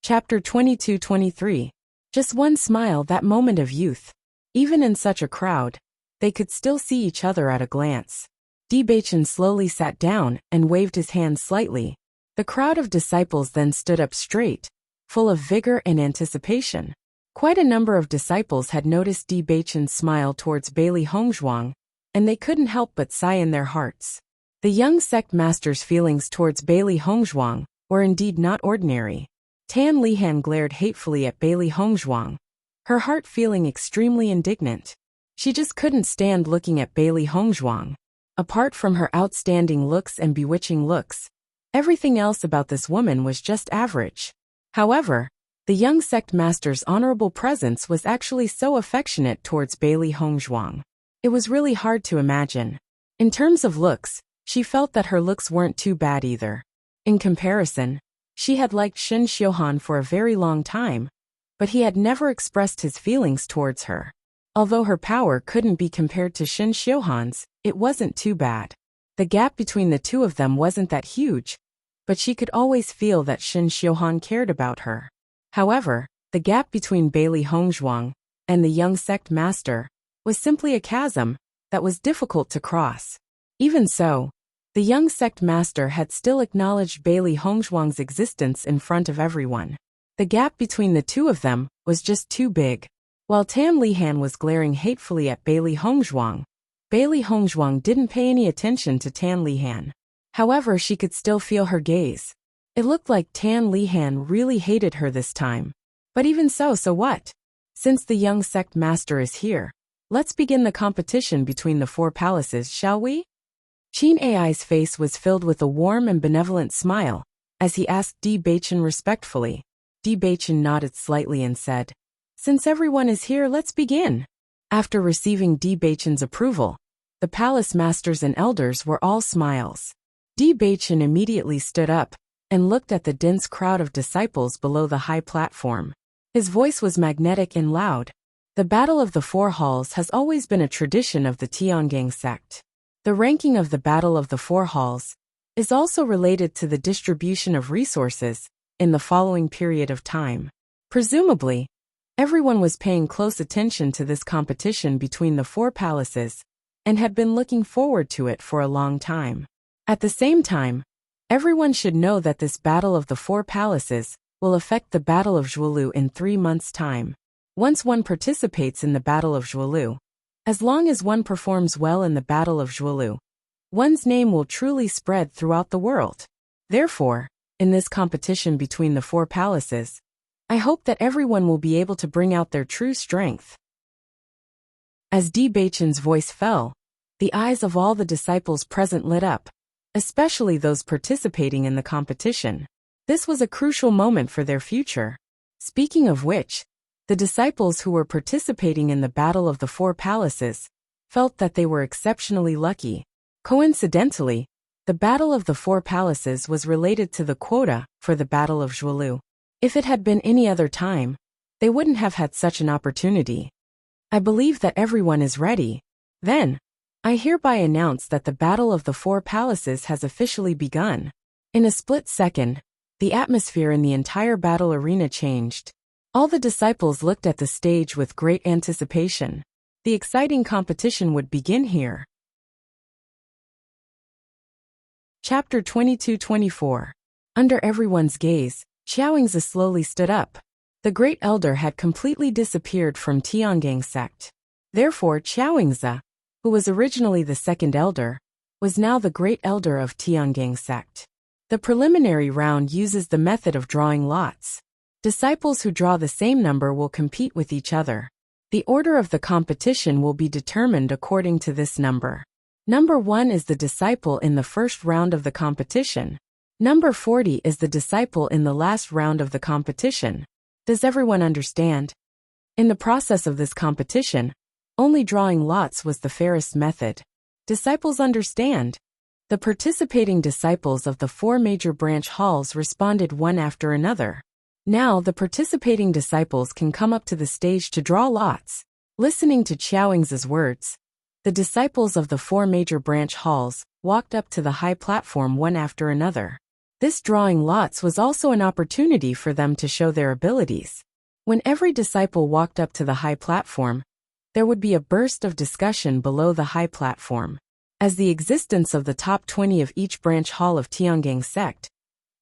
Chapter 22-23. Just one smile, that moment of youth. Even in such a crowd, they could still see each other at a glance. Bewitching slowly sat down and waved his hand slightly. The crowd of disciples then stood up straight, full of vigor and anticipation. Quite a number of disciples had noticed Bewitching's smile towards Bailey Hongzhuang, and they couldn't help but sigh in their hearts. The young sect master's feelings towards Bailey Hongzhuang were indeed not ordinary. Tan Lihan glared hatefully at Bailey Hongzhuang, her heart feeling extremely indignant. She just couldn't stand looking at Bailey Hongzhuang. Apart from her outstanding looks and bewitching looks, everything else about this woman was just average. However, the young sect master's honorable presence was actually so affectionate towards Bailey Hongzhuang. It was really hard to imagine. In terms of looks, she felt that her looks weren't too bad either. In comparison, she had liked Shen Xiuhan for a very long time, but he had never expressed his feelings towards her. Although her power couldn't be compared to Shen Xiuhan's, it wasn't too bad. The gap between the two of them wasn't that huge, but she could always feel that Shen Xiuhan cared about her. However, the gap between Bailey Hongzhuang and the young sect master was simply a chasm that was difficult to cross. Even so, the young sect master had still acknowledged Bailey Hongzhuang's existence in front of everyone. The gap between the two of them was just too big. While Tan Lihan was glaring hatefully at Bailey Hongzhuang didn't pay any attention to Tan Lihan. However, she could still feel her gaze. It looked like Tan Lihan really hated her this time. But even so what? Since the young sect master is here, let's begin the competition between the four palaces, shall we? Qin Ai's face was filled with a warm and benevolent smile as he asked Bewitching respectfully. Bewitching nodded slightly and said, "Since everyone is here, let's begin." After receiving Bewitching's approval, the palace masters and elders were all smiles. Bewitching immediately stood up and looked at the dense crowd of disciples below the high platform. His voice was magnetic and loud. The Battle of the Four Halls has always been a tradition of the Tiangang sect. The ranking of the Battle of the Four Halls is also related to the distribution of resources in the following period of time. Presumably, everyone was paying close attention to this competition between the four palaces and had been looking forward to it for a long time. At the same time, everyone should know that this Battle of the Four Palaces will affect the Battle of Zhuolu in 3 months' time. Once one participates in the Battle of Zhuolu, as long as one performs well in the Battle of Zhuolu, one's name will truly spread throughout the world. Therefore, in this competition between the four palaces, I hope that everyone will be able to bring out their true strength. As Bewitching's voice fell, the eyes of all the disciples present lit up, especially those participating in the competition. This was a crucial moment for their future. Speaking of which, the disciples who were participating in the Battle of the Four Palaces felt that they were exceptionally lucky. Coincidentally, the Battle of the Four Palaces was related to the quota for the Battle of Zhuolu. If it had been any other time, they wouldn't have had such an opportunity. I believe that everyone is ready. Then, I hereby announce that the Battle of the Four Palaces has officially begun. In a split second, the atmosphere in the entire battle arena changed. All the disciples looked at the stage with great anticipation. The exciting competition would begin here. Chapter 22-24. Under everyone's gaze, Xiaoingzi slowly stood up. The Great Elder had completely disappeared from Tiangang sect. Therefore, Xiaoingzi, who was originally the second elder, was now the Great Elder of Tiangang sect. The preliminary round uses the method of drawing lots. Disciples who draw the same number will compete with each other. The order of the competition will be determined according to this number. Number 1 is the disciple in the first round of the competition. Number 40 is the disciple in the last round of the competition. Does everyone understand? In the process of this competition, only drawing lots was the fairest method. Disciples understand. The participating disciples of the 4 major branch halls responded one after another. Now the participating disciples can come up to the stage to draw lots. Listening to Xiaoingzi's words, the disciples of the 4 major branch halls walked up to the high platform one after another. This drawing lots was also an opportunity for them to show their abilities. When every disciple walked up to the high platform, there would be a burst of discussion below the high platform. As the existence of the top 20 of each branch hall of Tiangang sect,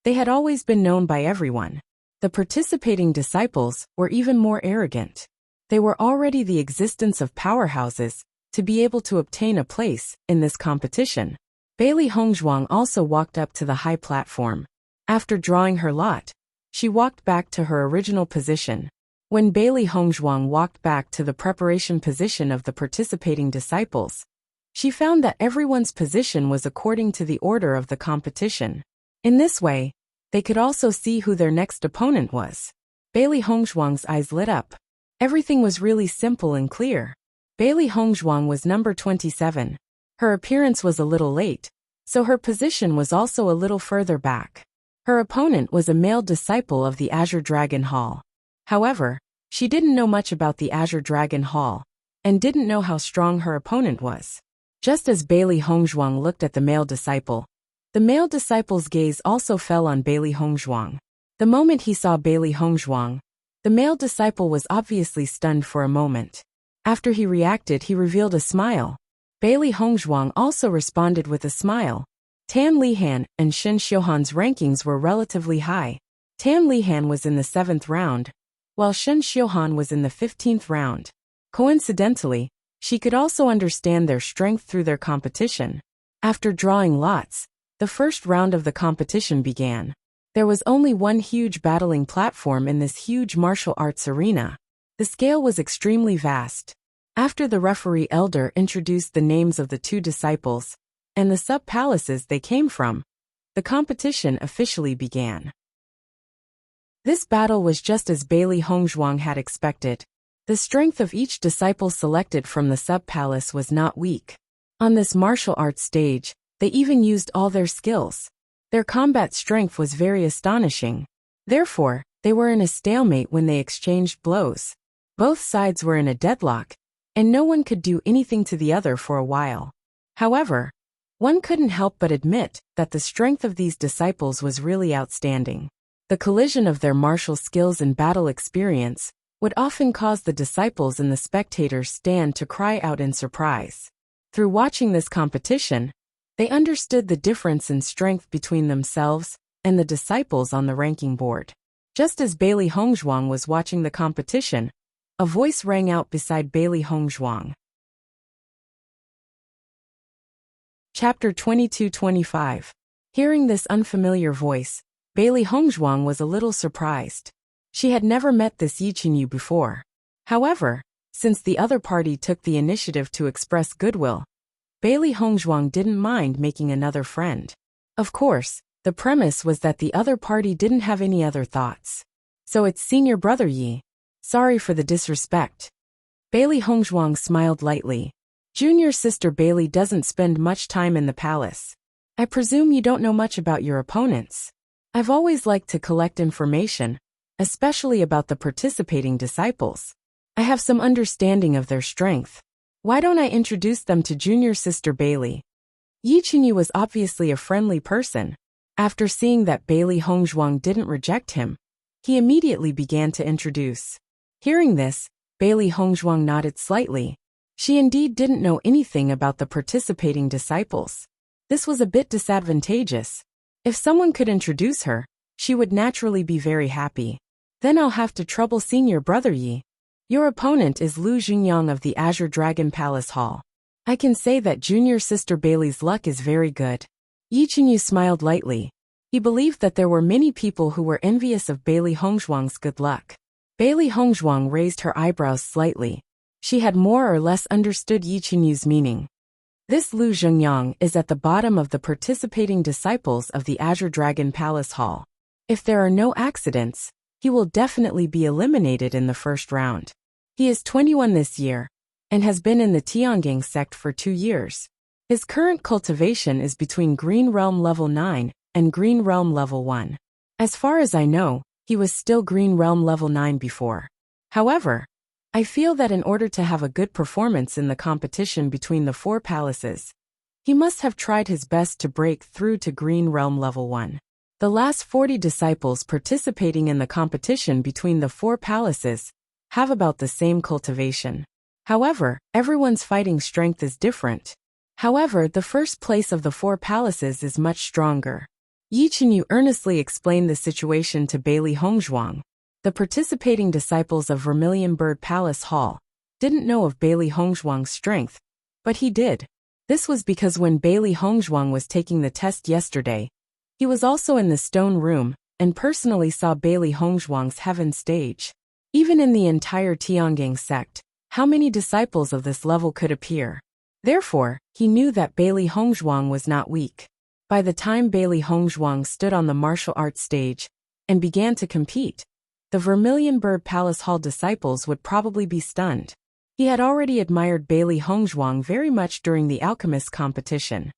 they had always been known by everyone. The participating disciples were even more arrogant. They were already the existence of powerhouses to be able to obtain a place in this competition. Bailey Hongzhuang also walked up to the high platform. After drawing her lot, she walked back to her original position. When Bailey Hongzhuang walked back to the preparation position of the participating disciples, she found that everyone's position was according to the order of the competition. In this way, they could also see who their next opponent was. Bailey Hongzhuang's eyes lit up. Everything was really simple and clear. Bailey Hongzhuang was number 27. Her appearance was a little late, so her position was also a little further back. Her opponent was a male disciple of the Azure Dragon Hall. However, she didn't know much about the Azure Dragon Hall, and didn't know how strong her opponent was. Just as Bailey Hongzhuang looked at the male disciple, the male disciple's gaze also fell on Bailey Hongzhuang. The moment he saw Bailey Hongzhuang, the male disciple was obviously stunned for a moment. After he reacted, he revealed a smile. Bailey Hongzhuang also responded with a smile. Tan Lihan and Shen Xiuhan's rankings were relatively high. Tan Lihan was in the 7th round, while Shen Xiuhan was in the 15th round. Coincidentally, she could also understand their strength through their competition. After drawing lots, the first round of the competition began. There was only one huge battling platform in this huge martial arts arena. The scale was extremely vast. After the referee elder introduced the names of the 2 disciples and the sub-palaces they came from, the competition officially began. This battle was just as Bailey Hongzhuang had expected. The strength of each disciple selected from the sub-palace was not weak. On this martial arts stage, they even used all their skills. Their combat strength was very astonishing. Therefore, they were in a stalemate when they exchanged blows. Both sides were in a deadlock, and no one could do anything to the other for a while. However, one couldn't help but admit that the strength of these disciples was really outstanding. The collision of their martial skills and battle experience would often cause the disciples in the spectators' stand to cry out in surprise. Through watching this competition, they understood the difference in strength between themselves and the disciples on the ranking board. Just as Bailey Hongzhuang was watching the competition, a voice rang out beside Bailey Hongzhuang. Chapter 22-25. Hearing this unfamiliar voice, Bailey Hongzhuang was a little surprised. She had never met this Yi Qinyu before. However, since the other party took the initiative to express goodwill, Bailey Hongzhuang didn't mind making another friend. Of course, the premise was that the other party didn't have any other thoughts. So it's senior brother Yi. Sorry for the disrespect. Bailey Hongzhuang smiled lightly. Junior sister Bailey doesn't spend much time in the palace. I presume you don't know much about your opponents. I've always liked to collect information, especially about the participating disciples. I have some understanding of their strength. Why don't I introduce them to junior sister Bailey? Yi Qinyu was obviously a friendly person. After seeing that Bailey Hongzhuang didn't reject him, he immediately began to introduce. Hearing this, Bailey Hongzhuang nodded slightly. She indeed didn't know anything about the participating disciples. This was a bit disadvantageous. If someone could introduce her, she would naturally be very happy. Then I'll have to trouble senior brother Yi. Your opponent is Lu Jungyang of the Azure Dragon Palace Hall. I can say that junior sister Bailey's luck is very good. Yi Qinyu smiled lightly. He believed that there were many people who were envious of Bailey Hongzhuang's good luck. Bailey Hongzhuang raised her eyebrows slightly. She had more or less understood Yi Qinyu's meaning. This Lu Jungyang is at the bottom of the participating disciples of the Azure Dragon Palace Hall. If there are no accidents, he will definitely be eliminated in the first round. He is 21 this year, and has been in the Tiangang sect for 2 years. His current cultivation is between Green Realm level 9 and Green Realm level 1. As far as I know, he was still Green Realm level 9 before. However, I feel that in order to have a good performance in the competition between the 4 palaces, he must have tried his best to break through to Green Realm level 1. The last 40 disciples participating in the competition between the 4 palaces have about the same cultivation. However, everyone's fighting strength is different. However, the first place of the 4 palaces is much stronger. Yi Chenyu earnestly explained the situation to Bailey Hongzhuang. The participating disciples of Vermilion Bird Palace Hall didn't know of Bailey Hongzhuang's strength, but he did. This was because when Bailey Hongzhuang was taking the test yesterday, he was also in the stone room and personally saw Bailey Hongzhuang's heaven stage. Even in the entire Tiangang sect, how many disciples of this level could appear? Therefore, he knew that Bailey Hongzhuang was not weak. By the time Bailey Hongzhuang stood on the martial arts stage and began to compete, the Vermilion Bird Palace Hall disciples would probably be stunned. He had already admired Bailey Hongzhuang very much during the alchemist competition.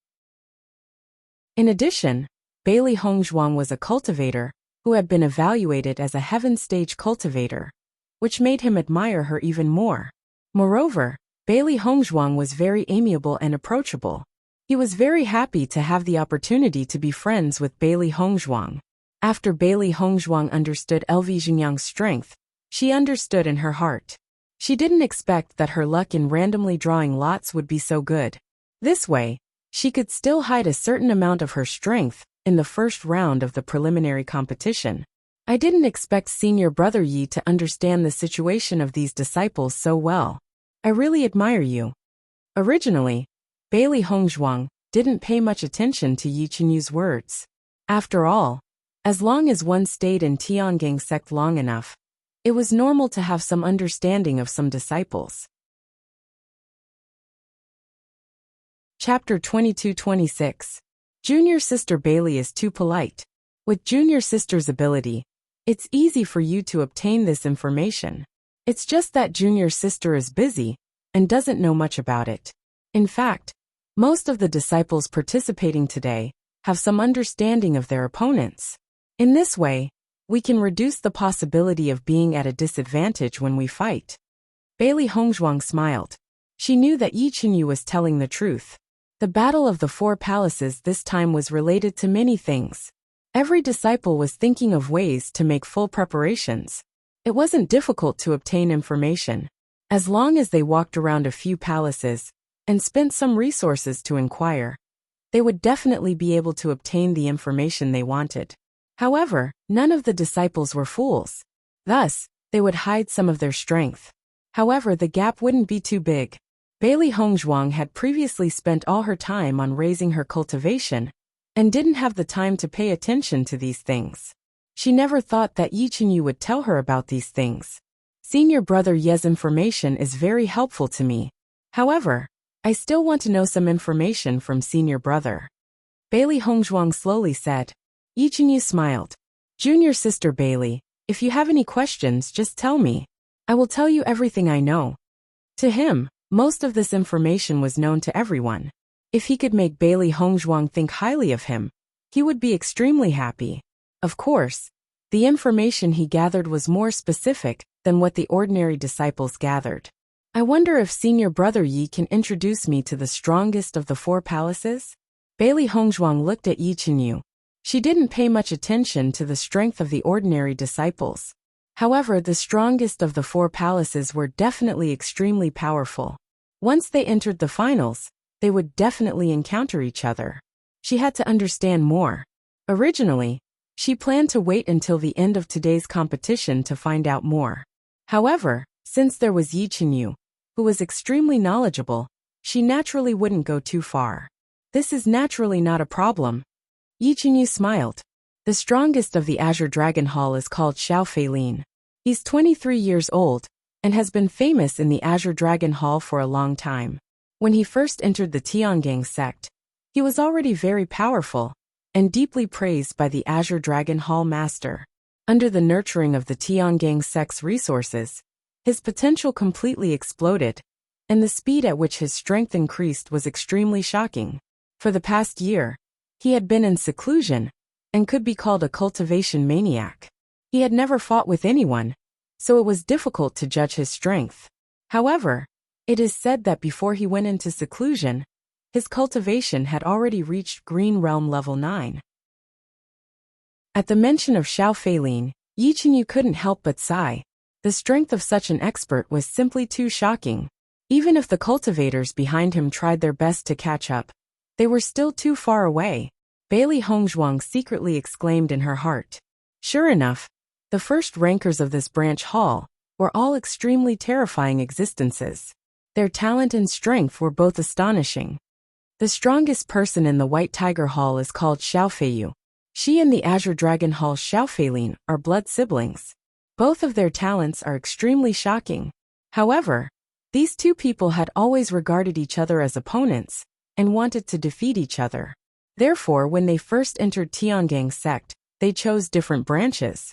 In addition, Bailey Hongzhuang was a cultivator who had been evaluated as a heaven stage cultivator, which made him admire her even more. Moreover, Bailey Hongzhuang was very amiable and approachable. He was very happy to have the opportunity to be friends with Bailey Hongzhuang. After Bailey Hongzhuang understood LV Xingyang's strength, she understood in her heart. She didn't expect that her luck in randomly drawing lots would be so good. This way, she could still hide a certain amount of her strength in the first round of the preliminary competition. I didn't expect Senior Brother Yi to understand the situation of these disciples so well. I really admire you. Originally, Bailey Hongzhuang didn't pay much attention to Yi Chenyu's words. After all, as long as one stayed in Tiangang sect long enough, it was normal to have some understanding of some disciples. Chapter 22-26. Junior Sister Bailey is too polite. With Junior Sister's ability, it's easy for you to obtain this information. It's just that Junior Sister is busy and doesn't know much about it. In fact, most of the disciples participating today have some understanding of their opponents. In this way, we can reduce the possibility of being at a disadvantage when we fight. Bailey Hongzhuang smiled. She knew that Yi Chenyu was telling the truth. The Battle of the 4 Palaces this time was related to many things. Every disciple was thinking of ways to make full preparations. It wasn't difficult to obtain information. As long as they walked around a few palaces and spent some resources to inquire, they would definitely be able to obtain the information they wanted. However, none of the disciples were fools. Thus, they would hide some of their strength. However, the gap wouldn't be too big. Bailey Hongzhuang had previously spent all her time on raising her cultivation and didn't have the time to pay attention to these things. She never thought that Yi Chenyu would tell her about these things. Senior Brother Ye's information is very helpful to me. However, I still want to know some information from Senior Brother. Bailey Hongzhuang slowly said. Yi Chenyu smiled. Junior Sister Bailey, if you have any questions, just tell me. I will tell you everything I know. To him, most of this information was known to everyone. If he could make Bailey Hongzhuang think highly of him, he would be extremely happy. Of course, the information he gathered was more specific than what the ordinary disciples gathered. I wonder if Senior Brother Yi can introduce me to the strongest of the 4 palaces? Bailey Hongzhuang looked at Yi Chenyu. She didn't pay much attention to the strength of the ordinary disciples. However, the strongest of the 4 palaces were definitely extremely powerful. Once they entered the finals, they would definitely encounter each other. She had to understand more. Originally, she planned to wait until the end of today's competition to find out more. However, since there was Yi Chenyu, who was extremely knowledgeable, she naturally wouldn't go too far. This is naturally not a problem. Yi Chenyu smiled. The strongest of the Azure Dragon Hall is called Xiao Feilin. He's 23 years old and has been famous in the Azure Dragon Hall for a long time. When he first entered the Tiangang sect, he was already very powerful and deeply praised by the Azure Dragon Hall master. Under the nurturing of the Tiangang sect's resources, his potential completely exploded, and the speed at which his strength increased was extremely shocking. For the past year, he had been in seclusion and could be called a cultivation maniac. He had never fought with anyone, so it was difficult to judge his strength. However, it is said that before he went into seclusion, his cultivation had already reached Green Realm level 9. At the mention of Xiao Feilin, Yi Chenyu couldn't help but sigh. The strength of such an expert was simply too shocking. Even if the cultivators behind him tried their best to catch up, they were still too far away. Bailey Hongzhuang secretly exclaimed in her heart. Sure enough, the first rankers of this branch hall were all extremely terrifying existences. Their talent and strength were both astonishing. The strongest person in the White Tiger Hall is called Xiao Feiyu. She and the Azure Dragon Hall's Xiao Feilin are blood siblings. Both of their talents are extremely shocking. However, these two people had always regarded each other as opponents and wanted to defeat each other. Therefore, when they first entered Tiangang's sect, they chose different branches.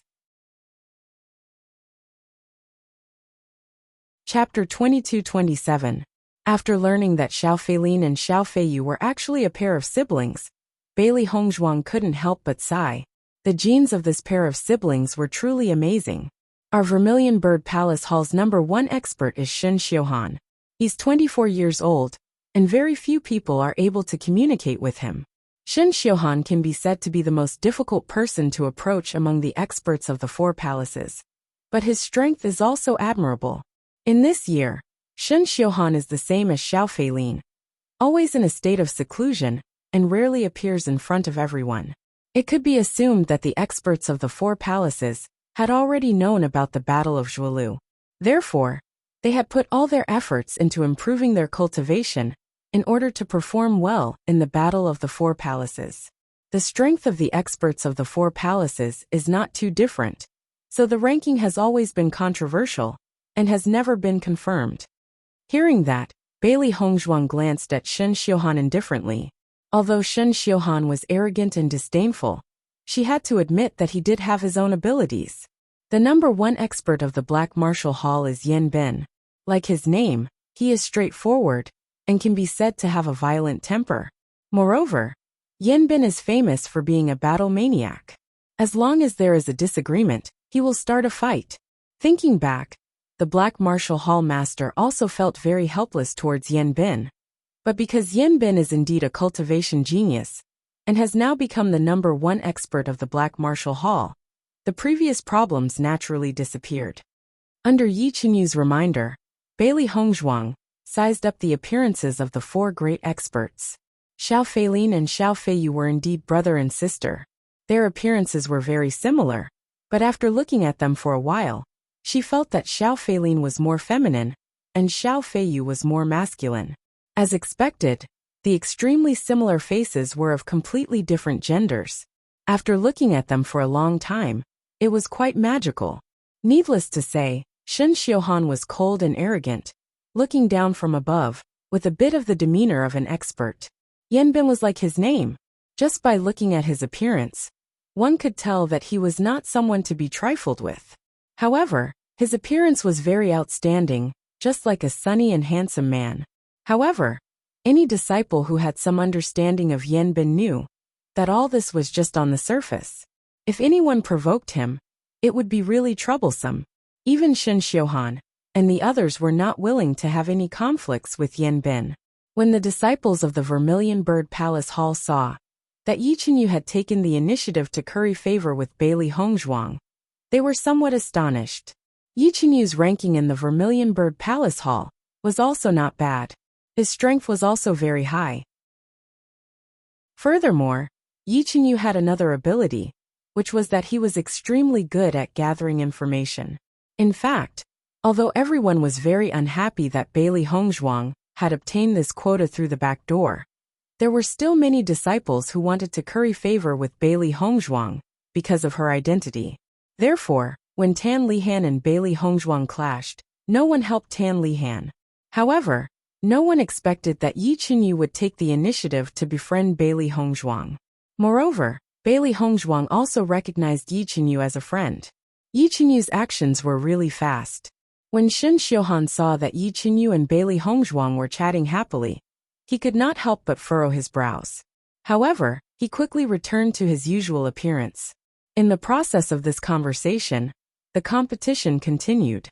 Chapter 22-27. After learning that Xiao Feilin and Xiao Feiyu were actually a pair of siblings, Bailey Hongzhuang couldn't help but sigh. The genes of this pair of siblings were truly amazing. Our Vermilion Bird Palace Hall's #1 expert is Shen Xiuhan. He's 24 years old, and very few people are able to communicate with him. Shen Xiuhan can be said to be the most difficult person to approach among the experts of the 4 palaces. But his strength is also admirable. In this year, Shen Xiuhan is the same as Xiao Feilin, always in a state of seclusion, and rarely appears in front of everyone. It could be assumed that the experts of the 4 palaces had already known about the Battle of Zhuolu. Therefore, they had put all their efforts into improving their cultivation in order to perform well in the Battle of the 4 palaces. The strength of the experts of the 4 palaces is not too different, so the ranking has always been controversial and has never been confirmed. Hearing that, Bailey Hongzhuang glanced at Shen Xiuhan indifferently. Although Shen Xiuhan was arrogant and disdainful, she had to admit that he did have his own abilities. The #1 expert of the Black Martial Hall is Yan Bin. Like his name, he is straightforward and can be said to have a violent temper. Moreover, Yan Bin is famous for being a battle maniac. As long as there is a disagreement, he will start a fight. Thinking back, the Black Martial Hall master also felt very helpless towards Yan Bin. But because Yan Bin is indeed a cultivation genius, and has now become the #1 expert of the Black Martial Hall, the previous problems naturally disappeared. Under Yi Chenyu's reminder, Bailey Hongzhuang sized up the appearances of the 4 great experts. Xiao Feilin and Xiao Feiyu were indeed brother and sister. Their appearances were very similar, but after looking at them for a while, she felt that Xiao Feilin was more feminine, and Xiao Feiyu was more masculine. As expected, the extremely similar faces were of completely different genders. After looking at them for a long time, it was quite magical. Needless to say, Shen Xiuhan was cold and arrogant, looking down from above, with a bit of the demeanor of an expert. Yan Bin was like his name. Just by looking at his appearance, one could tell that he was not someone to be trifled with. However, his appearance was very outstanding, just like a sunny and handsome man. However, any disciple who had some understanding of Yan Bin knew that all this was just on the surface. If anyone provoked him, it would be really troublesome. Even Shen Xiuhan and the others were not willing to have any conflicts with Yan Bin. When the disciples of the Vermilion Bird Palace Hall saw that Yi Chenyu had taken the initiative to curry favor with Bailey Hongzhuang, they were somewhat astonished. Yi Chenyu's ranking in the Vermilion Bird Palace Hall was also not bad. His strength was also very high. Furthermore, Yi Chenyu had another ability, which was that he was extremely good at gathering information. In fact, although everyone was very unhappy that Bailey Hongzhuang had obtained this quota through the back door, there were still many disciples who wanted to curry favor with Bailey Hongzhuang because of her identity. Therefore, when Tan Lihan and Bailey Hongzhuang clashed, no one helped Tan Lihan. However, no one expected that Yi Chenyu would take the initiative to befriend Bailey Hongzhuang. Moreover, Bailey Hongzhuang also recognized Yi Chenyu as a friend. Yi Chenyu's actions were really fast. When Shen Xiuhan saw that Yi Chenyu and Bailey Hongzhuang were chatting happily, he could not help but furrow his brows. However, he quickly returned to his usual appearance. In the process of this conversation, the competition continued.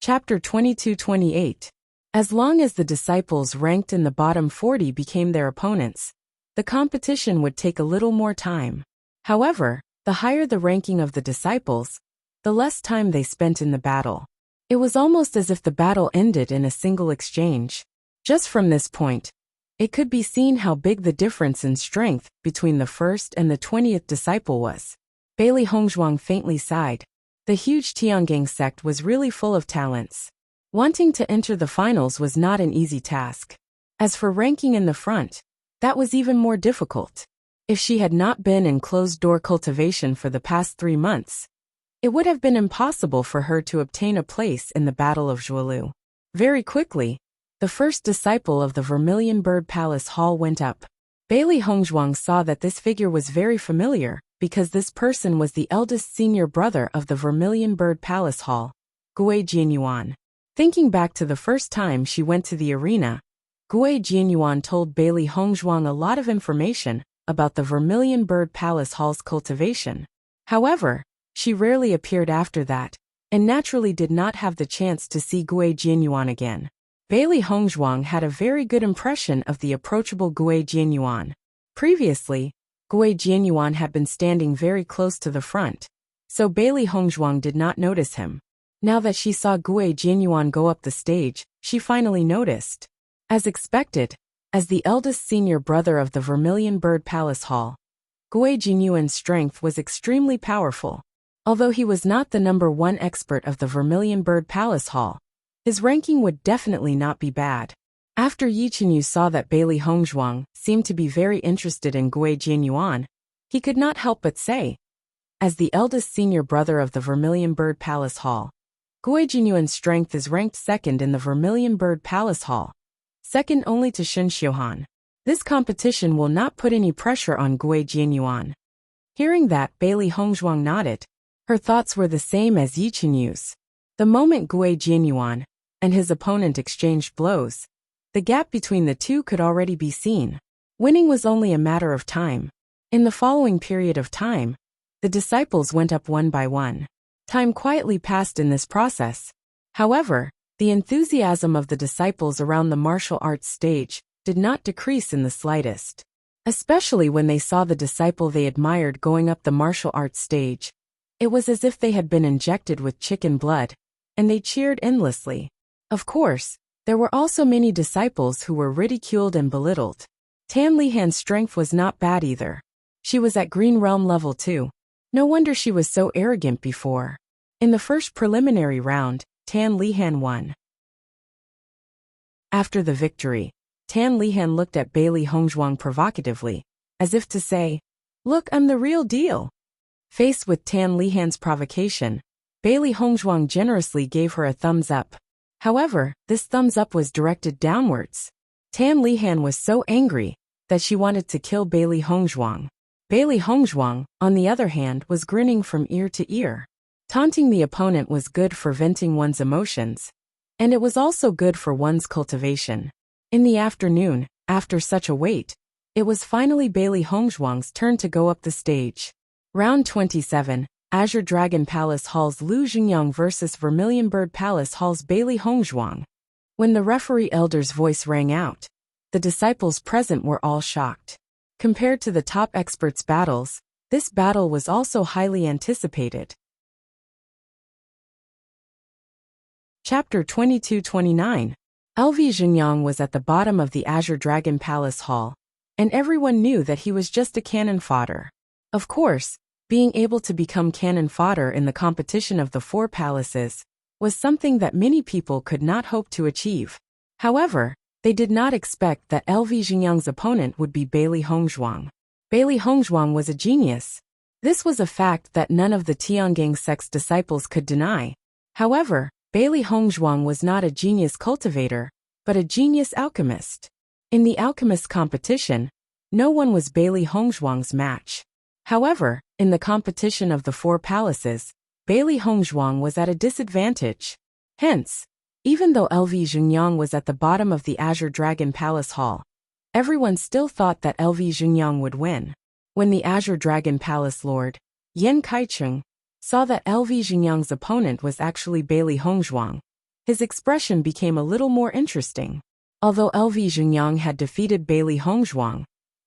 Chapter 22-28. As long as the disciples ranked in the bottom 40 became their opponents, the competition would take a little more time. However, the higher the ranking of the disciples, the less time they spent in the battle. It was almost as if the battle ended in a single exchange. Just from this point, it could be seen how big the difference in strength between the first and the 20th disciple was. Bailey Hongzhuang faintly sighed. The huge Tiangang sect was really full of talents. Wanting to enter the finals was not an easy task. As for ranking in the front, that was even more difficult. If she had not been in closed-door cultivation for the past 3 months, it would have been impossible for her to obtain a place in the Battle of Zhuolu. Very quickly, the first disciple of the Vermilion Bird Palace Hall went up. Bailey Hongzhuang saw that this figure was very familiar, because this person was the eldest senior brother of the Vermilion Bird Palace Hall, Gui Jianyuan. Thinking back to the first time she went to the arena, Gui Jianyuan told Bailey Hongzhuang a lot of information about the Vermilion Bird Palace Hall's cultivation. However, she rarely appeared after that, and naturally did not have the chance to see Gui Jianyuan again. Bailey Hongzhuang had a very good impression of the approachable Gui Jianyuan. Previously, Gui Jianyuan had been standing very close to the front, so Bailey Hongzhuang did not notice him. Now that she saw Gui Jianyuan go up the stage, she finally noticed. As expected, as the eldest senior brother of the Vermilion Bird Palace Hall, Gui Jianyuan's strength was extremely powerful. Although he was not the #1 expert of the Vermilion Bird Palace Hall, his ranking would definitely not be bad. After Yi Chenyu saw that Bailey Hongzhuang seemed to be very interested in Gui Jianyuan, he could not help but say, as the eldest senior brother of the Vermilion Bird Palace Hall, Gui Jianyuan's strength is ranked second in the Vermilion Bird Palace Hall, second only to Shen Xiuhan. This competition will not put any pressure on Gui Jianyuan. Hearing that, Bailey Hongzhuang nodded. Her thoughts were the same as Yi Chenyu's. The moment Gui Jianyuan and his opponent exchanged blows, the gap between the two could already be seen. Winning was only a matter of time. In the following period of time, the disciples went up one by one. Time quietly passed in this process. However, the enthusiasm of the disciples around the martial arts stage did not decrease in the slightest. Especially when they saw the disciple they admired going up the martial arts stage. It was as if they had been injected with chicken blood, and they cheered endlessly. Of course, there were also many disciples who were ridiculed and belittled. Tan Lihan's strength was not bad either. She was at Green Realm level 2. No wonder she was so arrogant before. In the first preliminary round, Tan Lihan won. After the victory, Tan Lihan looked at Bailey Hongzhuang provocatively, as if to say, "Look, I'm the real deal." Faced with Tan Lihan's provocation, Bailey Hongzhuang generously gave her a thumbs up. However, this thumbs up was directed downwards. Tan Lihan was so angry that she wanted to kill Bailey Hongzhuang. Bailey Hongzhuang, on the other hand, was grinning from ear to ear. Taunting the opponent was good for venting one's emotions, and it was also good for one's cultivation. In the afternoon, after such a wait, it was finally Bailey Hongzhuang's turn to go up the stage. Round 27, Azure Dragon Palace Hall's Lu Xingyang vs Vermilion Bird Palace Hall's Bailey Hongzhuang. When the referee elder's voice rang out, the disciples present were all shocked. Compared to the top experts' battles, this battle was also highly anticipated. Chapter 22-29. LV Xingyang was at the bottom of the Azure Dragon Palace Hall, and everyone knew that he was just a cannon fodder. Of course, being able to become cannon fodder in the competition of the 4 palaces was something that many people could not hope to achieve. However, they did not expect that LV Xingyang's opponent would be Bailey Hongzhuang. Bailey Hongzhuang was a genius. This was a fact that none of the Tiangang sect's disciples could deny. However, Bailey Hongzhuang was not a genius cultivator, but a genius alchemist. In the alchemist competition, no one was Bailey Hongzhuang's match. However, in the competition of the 4 palaces, Bailey Hongzhuang was at a disadvantage. Hence, even though LV Xingyang was at the bottom of the Azure Dragon Palace Hall, everyone still thought that LV Xingyang would win. When the Azure Dragon Palace Lord, Yan Kaicheng, saw that LV Xingyang's opponent was actually Bailey Hongzhuang, his expression became a little more interesting. Although LV Xingyang had defeated Bailey Hongzhuang,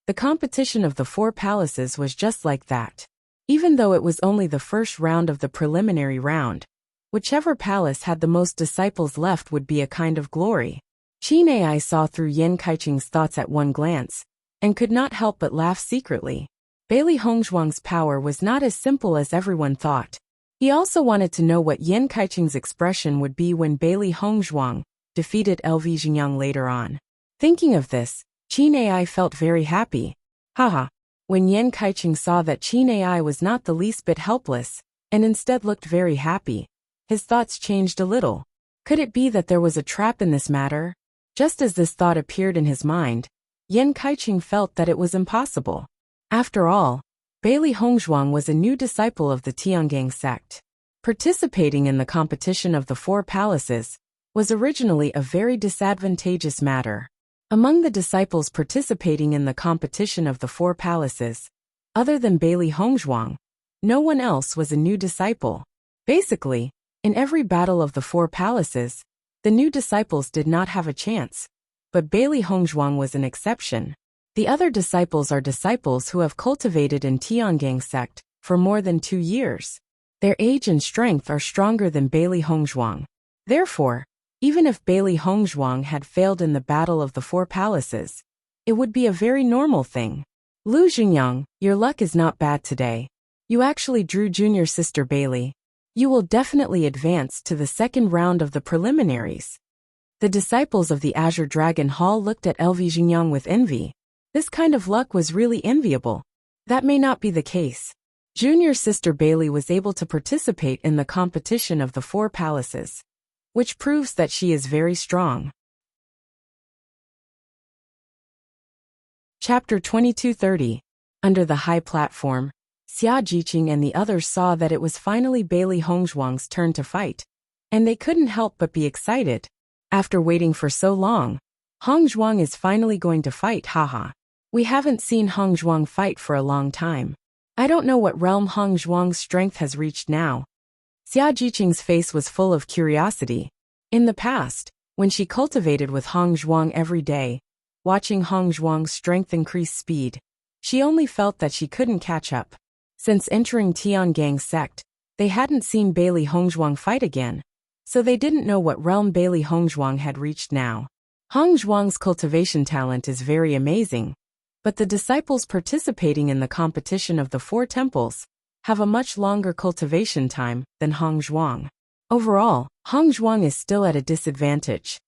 The competition of the four palaces was just like that. Even though it was only the first round of the preliminary round, whichever palace had the most disciples left would be a kind of glory. Qin Ai saw through Yan Kaiqing's thoughts at one glance, and could not help but laugh secretly. Bailey Hongzhuang's power was not as simple as everyone thought. He also wanted to know what Yan Kaiqing's expression would be when Bailey Hongzhuang defeated LV Xingyang later on. Thinking of this, Qin Ai felt very happy. Haha. When Yan Kaiqing saw that Qin Ai was not the least bit helpless, and instead looked very happy, his thoughts changed a little. Could it be that there was a trap in this matter? Just as this thought appeared in his mind, Yan Kaiqing felt that it was impossible. After all, Bailey Hongzhuang was a new disciple of the Tiangang sect. Participating in the competition of the four palaces was originally a very disadvantageous matter. Among the disciples participating in the competition of the four palaces, other than Bailey Hongzhuang, no one else was a new disciple. Basically, in every battle of the four palaces, the new disciples did not have a chance, but Bailey Hongzhuang was an exception. The other disciples are disciples who have cultivated in Tiangang sect for more than 2 years. Their age and strength are stronger than Bailey Hongzhuang. Therefore, even if Bailey Hongzhuang had failed in the battle of the four palaces, it would be a very normal thing. Lu Xingyang, your luck is not bad today. You actually drew junior sister Bailey. You will definitely advance to the second round of the preliminaries. The disciples of the Azure Dragon Hall looked at LV Xingyang with envy. This kind of luck was really enviable. That may not be the case. Junior sister Bailey was able to participate in the competition of the four palaces, which proves that she is very strong. Chapter 2230. Under the high platform, Xia Jiqing and the others saw that it was finally Bailey Hongzhuang's turn to fight, and they couldn't help but be excited. After waiting for so long, Hongzhuang is finally going to fight, haha. We haven't seen Hongzhuang fight for a long time. I don't know what realm Hongzhuang's strength has reached now. Xia Jiqing's face was full of curiosity. In the past, when she cultivated with Hongzhuang every day, watching Hongzhuang's strength increase speed, she only felt that she couldn't catch up. Since entering Tiangang sect, they hadn't seen Bailey Hongzhuang fight again, so they didn't know what realm Bailey Hongzhuang had reached now. Hongzhuang's cultivation talent is very amazing, but the disciples participating in the competition of the four temples have a much longer cultivation time than Hongzhuang. Overall, Hongzhuang is still at a disadvantage.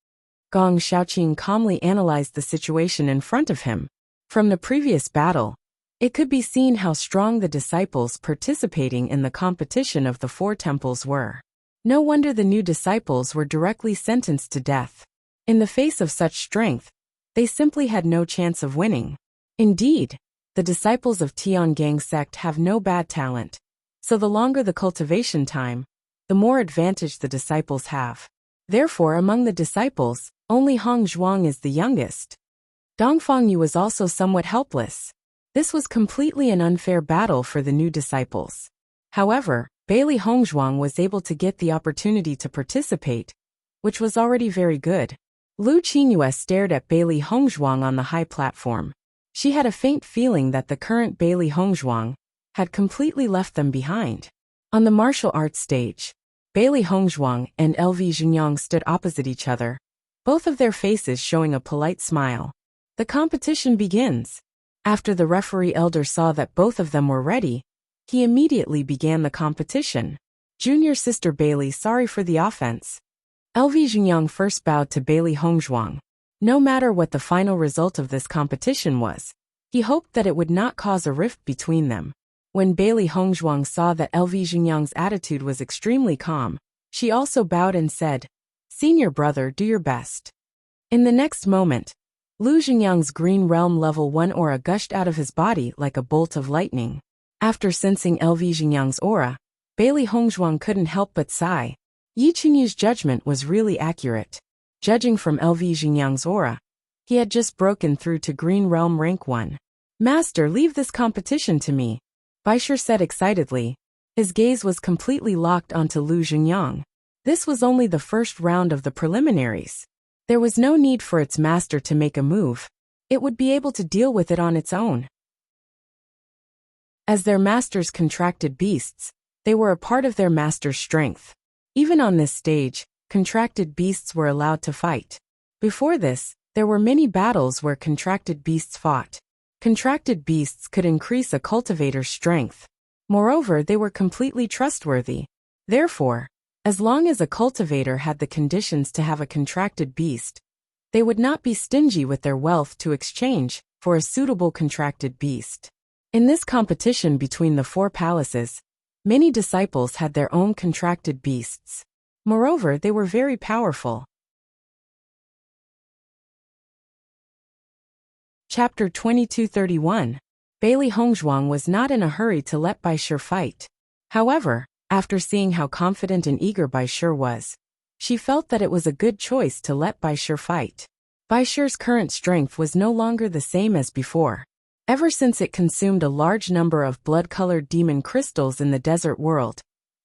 Gong Shaoqing calmly analyzed the situation in front of him. From the previous battle, it could be seen how strong the disciples participating in the competition of the four temples were. No wonder the new disciples were directly sentenced to death. In the face of such strength, they simply had no chance of winning. Indeed, the disciples of Tiangang sect have no bad talent, so the longer the cultivation time, the more advantage the disciples have. Therefore, among the disciples, only Hongzhuang is the youngest. Dongfang Yu was also somewhat helpless. This was completely an unfair battle for the new disciples. However, Bailey Hongzhuang was able to get the opportunity to participate, which was already very good. Lu Qinyue stared at Bailey Hongzhuang on the high platform. She had a faint feeling that the current Bailey Hongzhuang had completely left them behind. On the martial arts stage, Bailey Hongzhuang and LV Xingyang stood opposite each other, both of their faces showing a polite smile. The competition begins. After the referee elder saw that both of them were ready, he immediately began the competition. Junior sister Bailey, sorry for the offense. LV Xingyang first bowed to Bailey Hongzhuang. No matter what the final result of this competition was, he hoped that it would not cause a rift between them. When Bailey Hongzhuang saw that LV Xingyang's attitude was extremely calm, she also bowed and said, "Senior brother, do your best." In the next moment, Lu Xingyang's green realm level 1 aura gushed out of his body like a bolt of lightning. After sensing LV Xingyang's aura, Bailey Hongzhuang couldn't help but sigh. Yi Qingyu's judgment was really accurate. Judging from LV Xingyang's aura, he had just broken through to Green Realm rank 1. "Master, leave this competition to me," Baishir said excitedly. His gaze was completely locked onto Lu Xingyang. This was only the first round of the preliminaries. There was no need for its master to make a move. it would be able to deal with it on its own. As their masters contracted beasts, they were a part of their master's strength. Even on this stage, contracted beasts were allowed to fight. Before this, there were many battles where contracted beasts fought. Contracted beasts could increase a cultivator's strength. Moreover, they were completely trustworthy. Therefore, as long as a cultivator had the conditions to have a contracted beast, they would not be stingy with their wealth to exchange for a suitable contracted beast. In this competition between the four palaces, many disciples had their own contracted beasts. Moreover, they were very powerful. Chapter 2231. Bailey Hongzhuang was not in a hurry to let Bai Shi fight. However, after seeing how confident and eager Bai Shi was, she felt that it was a good choice to let Bai Shi fight. Bai Shi's current strength was no longer the same as before. Ever since it consumed a large number of blood-colored demon crystals in the desert world,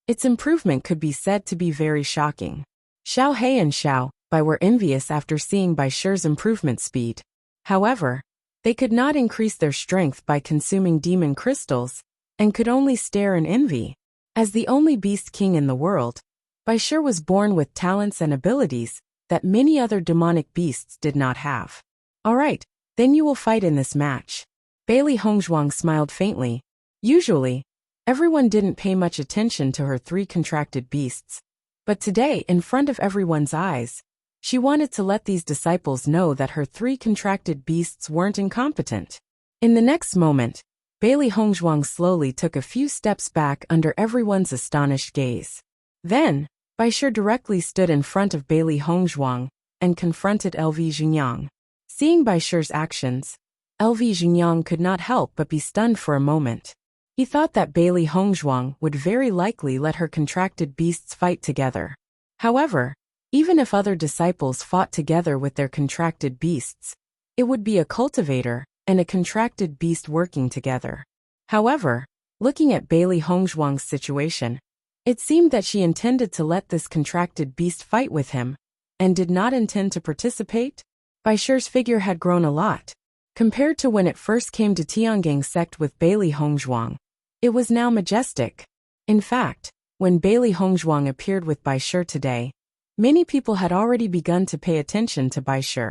its improvement could be said to be very shocking. Xiao He and Xiao Bai were envious after seeing Bai Shi's improvement speed. However, they could not increase their strength by consuming demon crystals, and could only stare in envy. As the only beast king in the world, Bai Shi was born with talents and abilities that many other demonic beasts did not have. Alright, then you will fight in this match. Bailey Hongzhuang smiled faintly. Usually, everyone didn't pay much attention to her three contracted beasts. But today, in front of everyone's eyes, she wanted to let these disciples know that her three contracted beasts weren't incompetent. In the next moment, Bailey Hongzhuang slowly took a few steps back under everyone's astonished gaze. Then, Bai Shi directly stood in front of Bailey Hongzhuang and confronted LV Xingyang. Seeing Bai Shi's actions, LV Xingyang could not help but be stunned for a moment. He thought that Bailey Hongzhuang would very likely let her contracted beasts fight together. However, even if other disciples fought together with their contracted beasts, it would be a cultivator and a contracted beast working together. However, looking at Bailey Hongzhuang's situation, it seemed that she intended to let this contracted beast fight with him, and did not intend to participate. Bai Shi's figure had grown a lot. Compared to when it first came to Tiangang sect with Bailey Hongzhuang, it was now majestic. In fact, when Bailey Hongzhuang appeared with Bai Shi today, many people had already begun to pay attention to Bai Shi.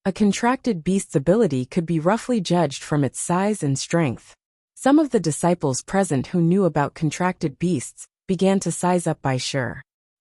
A contracted beast's ability could be roughly judged from its size and strength. Some of the disciples present who knew about contracted beasts began to size up Bai Shi.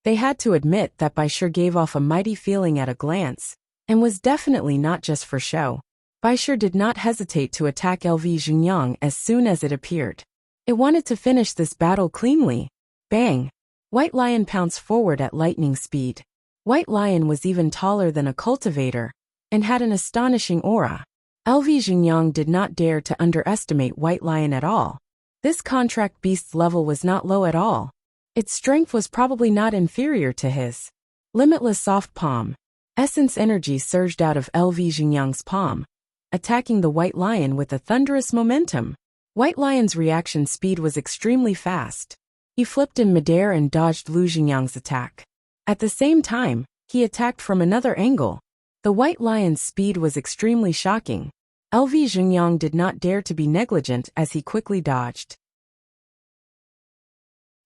They had to admit that Bai Shi gave off a mighty feeling at a glance, and was definitely not just for show. Bai Shi did not hesitate to attack LV Xingyang as soon as it appeared. It wanted to finish this battle cleanly. Bang! White Lion pounced forward at lightning speed. White Lion was even taller than a cultivator, and had an astonishing aura. LV Xingyang did not dare to underestimate White Lion at all. This contract beast's level was not low at all. Its strength was probably not inferior to his. Limitless soft palm. Essence energy surged out of LV Xingyang's palm, attacking the White Lion with a thunderous momentum. White Lion's reaction speed was extremely fast. He flipped in midair and dodged Lu Xingyang's attack. At the same time, he attacked from another angle. The White Lion's speed was extremely shocking. LV Xingyang did not dare to be negligent as he quickly dodged.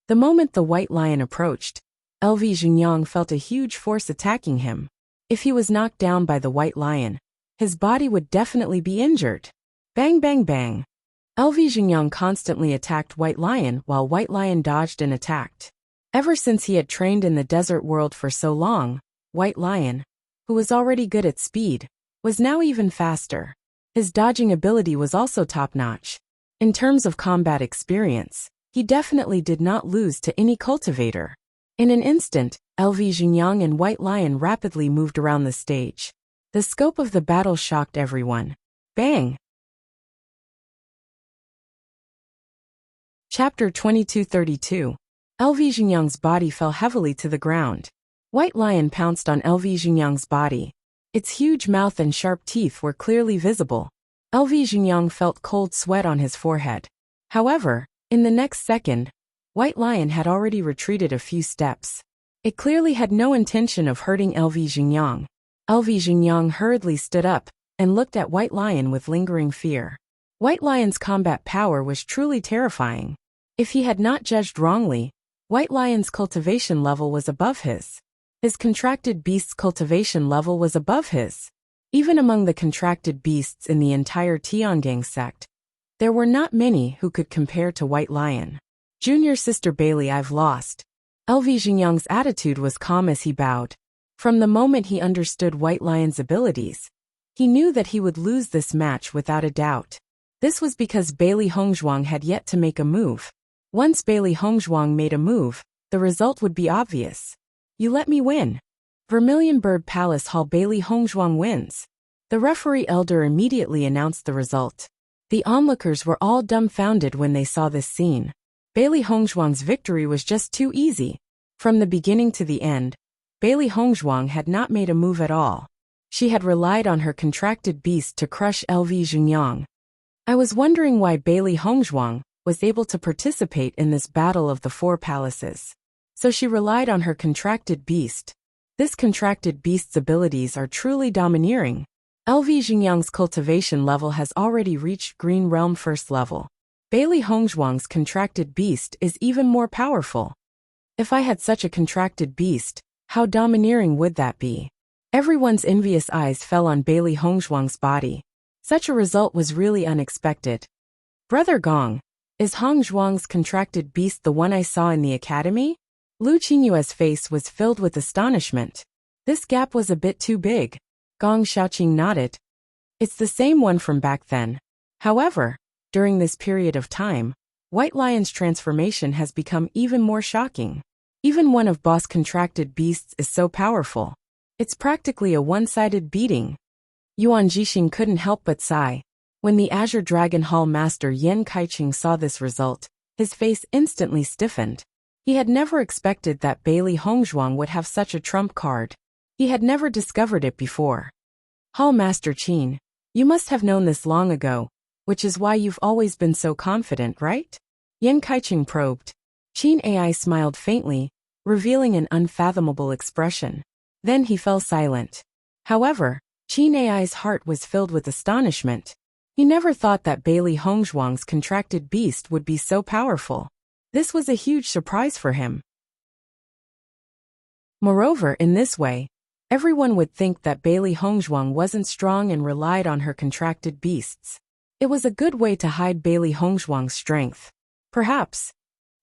The moment the White Lion approached, LV Xingyang felt a huge force attacking him. If he was knocked down by the White Lion, his body would definitely be injured. Bang bang bang. LV Xingyang constantly attacked White Lion while White Lion dodged and attacked. Ever since he had trained in the desert world for so long, White Lion, who was already good at speed, was now even faster. His dodging ability was also top-notch. In terms of combat experience, he definitely did not lose to any cultivator. In an instant, LV Xingyang and White Lion rapidly moved around the stage. The scope of the battle shocked everyone. Bang! Chapter 2232. LV Xingyang's body fell heavily to the ground. White Lion pounced on LV Xingyang's body. Its huge mouth and sharp teeth were clearly visible. LV Xingyang felt cold sweat on his forehead. However, in the next second, White Lion had already retreated a few steps. It clearly had no intention of hurting LV Xingyang. LV Xingyang hurriedly stood up, and looked at White Lion with lingering fear. White Lion's combat power was truly terrifying. If he had not judged wrongly, White Lion's cultivation level was above his. His contracted beast's cultivation level was above his. Even among the contracted beasts in the entire Tiangang sect, there were not many who could compare to White Lion. Junior Sister Bailey, I've lost. LV Xingyang's attitude was calm as he bowed. From the moment he understood White Lion's abilities, he knew that he would lose this match without a doubt. This was because Bailey Hongzhuang had yet to make a move. Once Bailey Hongzhuang made a move, the result would be obvious. You let me win. Vermilion Bird Palace Hall. Bailey Hongzhuang wins. The referee elder immediately announced the result. The onlookers were all dumbfounded when they saw this scene. Bailey Hongzhuang's victory was just too easy. From the beginning to the end, Bailey Hongzhuang had not made a move at all. She had relied on her contracted beast to crush LV Xingyang. I was wondering why Bailey Hongzhuang was able to participate in this battle of the four palaces. So she relied on her contracted beast. This contracted beast's abilities are truly domineering. LV Xingyang's cultivation level has already reached Green Realm First level. Bailey Hongzhuang's contracted beast is even more powerful. If I had such a contracted beast, how domineering would that be? Everyone's envious eyes fell on Bailey Hongzhuang's body. Such a result was really unexpected. Brother Gong, is Hongzhuang's contracted beast the one I saw in the academy? Lu Qingyue's face was filled with astonishment. This gap was a bit too big. Gong Xiaoqing nodded. It's the same one from back then. However, during this period of time, White Lion's transformation has become even more shocking. Even one of Boss contracted beasts is so powerful. It's practically a one-sided beating. Yuan Jixing couldn't help but sigh. When the Azure Dragon Hall Master Yan Kaiqing saw this result, his face instantly stiffened. He had never expected that Bailey Hongzhuang would have such a trump card. He had never discovered it before. Hall Master Qin, you must have known this long ago, which is why you've always been so confident, right? Yan Kaiqing probed. Qin Ai smiled faintly, revealing an unfathomable expression. Then he fell silent. However, Qin Ai's heart was filled with astonishment. He never thought that Bailey Hongzhuang's contracted beast would be so powerful. This was a huge surprise for him. Moreover, in this way, everyone would think that Bailey Hongzhuang wasn't strong and relied on her contracted beasts. It was a good way to hide Bailey Hongzhuang's strength. Perhaps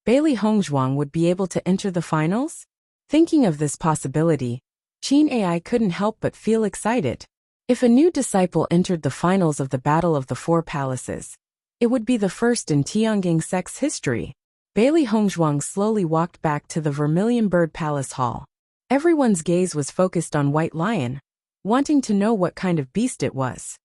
Bailey Hongzhuang would be able to enter the finals? Thinking of this possibility, Qin Ai couldn't help but feel excited. If a new disciple entered the finals of the Battle of the Four Palaces, it would be the first in Tiangang sect's history. Bailey Hongzhuang slowly walked back to the Vermilion Bird Palace Hall. Everyone's gaze was focused on White Lion, wanting to know what kind of beast it was.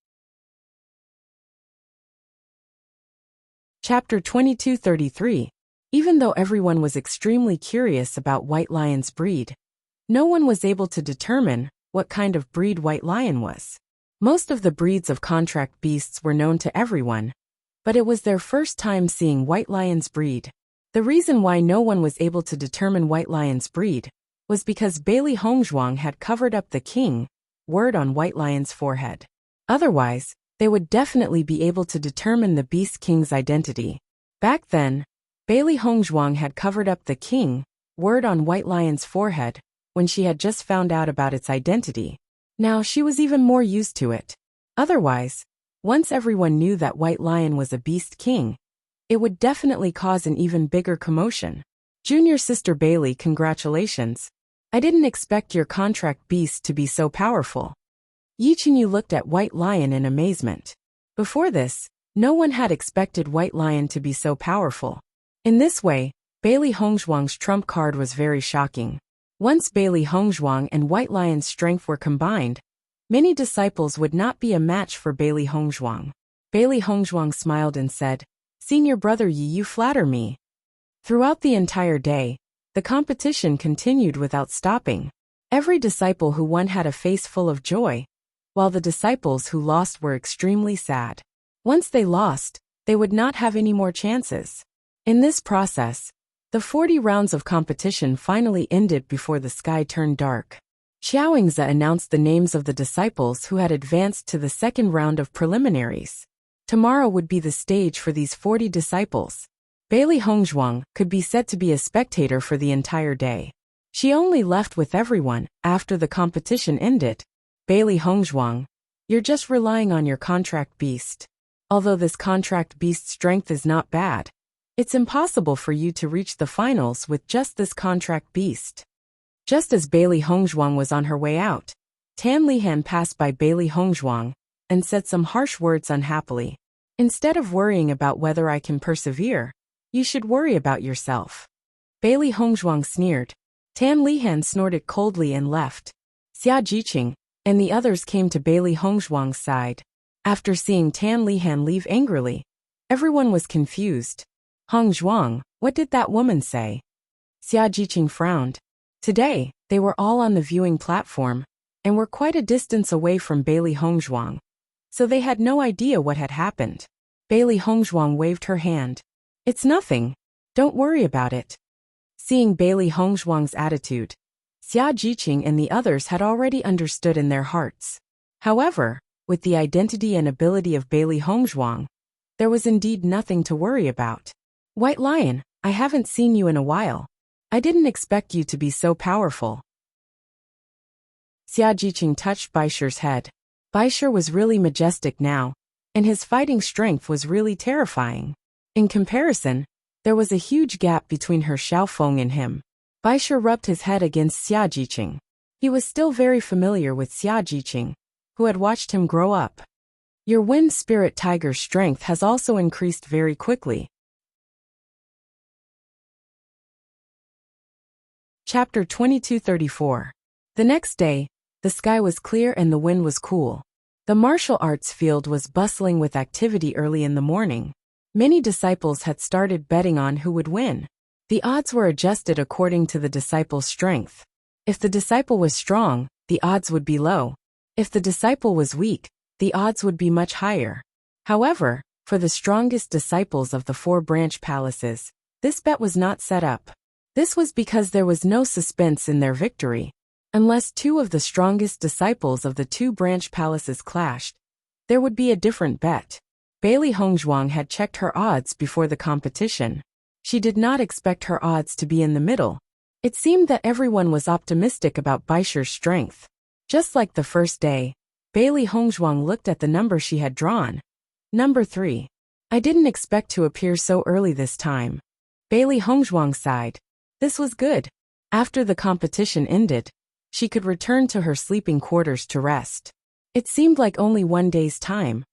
Chapter 2233. Even though everyone was extremely curious about White Lion's breed, no one was able to determine what kind of breed White Lion was. Most of the breeds of contract beasts were known to everyone, but it was their first time seeing White Lion's breed. The reason why no one was able to determine White Lion's breed was because Bailey Hongzhuang had covered up the king word on White Lion's forehead. Otherwise, they would definitely be able to determine the Beast King's identity. Back then, Bailey Hongzhuang had covered up the king word on White Lion's forehead when she had just found out about its identity. Now she was even more used to it. Otherwise, once everyone knew that White Lion was a Beast King, it would definitely cause an even bigger commotion. Junior Sister Bailey, congratulations. I didn't expect your contract beast to be so powerful. Yi Qingyu looked at White Lion in amazement. Before this, no one had expected White Lion to be so powerful. In this way, Bailey Hongzhuang's trump card was very shocking. Once Bailey Hongzhuang and White Lion's strength were combined, many disciples would not be a match for Bailey Hongzhuang. Bailey Hongzhuang smiled and said, "Senior brother Yi, you flatter me." Throughout the entire day, the competition continued without stopping. Every disciple who won had a face full of joy, while the disciples who lost were extremely sad. Once they lost, they would not have any more chances. In this process, the 40 rounds of competition finally ended before the sky turned dark. Xiaoingzi announced the names of the disciples who had advanced to the second round of preliminaries. Tomorrow would be the stage for these 40 disciples. Bailey Hongzhuang could be said to be a spectator for the entire day. She only left with everyone after the competition ended. Bailey Hongzhuang, you're just relying on your contract beast. Although this contract beast's strength is not bad, it's impossible for you to reach the finals with just this contract beast. Just as Bailey Hongzhuang was on her way out, Tan Lihan passed by Bailey Hongzhuang and said some harsh words unhappily. Instead of worrying about whether I can persevere, you should worry about yourself. Bailey Hongzhuang sneered. Tan Lihan snorted coldly and left. Xia Jiqing and the others came to Bailey Hongzhuang's side. After seeing Tan Lihan leave angrily, everyone was confused. Hongzhuang, what did that woman say? Xia Jiqing frowned. Today, they were all on the viewing platform and were quite a distance away from Bailey Hongzhuang, so they had no idea what had happened. Bailey Hongzhuang waved her hand. It's nothing. Don't worry about it. Seeing Bailey Hongzhuang's attitude, Xia Jiqing and the others had already understood in their hearts. However, with the identity and ability of Bailey Hongzhuang, there was indeed nothing to worry about. White Lion, I haven't seen you in a while. I didn't expect you to be so powerful. Xia Jiqing touched Baisher's head. Baisher was really majestic now, and his fighting strength was really terrifying. In comparison, there was a huge gap between her Xiaofeng and him. Baisher rubbed his head against Xia Jiqing. He was still very familiar with Xia Jiqing, who had watched him grow up. Your wind spirit tiger's strength has also increased very quickly. Chapter 2234. The next day, the sky was clear and the wind was cool. The martial arts field was bustling with activity early in the morning. Many disciples had started betting on who would win. The odds were adjusted according to the disciple's strength. If the disciple was strong, the odds would be low. If the disciple was weak, the odds would be much higher. However, for the strongest disciples of the 4 branch palaces, this bet was not set up. This was because there was no suspense in their victory. Unless 2 of the strongest disciples of the 2 branch palaces clashed, there would be a different bet. Bailey Hongzhuang had checked her odds before the competition. She did not expect her odds to be in the middle. It seemed that everyone was optimistic about Baisher's strength. Just like the first day, Bailey Hongzhuang looked at the number she had drawn. Number 3. I didn't expect to appear so early this time. Bailey Hongzhuang sighed. This was good. After the competition ended, she could return to her sleeping quarters to rest. It seemed like only one day's time,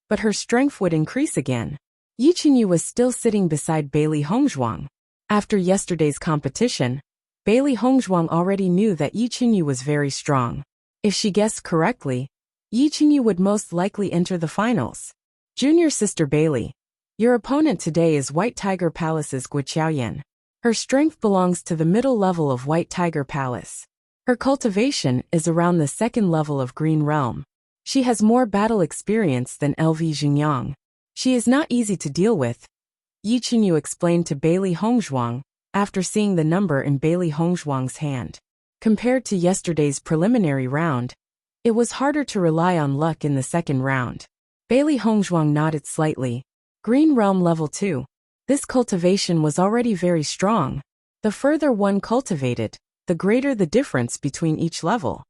but her strength would increase again. Yi Qingyu was still sitting beside Bailey Hongzhuang. After yesterday's competition, Bailey Hongzhuang already knew that Yi Qingyu was very strong. If she guessed correctly, Yi Qingyu would most likely enter the finals. Junior sister Bailey, your opponent today is White Tiger Palace's Guo Xiaoyan. Her strength belongs to the middle level of White Tiger Palace. Her cultivation is around the 2nd level of Green Realm. She has more battle experience than LV Xingyang. She is not easy to deal with, Yi Qingyu explained to Bailey Hongzhuang after seeing the number in Bailey Hongzhuang's hand. Compared to yesterday's preliminary round, it was harder to rely on luck in the 2nd round. Bailey Hongzhuang nodded slightly. Green Realm Level 2. This cultivation was already very strong. The further one cultivated, the greater the difference between each level.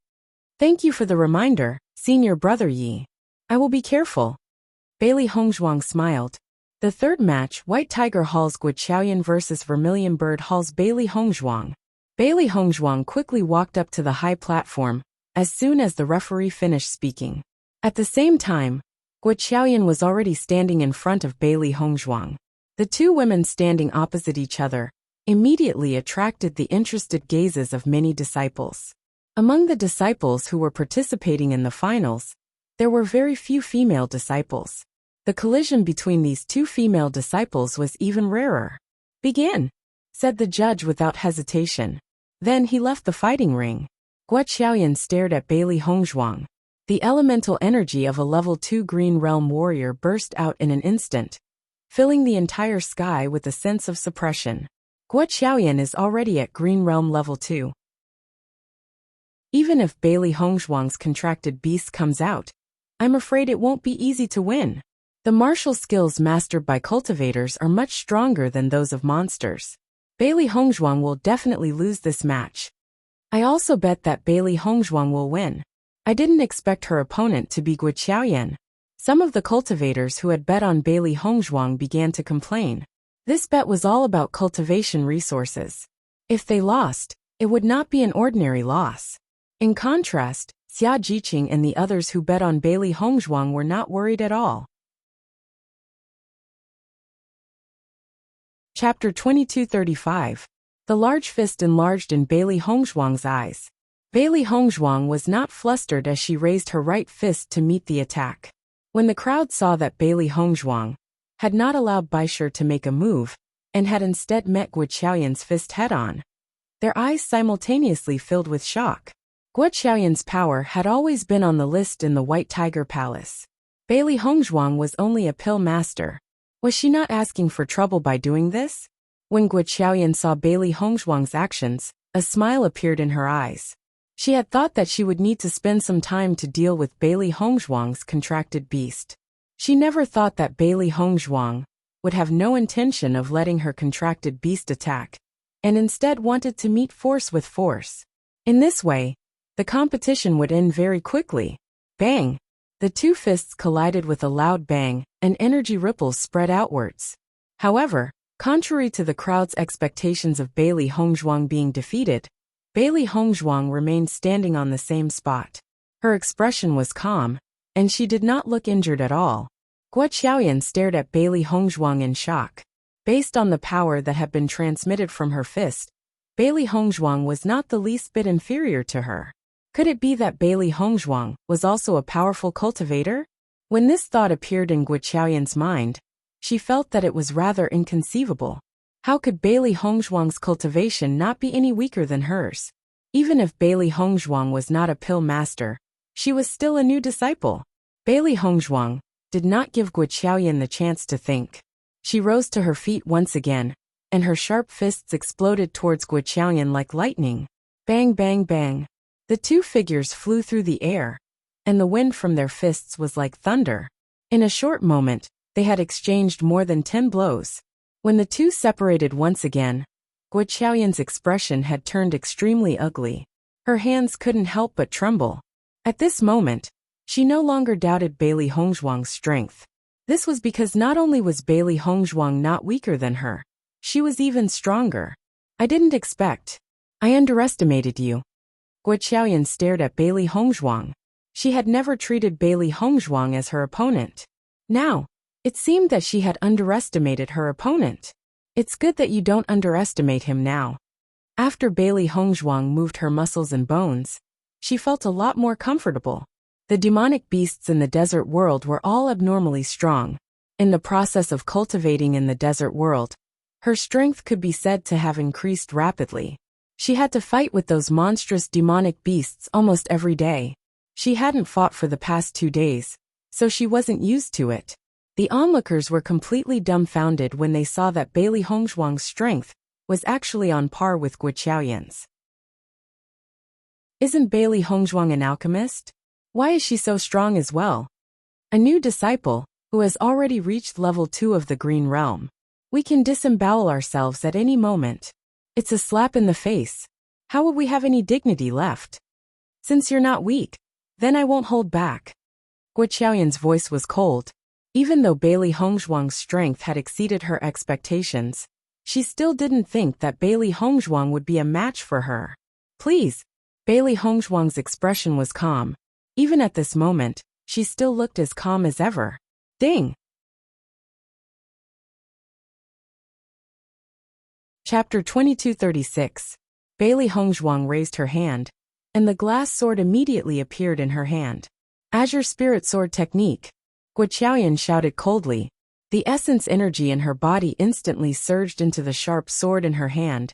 Thank you for the reminder, senior brother Yi. I will be careful. Bailey Hongzhuang smiled. The 3rd match, White Tiger Hall's Guo Xiaoyan vs Vermilion Bird Hall's Bailey Hongzhuang. Bailey Hongzhuang quickly walked up to the high platform as soon as the referee finished speaking. At the same time, Guo Xiaoyan was already standing in front of Bailey Hongzhuang. The 2 women standing opposite each other immediately attracted the interested gazes of many disciples. Among the disciples who were participating in the finals, there were very few female disciples. The collision between these 2 female disciples was even rarer. Begin, said the judge without hesitation. Then he left the fighting ring. Guo Xiaoyan stared at Bailey Hongzhuang. The elemental energy of a level 2 Green Realm warrior burst out in an instant, filling the entire sky with a sense of suppression. Guo Xiaoyan is already at Green Realm Level 2. Even if Bailey Hongzhuang's contracted beast comes out, I'm afraid it won't be easy to win. The martial skills mastered by cultivators are much stronger than those of monsters. Bailey Hongzhuang will definitely lose this match. I also bet that Bailey Hongzhuang will win. I didn't expect her opponent to be Guo Qiaoyan. Some of the cultivators who had bet on Bailey Hongzhuang began to complain. This bet was all about cultivation resources. If they lost, it would not be an ordinary loss. In contrast, Xia Jiqing and the others who bet on Bailey Hongzhuang were not worried at all. Chapter 2235. The large fist enlarged in Bailey Hongzhuang's eyes. Bailey Hongzhuang was not flustered as she raised her right fist to meet the attack. When the crowd saw that Bailey Hongzhuang had not allowed Baisher to make a move, and had instead met Guo Qiaoyan's fist head-on, their eyes simultaneously filled with shock. Guo Qiaoyan's power had always been on the list in the White Tiger Palace. Bailey Hongzhuang was only a pill master. Was she not asking for trouble by doing this? When Guo Qiaoyan saw Bailey Hongzhuang's actions, a smile appeared in her eyes. She had thought that she would need to spend some time to deal with Bailey Hongzhuang's contracted beast. She never thought that Bailey Hongzhuang would have no intention of letting her contracted beast attack, and instead wanted to meet force with force. In this way, the competition would end very quickly. Bang! The two fists collided with a loud bang, and energy ripples spread outwards. However, contrary to the crowd's expectations of Bailey Hongzhuang being defeated, Bailey Hongzhuang remained standing on the same spot. Her expression was calm, and she did not look injured at all. Guo Qiaoyan stared at Bailey Hongzhuang in shock. Based on the power that had been transmitted from her fist, Bailey Hongzhuang was not the least bit inferior to her. Could it be that Bailey Hongzhuang was also a powerful cultivator? When this thought appeared in Guo Qiaoyan's mind, she felt that it was rather inconceivable. How could Bailey Hongzhuang's cultivation not be any weaker than hers? Even if Bailey Hongzhuang was not a pill master, she was still a new disciple. Bailey Hongzhuang did not give Guo Qiaoyan the chance to think. She rose to her feet once again, and her sharp fists exploded towards Guo Qiaoyan like lightning. Bang, bang, bang. The two figures flew through the air, and the wind from their fists was like thunder. In a short moment, they had exchanged more than 10 blows. When the two separated once again, Guo Qiaoyan's expression had turned extremely ugly. Her hands couldn't help but tremble. At this moment, she no longer doubted Bailey Hongzhuang's strength. This was because not only was Bailey Hongzhuang not weaker than her, she was even stronger. I didn't expect. I underestimated you. Guo Qiaoyan stared at Bailey Hongzhuang. She had never treated Bailey Hongzhuang as her opponent. Now, it seemed that she had underestimated her opponent. It's good that you don't underestimate him now. After Bailey Hongzhuang moved her muscles and bones, she felt a lot more comfortable. The demonic beasts in the desert world were all abnormally strong. In the process of cultivating in the desert world, her strength could be said to have increased rapidly. She had to fight with those monstrous demonic beasts almost every day. She hadn't fought for the past 2 days, so she wasn't used to it. The onlookers were completely dumbfounded when they saw that Bailey Hongzhuang's strength was actually on par with Guo Qiaoyan's. Isn't Bailey Hongzhuang an alchemist? Why is she so strong as well? A new disciple, who has already reached level 2 of the Green Realm. We can disembowel ourselves at any moment. It's a slap in the face. How will we have any dignity left? Since you're not weak, then I won't hold back. Guo Qiaoyan's voice was cold. Even though Bailey Hongzhuang's strength had exceeded her expectations, she still didn't think that Bailey Hongzhuang would be a match for her. Please. Bailey Hongzhuang's expression was calm. Even at this moment, she still looked as calm as ever. Ding! Chapter 2236. Bailey Hongzhuang raised her hand, and the glass sword immediately appeared in her hand. Azure Spirit Sword Technique. Guo Qiaoyan shouted coldly. The essence energy in her body instantly surged into the sharp sword in her hand,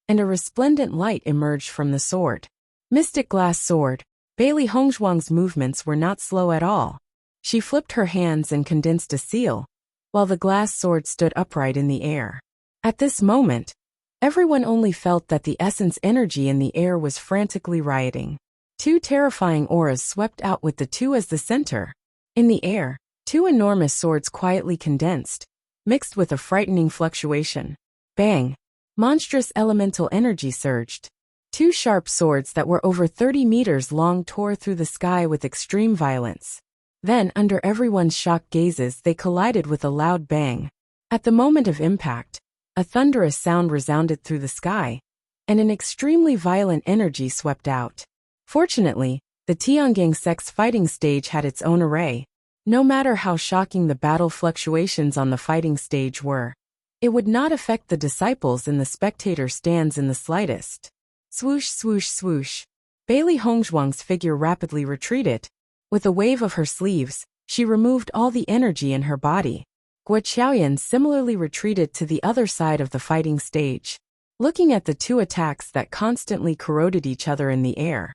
and a resplendent light emerged from the sword. Mystic Glass Sword. Bailey Hongzhuang's movements were not slow at all. She flipped her hands and condensed a seal, while the glass sword stood upright in the air. At this moment, everyone only felt that the essence energy in the air was frantically rioting. Two terrifying auras swept out with the two as the center. In the air, two enormous swords quietly condensed, mixed with a frightening fluctuation. Bang! Monstrous elemental energy surged. Two sharp swords that were over 30 meters long tore through the sky with extreme violence. Then, under everyone's shocked gazes, they collided with a loud bang. At the moment of impact, a thunderous sound resounded through the sky, and an extremely violent energy swept out. Fortunately, the Tiangang sect's fighting stage had its own array. No matter how shocking the battle fluctuations on the fighting stage were, it would not affect the disciples in the spectator stands in the slightest. Swoosh, swoosh, swoosh. Bailey Hongzhuang's figure rapidly retreated. With a wave of her sleeves, she removed all the energy in her body. Guo Qiaoyan similarly retreated to the other side of the fighting stage. Looking at the two attacks that constantly corroded each other in the air,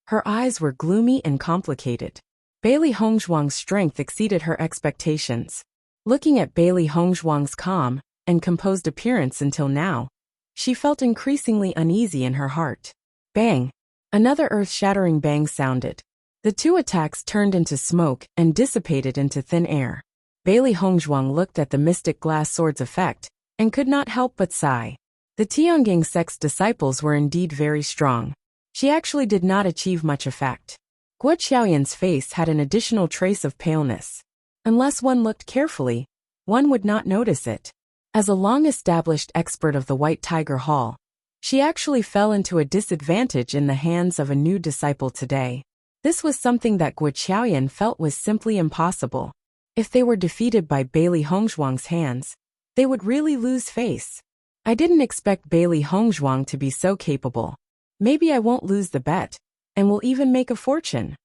her eyes were gloomy and complicated. Bailey Hongzhuang's strength exceeded her expectations. Looking at Bailey Hongzhuang's calm and composed appearance until now, she felt increasingly uneasy in her heart. Bang! Another earth-shattering bang sounded. The two attacks turned into smoke and dissipated into thin air. Bailey Hongzhuang looked at the mystic glass sword's effect and could not help but sigh. The Tiangang sect's disciples were indeed very strong. She actually did not achieve much effect. Guo Qiaoyan's face had an additional trace of paleness. Unless one looked carefully, one would not notice it. As a long-established expert of the White Tiger Hall, she actually fell into a disadvantage in the hands of a new disciple today. This was something that Guo Qiaoyan felt was simply impossible. If they were defeated by Bailey Hongzhuang's hands, they would really lose face. I didn't expect Bailey Hongzhuang to be so capable. Maybe I won't lose the bet, and will even make a fortune.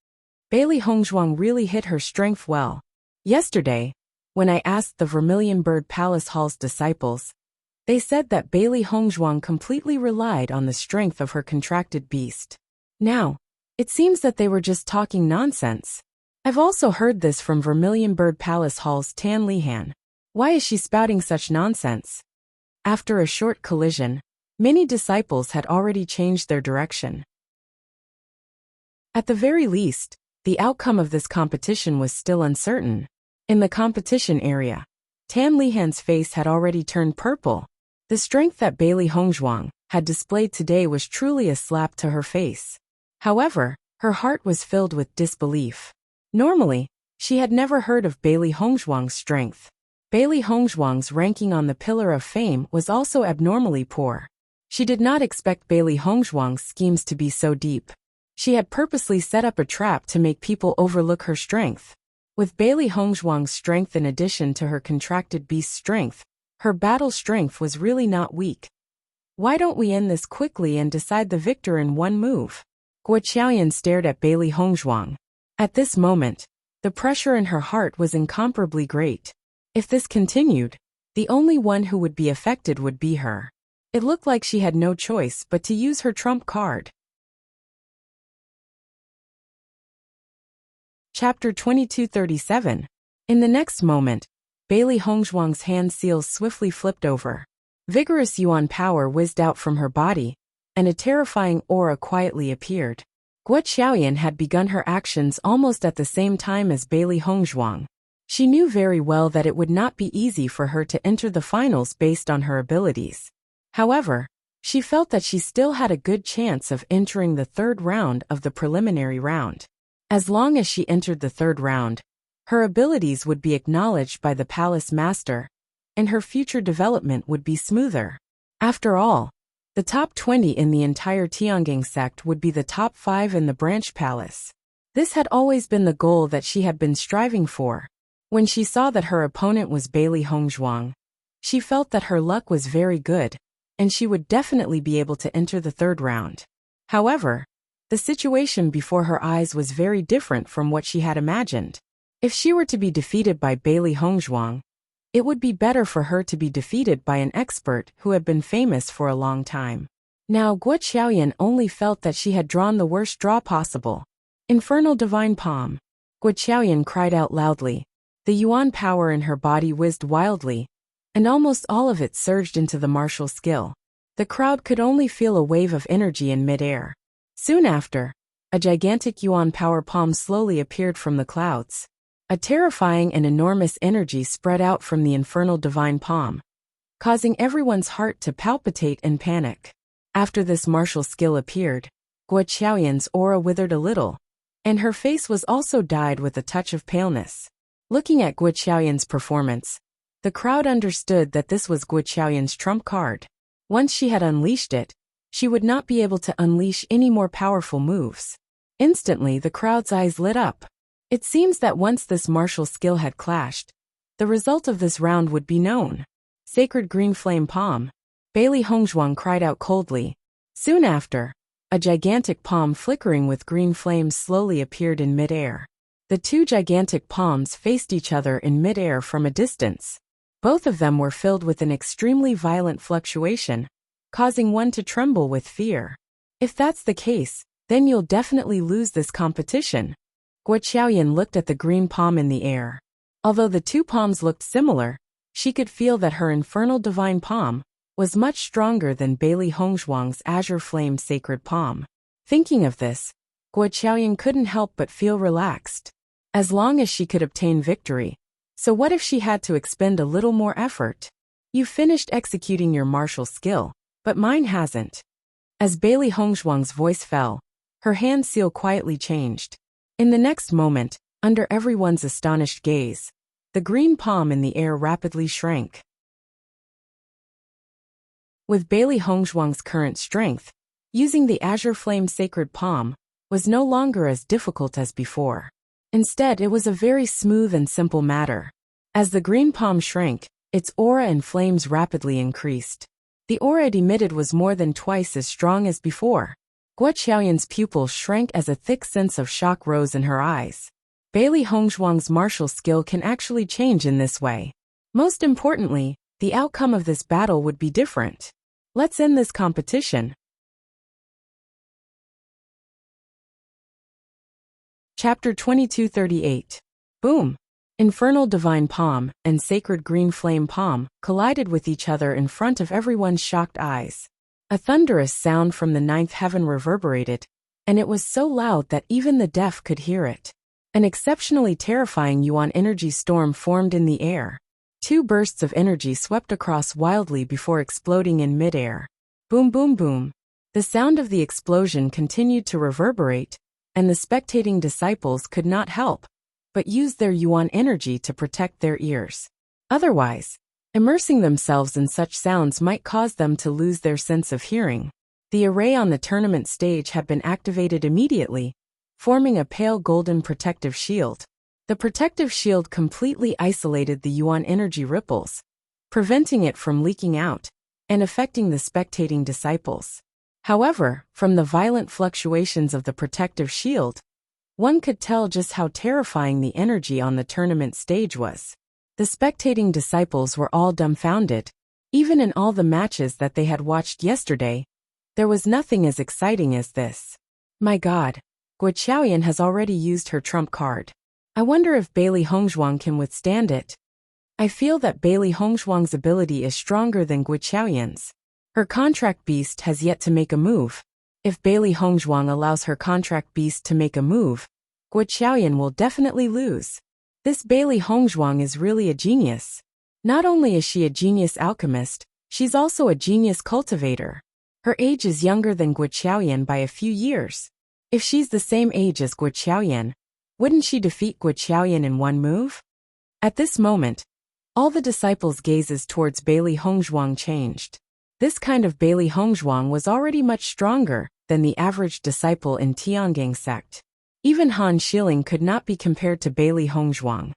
Bailey Hongzhuang really hit her strength well. Yesterday, when I asked the Vermilion Bird Palace Hall's disciples, they said that Bailey Hongzhuang completely relied on the strength of her contracted beast. Now, it seems that they were just talking nonsense. I've also heard this from Vermilion Bird Palace Hall's Tan Lihan. Why is she spouting such nonsense? After a short collision, many disciples had already changed their direction. At the very least, the outcome of this competition was still uncertain. In the competition area, Tan Lihan's face had already turned purple. The strength that Bailey Hongzhuang had displayed today was truly a slap to her face. However, her heart was filled with disbelief. Normally, she had never heard of Bailey Hongzhuang's strength. Bailey Hongzhuang's ranking on the Pillar of Fame was also abnormally poor. She did not expect Bailey Hongzhuang's schemes to be so deep. She had purposely set up a trap to make people overlook her strength. With Bailey Hongzhuang's strength in addition to her contracted beast strength, her battle strength was really not weak. Why don't we end this quickly and decide the victor in one move? Guo Qiaoyan stared at Bailey Hongzhuang. At this moment, the pressure in her heart was incomparably great. If this continued, the only one who would be affected would be her. It looked like she had no choice but to use her trump card. Chapter 2237. In the next moment, Bailey Hongzhuang's hand seals swiftly flipped over. Vigorous yuan power whizzed out from her body, and a terrifying aura quietly appeared. Guo Qiaoyan had begun her actions almost at the same time as Bailey Hongzhuang. She knew very well that it would not be easy for her to enter the finals based on her abilities. However, she felt that she still had a good chance of entering the third round of the preliminary round. As long as she entered the third round, her abilities would be acknowledged by the palace master, and her future development would be smoother. After all, the top 20 in the entire Tiangang sect would be the top 5 in the branch palace. This had always been the goal that she had been striving for. When she saw that her opponent was Bailey Hongzhuang, she felt that her luck was very good, and she would definitely be able to enter the third round. However, the situation before her eyes was very different from what she had imagined. If she were to be defeated by Bailey Hongzhuang, it would be better for her to be defeated by an expert who had been famous for a long time. Now Guo Qiaoyan only felt that she had drawn the worst draw possible. Infernal Divine Palm. Guo Qiaoyan cried out loudly. The yuan power in her body whizzed wildly, and almost all of it surged into the martial skill. The crowd could only feel a wave of energy in midair. Soon after, a gigantic yuan power palm slowly appeared from the clouds. A terrifying and enormous energy spread out from the infernal divine palm, causing everyone's heart to palpitate and panic. After this martial skill appeared, Guo Qiaoyan's aura withered a little, and her face was also dyed with a touch of paleness. Looking at Guo Qiaoyan's performance, the crowd understood that this was Guo Qiaoyan's trump card. Once she had unleashed it, she would not be able to unleash any more powerful moves. Instantly, the crowd's eyes lit up. It seems that once this martial skill had clashed, the result of this round would be known. Sacred green flame palm. Bailey Hongzhuang cried out coldly. Soon after, a gigantic palm flickering with green flames slowly appeared in mid-air. The two gigantic palms faced each other in mid-air from a distance. Both of them were filled with an extremely violent fluctuation, causing one to tremble with fear. If that's the case, then you'll definitely lose this competition. Guo Qiaoyan looked at the green palm in the air. Although the two palms looked similar, she could feel that her infernal divine palm was much stronger than Bailey Hongzhuang's azure flame sacred palm. Thinking of this, Guo Qiaoyan couldn't help but feel relaxed. As long as she could obtain victory, so what if she had to expend a little more effort? You finished executing your martial skill, but mine hasn't. As Bailey Hongzhuang's voice fell, her hand seal quietly changed. In the next moment, under everyone's astonished gaze, the green palm in the air rapidly shrank. With Bailey Hongzhuang's current strength, using the azure flame sacred palm was no longer as difficult as before. Instead, it was a very smooth and simple matter. As the green palm shrank, its aura and flames rapidly increased. The aura it emitted was more than twice as strong as before. Guo Qiaoyan's pupils shrank as a thick sense of shock rose in her eyes. Bailey Hongzhuang's martial skill can actually change in this way. Most importantly, the outcome of this battle would be different. Let's end this competition. Chapter 2238. Boom! Infernal Divine Palm and Sacred Green Flame Palm collided with each other in front of everyone's shocked eyes. A thunderous sound from the ninth heaven reverberated, and it was so loud that even the deaf could hear it. An exceptionally terrifying yuan energy storm formed in the air. Two bursts of energy swept across wildly before exploding in midair. Boom, boom, boom. The sound of the explosion continued to reverberate, and the spectating disciples could not help but use their yuan energy to protect their ears. Otherwise, immersing themselves in such sounds might cause them to lose their sense of hearing. The array on the tournament stage had been activated immediately, forming a pale golden protective shield. The protective shield completely isolated the yuan energy ripples, preventing it from leaking out and affecting the spectating disciples. However, from the violent fluctuations of the protective shield, one could tell just how terrifying the energy on the tournament stage was. The spectating disciples were all dumbfounded. Even in all the matches that they had watched yesterday, there was nothing as exciting as this. My God, Guo Qiaoyan has already used her trump card. I wonder if Bailey Hongzhuang can withstand it. I feel that Bailey Hongzhuang's ability is stronger than Guo Qiaoyan's. Her contract beast has yet to make a move. If Bailey Hongzhuang allows her contract beast to make a move, Guo Qiaoyan will definitely lose. This Bailey Hongzhuang is really a genius. Not only is she a genius alchemist, she's also a genius cultivator. Her age is younger than Guo Qiaoyan by a few years. If she's the same age as Guo Qiaoyan, wouldn't she defeat Guo Qiaoyan in one move? At this moment, all the disciples' gazes towards Bailey Hongzhuang changed. This kind of Bailey Hongzhuang was already much stronger than the average disciple in Tiangang sect. Even Han Xiling could not be compared to Bailey Hongzhuang.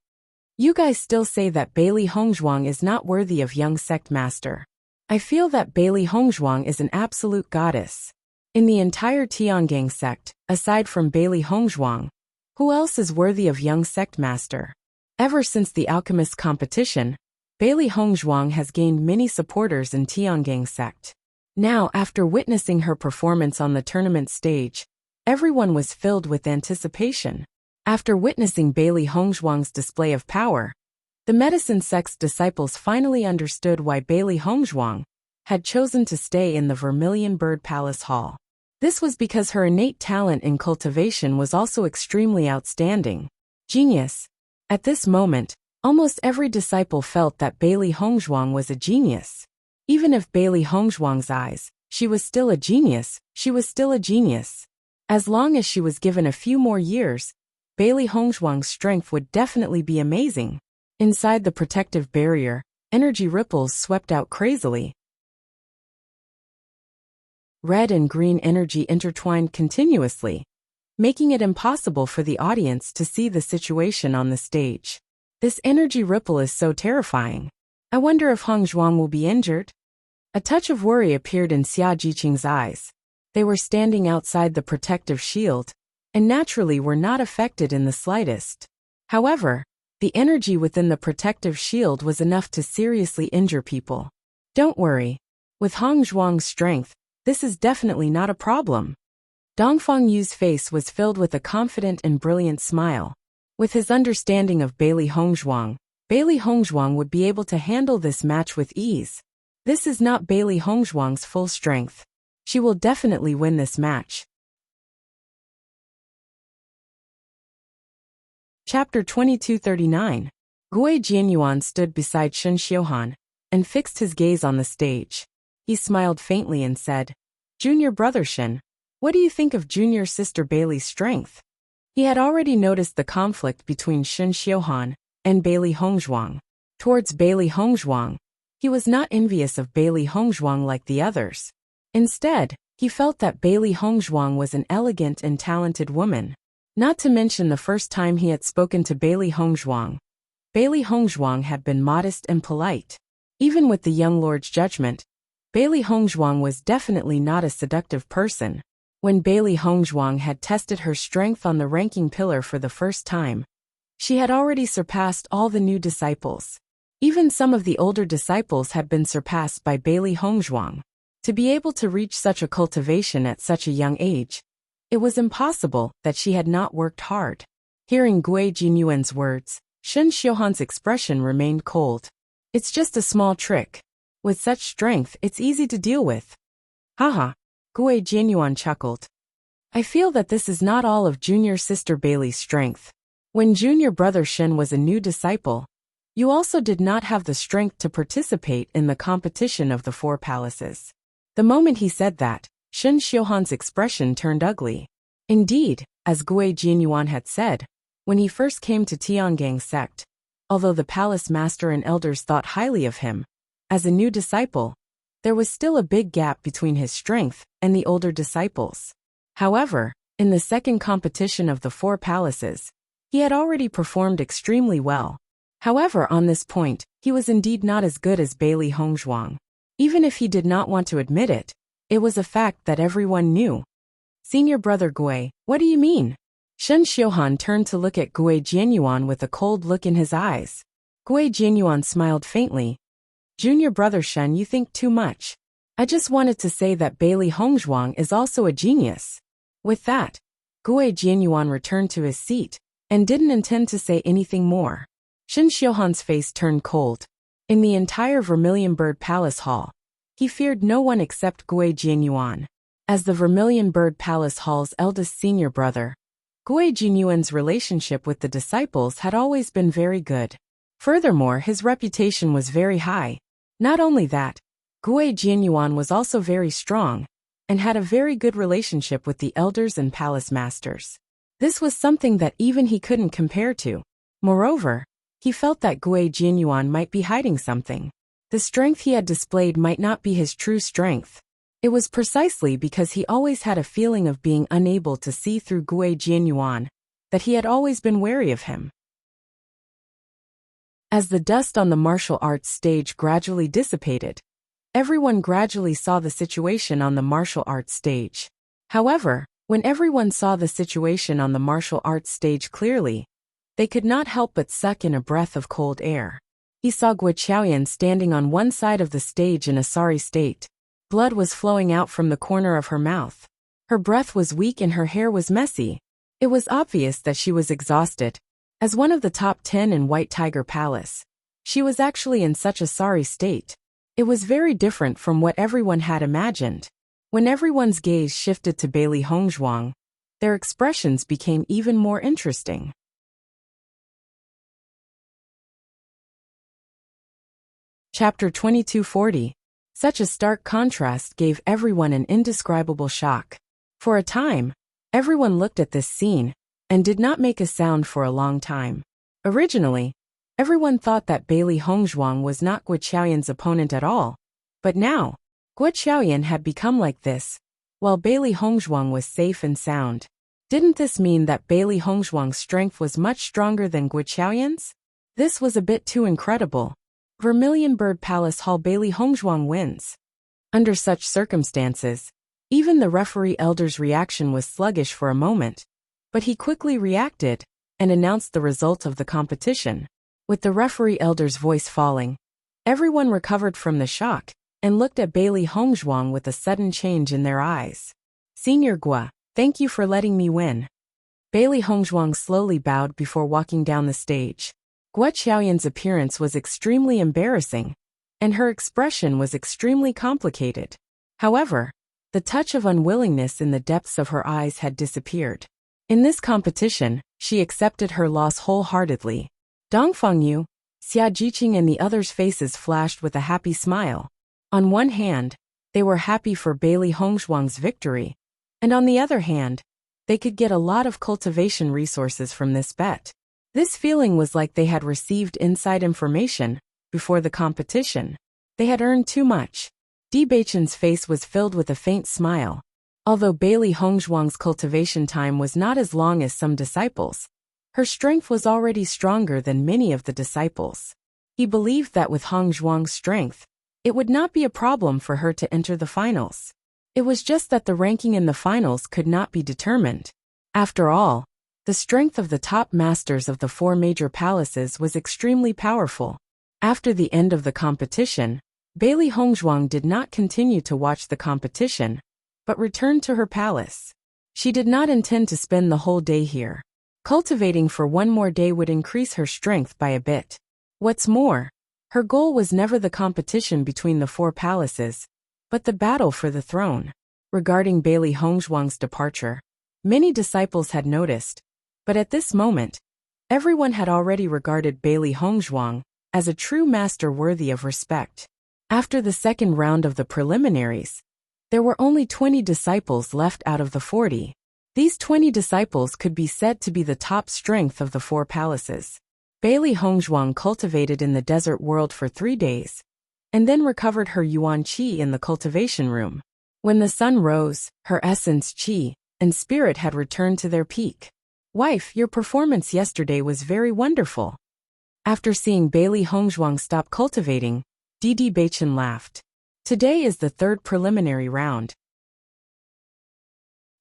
You guys still say that Bailey Hongzhuang is not worthy of young sect master. I feel that Bailey Hongzhuang is an absolute goddess. In the entire Tiangang sect, aside from Bailey Hongzhuang, who else is worthy of young sect master? Ever since the alchemist competition, Bailey Hongzhuang has gained many supporters in Tiangang sect. Now, after witnessing her performance on the tournament stage, everyone was filled with anticipation. After witnessing Bailey Hongzhuang's display of power, the medicine sect's disciples finally understood why Bailey Hongzhuang had chosen to stay in the Vermilion Bird Palace Hall. This was because her innate talent in cultivation was also extremely outstanding. Genius. At this moment, almost every disciple felt that Bailey Hongzhuang was a genius. Even if Bailey Hongzhuang's eyes, she was still a genius, she was still a genius. As long as she was given a few more years, Bailey Hongzhuang's strength would definitely be amazing. Inside the protective barrier, energy ripples swept out crazily. Red and green energy intertwined continuously, making it impossible for the audience to see the situation on the stage. This energy ripple is so terrifying. I wonder if Hongzhuang will be injured? A touch of worry appeared in Xia Jiqing's eyes. They were standing outside the protective shield, and naturally were not affected in the slightest. However, the energy within the protective shield was enough to seriously injure people. Don't worry. With Hongzhuang's strength, this is definitely not a problem. Dongfang Yu's face was filled with a confident and brilliant smile. With his understanding of Bailey Hongzhuang would be able to handle this match with ease. This is not Bailey Hongzhuang's full strength. She will definitely win this match. Chapter 2239. Gui Jianyuan stood beside Shen Xiuhan and fixed his gaze on the stage. He smiled faintly and said, "Junior brother Shen, what do you think of junior sister Bailey's strength?" He had already noticed the conflict between Shen Xiuhan and Bailey Hongzhuang. Towards Bailey Hongzhuang, he was not envious of Bailey Hongzhuang like the others. Instead, he felt that Bailey Hongzhuang was an elegant and talented woman. Not to mention the first time he had spoken to Bailey Hongzhuang had been modest and polite. Even with the young lord's judgment, Bailey Hongzhuang was definitely not a seductive person. When Bailey Hongzhuang had tested her strength on the ranking pillar for the first time, she had already surpassed all the new disciples. Even some of the older disciples had been surpassed by Bailey Hongzhuang. To be able to reach such a cultivation at such a young age, it was impossible that she had not worked hard. Hearing Gui Jianyuan's words, Shen Xiuhan's expression remained cold. It's just a small trick. With such strength, it's easy to deal with. Haha, Gui Jianyuan chuckled. I feel that this is not all of junior sister Bailey's strength. When junior brother Shen was a new disciple, you also did not have the strength to participate in the competition of the four palaces. The moment he said that, Shen Xiuhan's expression turned ugly. Indeed, as Gui Jianyuan had said, when he first came to Tiangang sect, although the palace master and elders thought highly of him, as a new disciple, there was still a big gap between his strength and the older disciples. However, in the second competition of the four palaces, he had already performed extremely well. However, on this point, he was indeed not as good as Bailey Hongzhuang. Even if he did not want to admit it, it was a fact that everyone knew. Senior brother Gui, what do you mean? Shen Xiuhan turned to look at Gui Jianyuan with a cold look in his eyes. Gui Jianyuan smiled faintly. Junior brother Shen, you think too much. I just wanted to say that Bailey Hongzhuang is also a genius. With that, Gui Jianyuan returned to his seat and didn't intend to say anything more. Shen Xiuhan's face turned cold. In the entire Vermilion Bird Palace Hall, he feared no one except Gui Jianyuan. As the Vermilion Bird Palace Hall's eldest senior brother, Gui Jianyuan's relationship with the disciples had always been very good. Furthermore, his reputation was very high. Not only that, Gui Jianyuan was also very strong and had a very good relationship with the elders and palace masters. This was something that even he couldn't compare to. Moreover, he felt that Gui Jianyuan might be hiding something. The strength he had displayed might not be his true strength. It was precisely because he always had a feeling of being unable to see through Gui Jianyuan that he had always been wary of him. As the dust on the martial arts stage gradually dissipated, everyone gradually saw the situation on the martial arts stage. However, when everyone saw the situation on the martial arts stage clearly, they could not help but suck in a breath of cold air. He saw Gui Qiaoyan standing on one side of the stage in a sorry state. Blood was flowing out from the corner of her mouth. Her breath was weak and her hair was messy. It was obvious that she was exhausted. As one of the top 10 in White Tiger Palace, she was actually in such a sorry state. It was very different from what everyone had imagined. When everyone's gaze shifted to Bailey Hongzhuang, their expressions became even more interesting. Chapter 2240. Such a stark contrast gave everyone an indescribable shock. For a time, everyone looked at this scene and did not make a sound for a long time. Originally, everyone thought that Bailey Hongzhuang was not Guo Qiaoyan's opponent at all, but now, Guo Qiaoyan had become like this, while Bailey Hongzhuang was safe and sound. Didn't this mean that Bailey Hongzhuang's strength was much stronger than Guo Qiaoyan's? This was a bit too incredible. Vermilion Bird Palace Hall. Bailey Hongzhuang wins. Under such circumstances, even the referee elder's reaction was sluggish for a moment, but he quickly reacted and announced the result of the competition. With the referee elder's voice falling, everyone recovered from the shock and looked at Bailey Hongzhuang with a sudden change in their eyes. Senior Guo, thank you for letting me win. Bailey Hongzhuang slowly bowed before walking down the stage. Guo Qiaoyan's appearance was extremely embarrassing, and her expression was extremely complicated. However, the touch of unwillingness in the depths of her eyes had disappeared. In this competition, she accepted her loss wholeheartedly. Dongfangyu, Xia Jiqing and the others' faces flashed with a happy smile. On one hand, they were happy for Bailey Hongzhuang's victory, and on the other hand, they could get a lot of cultivation resources from this bet. This feeling was like they had received inside information before the competition. They had earned too much. Bewitching's face was filled with a faint smile. Although Bailey Hongzhuang's cultivation time was not as long as some disciples, her strength was already stronger than many of the disciples. He believed that with Hongzhuang's strength, it would not be a problem for her to enter the finals. It was just that the ranking in the finals could not be determined. After all, the strength of the top masters of the 4 major palaces was extremely powerful. After the end of the competition, Bailey Hongzhuang did not continue to watch the competition, but returned to her palace. She did not intend to spend the whole day here. Cultivating for one more day would increase her strength by a bit. What's more, her goal was never the competition between the 4 palaces, but the battle for the throne. Regarding Bailey Hongzhuang's departure, many disciples had noticed, but at this moment, everyone had already regarded Bailey Hongzhuang as a true master worthy of respect. After the second round of the preliminaries, there were only 20 disciples left out of the 40. These 20 disciples could be said to be the top strength of the 4 palaces. Bailey Hongzhuang cultivated in the desert world for 3 days, and then recovered her yuan qi in the cultivation room. When the sun rose, her essence, qi, and spirit had returned to their peak. Wife, your performance yesterday was very wonderful. After seeing Bailey Hongzhuang stop cultivating, Bewitching laughed. Today is the 3rd preliminary round.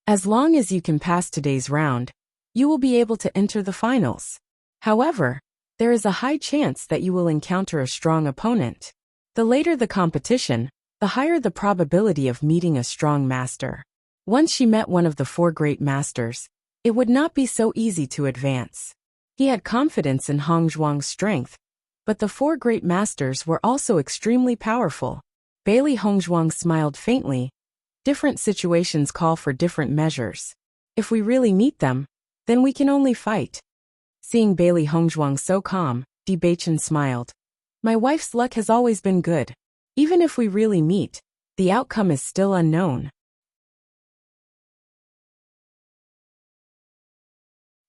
As long as you can pass today's round, you will be able to enter the finals. However, there is a high chance that you will encounter a strong opponent. The later the competition, the higher the probability of meeting a strong master. Once she met one of the 4 great masters, it would not be so easy to advance. He had confidence in Hongzhuang's strength, but the 4 great masters were also extremely powerful. Bailey Hongzhuang smiled faintly. Different situations call for different measures. If we really meet them, then we can only fight. Seeing Bailey Hongzhuang so calm, Bewitching smiled. My wife's luck has always been good. Even if we really meet, the outcome is still unknown.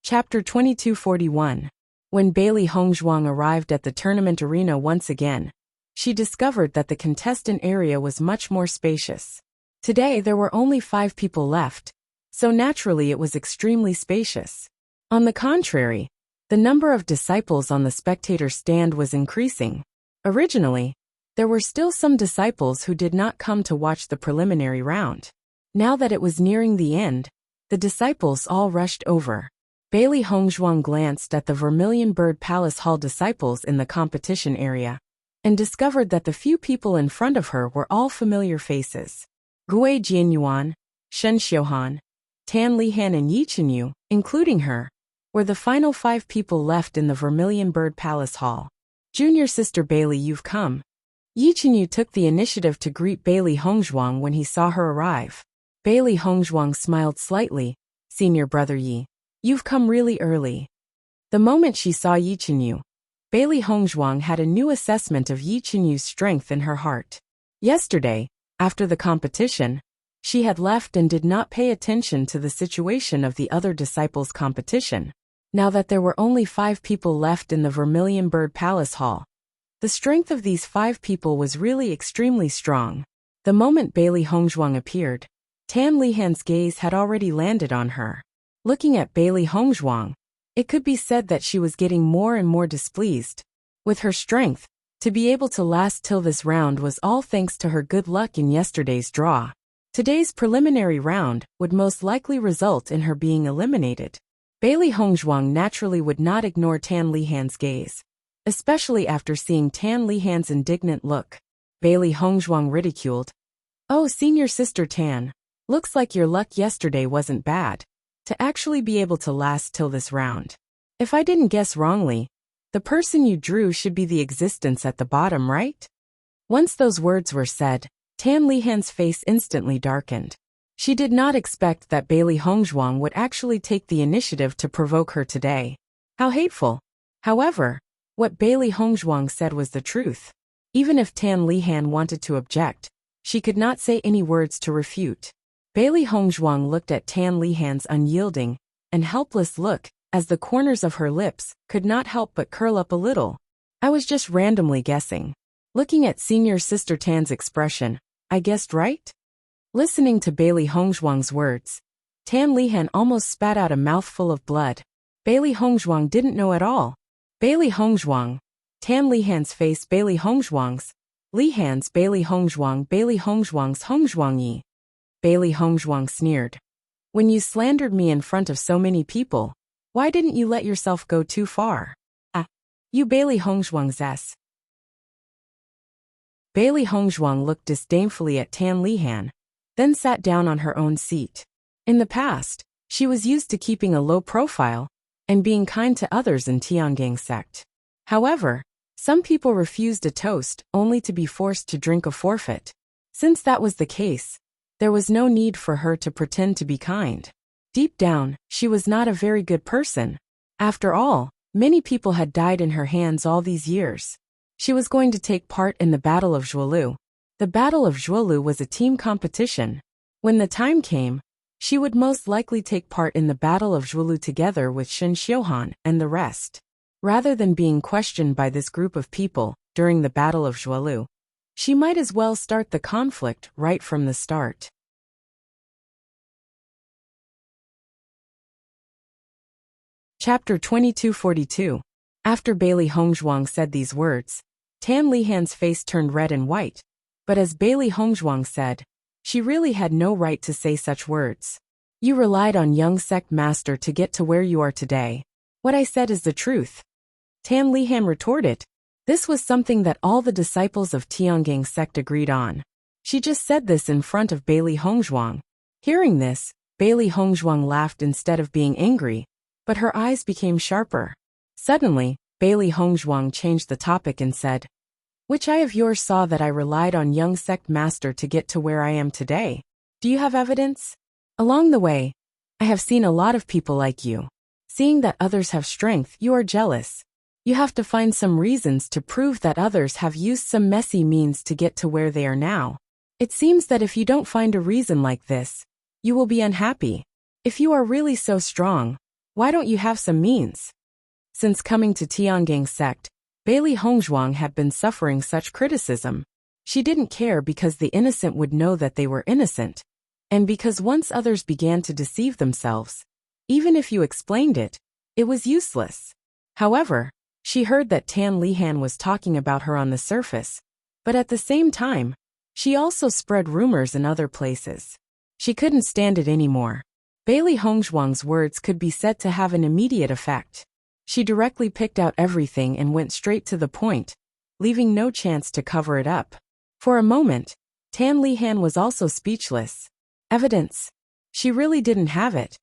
Chapter 2241. When Bailey Hongzhuang arrived at the tournament arena once again, she discovered that the contestant area was much more spacious. Today there were only 5 people left, so naturally it was extremely spacious. On the contrary, the number of disciples on the spectator stand was increasing. Originally, there were still some disciples who did not come to watch the preliminary round. Now that it was nearing the end, the disciples all rushed over. Bailey Hongzhuang glanced at the Vermilion Bird Palace Hall disciples in the competition area, and discovered that the few people in front of her were all familiar faces. Gui Jianyuan, Shen Xiuhan, Tan Lihan and Yi Chenyu, including her, were the final 5 people left in the Vermilion Bird Palace Hall. Junior sister Bailey, you've come. Yi Chenyu took the initiative to greet Bailey Hongzhuang when he saw her arrive. Bailey Hongzhuang smiled slightly. Senior brother Yi, you've come really early. The moment she saw Yi Chenyu, Bailey Hongzhuang had a new assessment of Yi Chenyu's strength in her heart. Yesterday, after the competition, she had left and did not pay attention to the situation of the other disciples' competition. Now that there were only 5 people left in the Vermilion Bird Palace Hall, the strength of these 5 people was really extremely strong. The moment Bailey Hongzhuang appeared, Tan Lihan's gaze had already landed on her. Looking at Bailey Hongzhuang, it could be said that she was getting more and more displeased. With her strength, to be able to last till this round was all thanks to her good luck in yesterday's draw. Today's preliminary round would most likely result in her being eliminated. Bailey Hongzhuang naturally would not ignore Tan Lihan's gaze, especially after seeing Tan Lihan's indignant look. Bailey Hongzhuang ridiculed. Oh, senior sister Tan, looks like your luck yesterday wasn't bad, to actually be able to last till this round. If I didn't guess wrongly, the person you drew should be the existence at the bottom, right? Once those words were said, Tan Lihan's face instantly darkened. She did not expect that Bailey Hongzhuang would actually take the initiative to provoke her today. How hateful. However, what Bailey Hongzhuang said was the truth. Even if Tan Lihan wanted to object, she could not say any words to refute. Bailey Hongzhuang looked at Tan Lihan's unyielding and helpless look, as the corners of her lips could not help but curl up a little. I was just randomly guessing. Looking at senior sister Tan's expression, I guessed right? Listening to Bailey Hongzhuang's words, Tan Lihan almost spat out a mouthful of blood. Bailey Hongzhuang didn't know at all. Bailey Hongzhuang, Tan Lihan's face Bailey Hongzhuang's, Lihan's Bailey Hongzhuang Bailey Hongzhuang's Hongzhuang Yi. Bailey Hongzhuang sneered. When you slandered me in front of so many people, why didn't you let yourself go too far? You Bailey Hongzhuang's s. Bailey Hongzhuang looked disdainfully at Tan Lihan, then sat down on her own seat. In the past, she was used to keeping a low profile and being kind to others in Tiangang sect. However, some people refused a toast only to be forced to drink a forfeit. Since that was the case, there was no need for her to pretend to be kind. Deep down, she was not a very good person. After all, many people had died in her hands all these years. She was going to take part in the Battle of Zhuolu. The Battle of Zhuolu was a team competition. When the time came, she would most likely take part in the Battle of Zhuolu together with Shen Xiuhan and the rest. Rather than being questioned by this group of people during the Battle of Zhuolu, she might as well start the conflict right from the start. Chapter 2242. After Bailey Hongzhuang said these words, Tan Lihan's face turned red and white, but as Bailey Hongzhuang said, she really had no right to say such words. You relied on young sect master to get to where you are today. What I said is the truth. Tan Lihan retorted. This was something that all the disciples of Tiangang sect agreed on. She just said this in front of Bailey Hongzhuang. Hearing this, Bailey Hongzhuang laughed instead of being angry, but her eyes became sharper. Suddenly, Bailey Hongzhuang changed the topic and said, Which eye of yours saw that I relied on young sect master to get to where I am today? Do you have evidence? Along the way, I have seen a lot of people like you. Seeing that others have strength, you are jealous. You have to find some reasons to prove that others have used some messy means to get to where they are now. It seems that if you don't find a reason like this, you will be unhappy. If you are really so strong, why don't you have some means? Since coming to Tiangang sect, Bailey Hongzhuang had been suffering such criticism. She didn't care because the innocent would know that they were innocent, and because once others began to deceive themselves, even if you explained it, it was useless. However, she heard that Tan Lihan was talking about her on the surface, but at the same time, she also spread rumors in other places. She couldn't stand it anymore. Bailey Hongzhuang's words could be said to have an immediate effect. She directly picked out everything and went straight to the point, leaving no chance to cover it up. For a moment, Tan Lihan was also speechless. Evidence. She really didn't have it.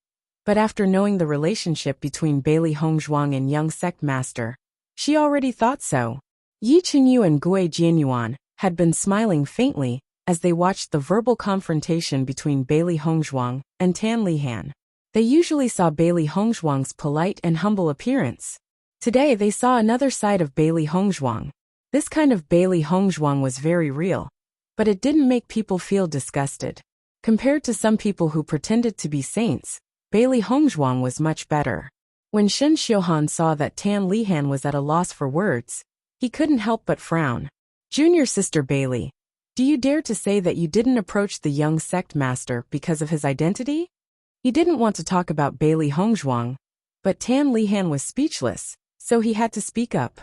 But after knowing the relationship between Bailey Hongzhuang and young sect master, she already thought so. Yi Chenyu and Gui Jianyuan had been smiling faintly as they watched the verbal confrontation between Bailey Hongzhuang and Tan Lihan. They usually saw Bailey Hongzhuang's polite and humble appearance. Today they saw another side of Bailey Hongzhuang. This kind of Bailey Hongzhuang was very real, but it didn't make people feel disgusted. Compared to some people who pretended to be saints, Bailey Hongzhuang was much better. When Shen Xiuhan saw that Tan Lihan was at a loss for words, he couldn't help but frown. Junior sister Bailey, do you dare to say that you didn't approach the young sect master because of his identity? He didn't want to talk about Bailey Hongzhuang, but Tan Lihan was speechless, so he had to speak up.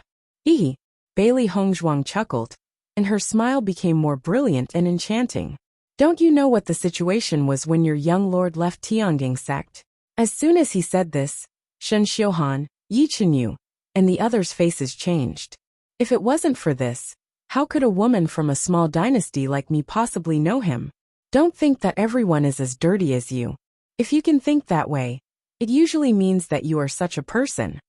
Bailey Hongzhuang chuckled, and her smile became more brilliant and enchanting. Don't you know what the situation was when your young lord left Tiangang sect? As soon as he said this, Shen Xiuhan, Yi Chenyu, and the others' faces changed. If it wasn't for this, how could a woman from a small dynasty like me possibly know him? Don't think that everyone is as dirty as you. If you can think that way, it usually means that you are such a person.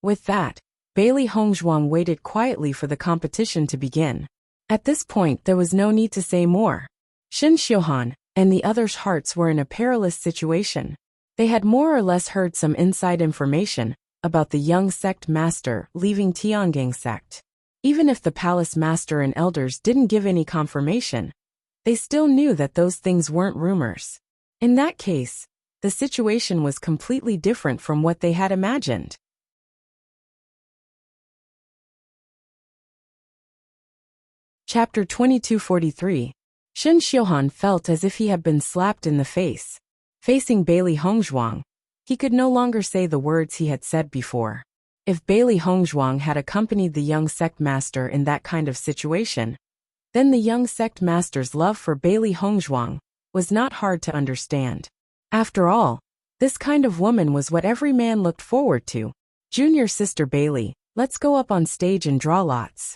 With that, Bailey Hongzhuang waited quietly for the competition to begin. At this point there was no need to say more. Shen Xiuhan and the others' hearts were in a perilous situation. They had more or less heard some inside information about the young sect master leaving Tiangang sect. Even if the palace master and elders didn't give any confirmation, they still knew that those things weren't rumors. In that case, the situation was completely different from what they had imagined. Chapter 2243. Shen Xiuhan felt as if he had been slapped in the face. Facing Bailey Hongzhuang, he could no longer say the words he had said before. If Bailey Hongzhuang had accompanied the young sect master in that kind of situation, then the young sect master's love for Bailey Hongzhuang was not hard to understand. After all, this kind of woman was what every man looked forward to. Junior sister Bailey, let's go up on stage and draw lots.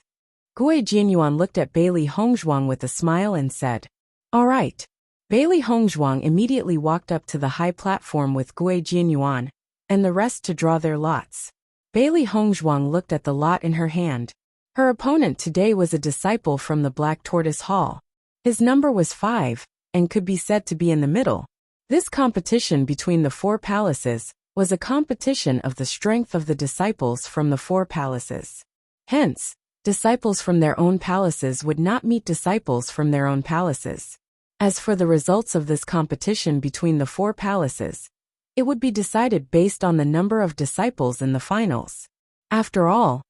Gui Jianyuan looked at Bailey Hongzhuang with a smile and said, "All right." Bailey Hongzhuang immediately walked up to the high platform with Gui Jianyuan and the rest to draw their lots. Bailey Hongzhuang looked at the lot in her hand. Her opponent today was a disciple from the Black Tortoise Hall. His number was 5, and could be said to be in the middle. This competition between the 4 palaces was a competition of the strength of the disciples from the 4 palaces. Hence, disciples from their own palaces would not meet disciples from their own palaces. As for the results of this competition between the 4 palaces, it would be decided based on the number of disciples in the finals. After all,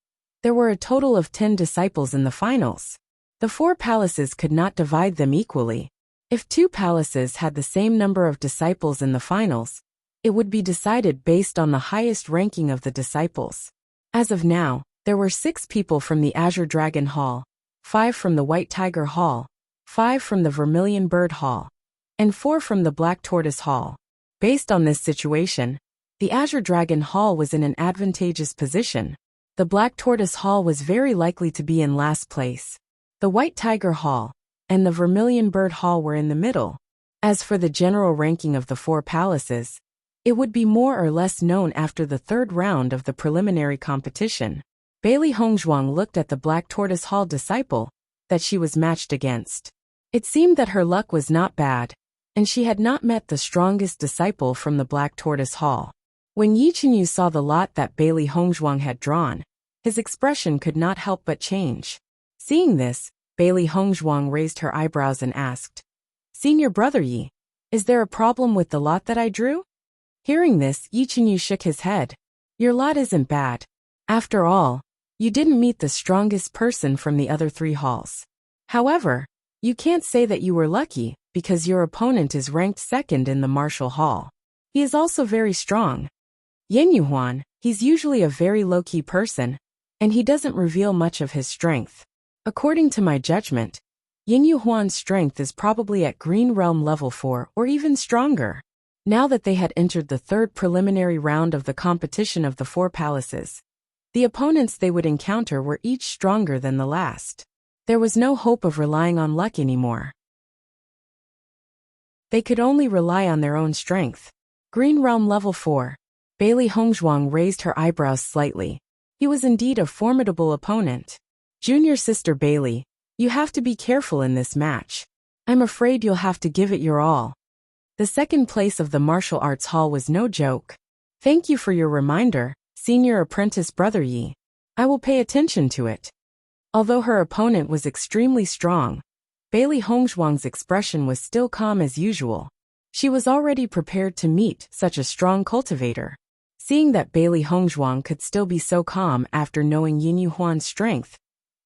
there were a total of 10 disciples in the finals. The 4 palaces could not divide them equally. If 2 palaces had the same number of disciples in the finals, it would be decided based on the highest ranking of the disciples. As of now, there were 6 people from the Azure Dragon Hall, 5 from the White Tiger Hall, 5 from the Vermilion Bird Hall, and 4 from the Black Tortoise Hall. Based on this situation, the Azure Dragon Hall was in an advantageous position. The Black Tortoise Hall was very likely to be in last place. The White Tiger Hall and the Vermilion Bird Hall were in the middle. As for the general ranking of the 4 palaces, it would be more or less known after the 3rd round of the preliminary competition. Bailey Hongzhuang looked at the Black Tortoise Hall disciple that she was matched against. It seemed that her luck was not bad, and she had not met the strongest disciple from the Black Tortoise Hall. When Yi Chenyu saw the lot that Bailey Hongzhuang had drawn, his expression could not help but change. Seeing this, Bailey Hongzhuang raised her eyebrows and asked, "Senior brother Yi, is there a problem with the lot that I drew?" Hearing this, Yi Chenyu shook his head. "Your lot isn't bad. After all, you didn't meet the strongest person from the other 3 halls. However, you can't say that you were lucky, because your opponent is ranked 2nd in the Martial Hall. He is also very strong. Yan Yuhuan, he's usually a very low-key person, and he doesn't reveal much of his strength. According to my judgment, Yan Yuhuan's strength is probably at Green Realm level 4 or even stronger." Now that they had entered the 3rd preliminary round of the competition of the 4 palaces, the opponents they would encounter were each stronger than the last. There was no hope of relying on luck anymore. They could only rely on their own strength. Green Realm level 4. Bailey Hongzhuang raised her eyebrows slightly. He was indeed a formidable opponent. Junior sister Bailey, you have to be careful in this match. I'm afraid you'll have to give it your all. The second place of the martial arts hall was no joke. Thank you for your reminder, senior apprentice Brother Yi. I will pay attention to it. Although her opponent was extremely strong, Bailey Hongzhuang's expression was still calm as usual. She was already prepared to meet such a strong cultivator. Seeing that Bailey Hongzhuang could still be so calm after knowing Yin Yuhuan's strength,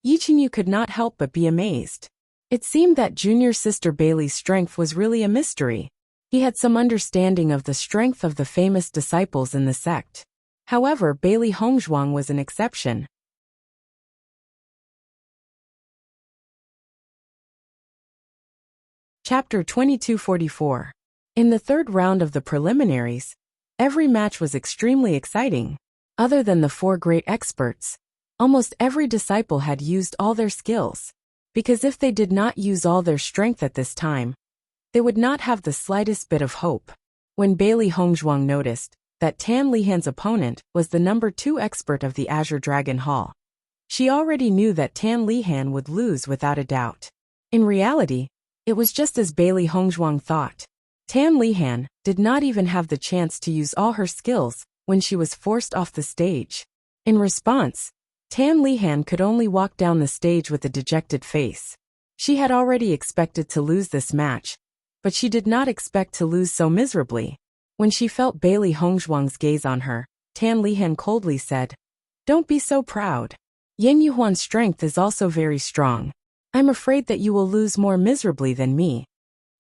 Yi Qingyu could not help but be amazed. It seemed that junior sister Bailey's strength was really a mystery. He had some understanding of the strength of the famous disciples in the sect. However, Bailey Hongzhuang was an exception. Chapter 2244. In the third round of the preliminaries, every match was extremely exciting. Other than the four great experts, almost every disciple had used all their skills. Because if they did not use all their strength at this time, they would not have the slightest bit of hope. When Bailey Hongzhuang noticed that Tan Lihan's opponent was the number 2 expert of the Azure Dragon Hall, she already knew that Tan Lihan would lose without a doubt. In reality, it was just as Bailey Hongzhuang thought. Tan Lihan did not even have the chance to use all her skills when she was forced off the stage. In response, Tan Lihan could only walk down the stage with a dejected face. She had already expected to lose this match, but she did not expect to lose so miserably. When she felt Bailey Hongzhuang's gaze on her, Tan Lihan coldly said, "Don't be so proud. Yin Yuhuan's strength is also very strong. I'm afraid that you will lose more miserably than me.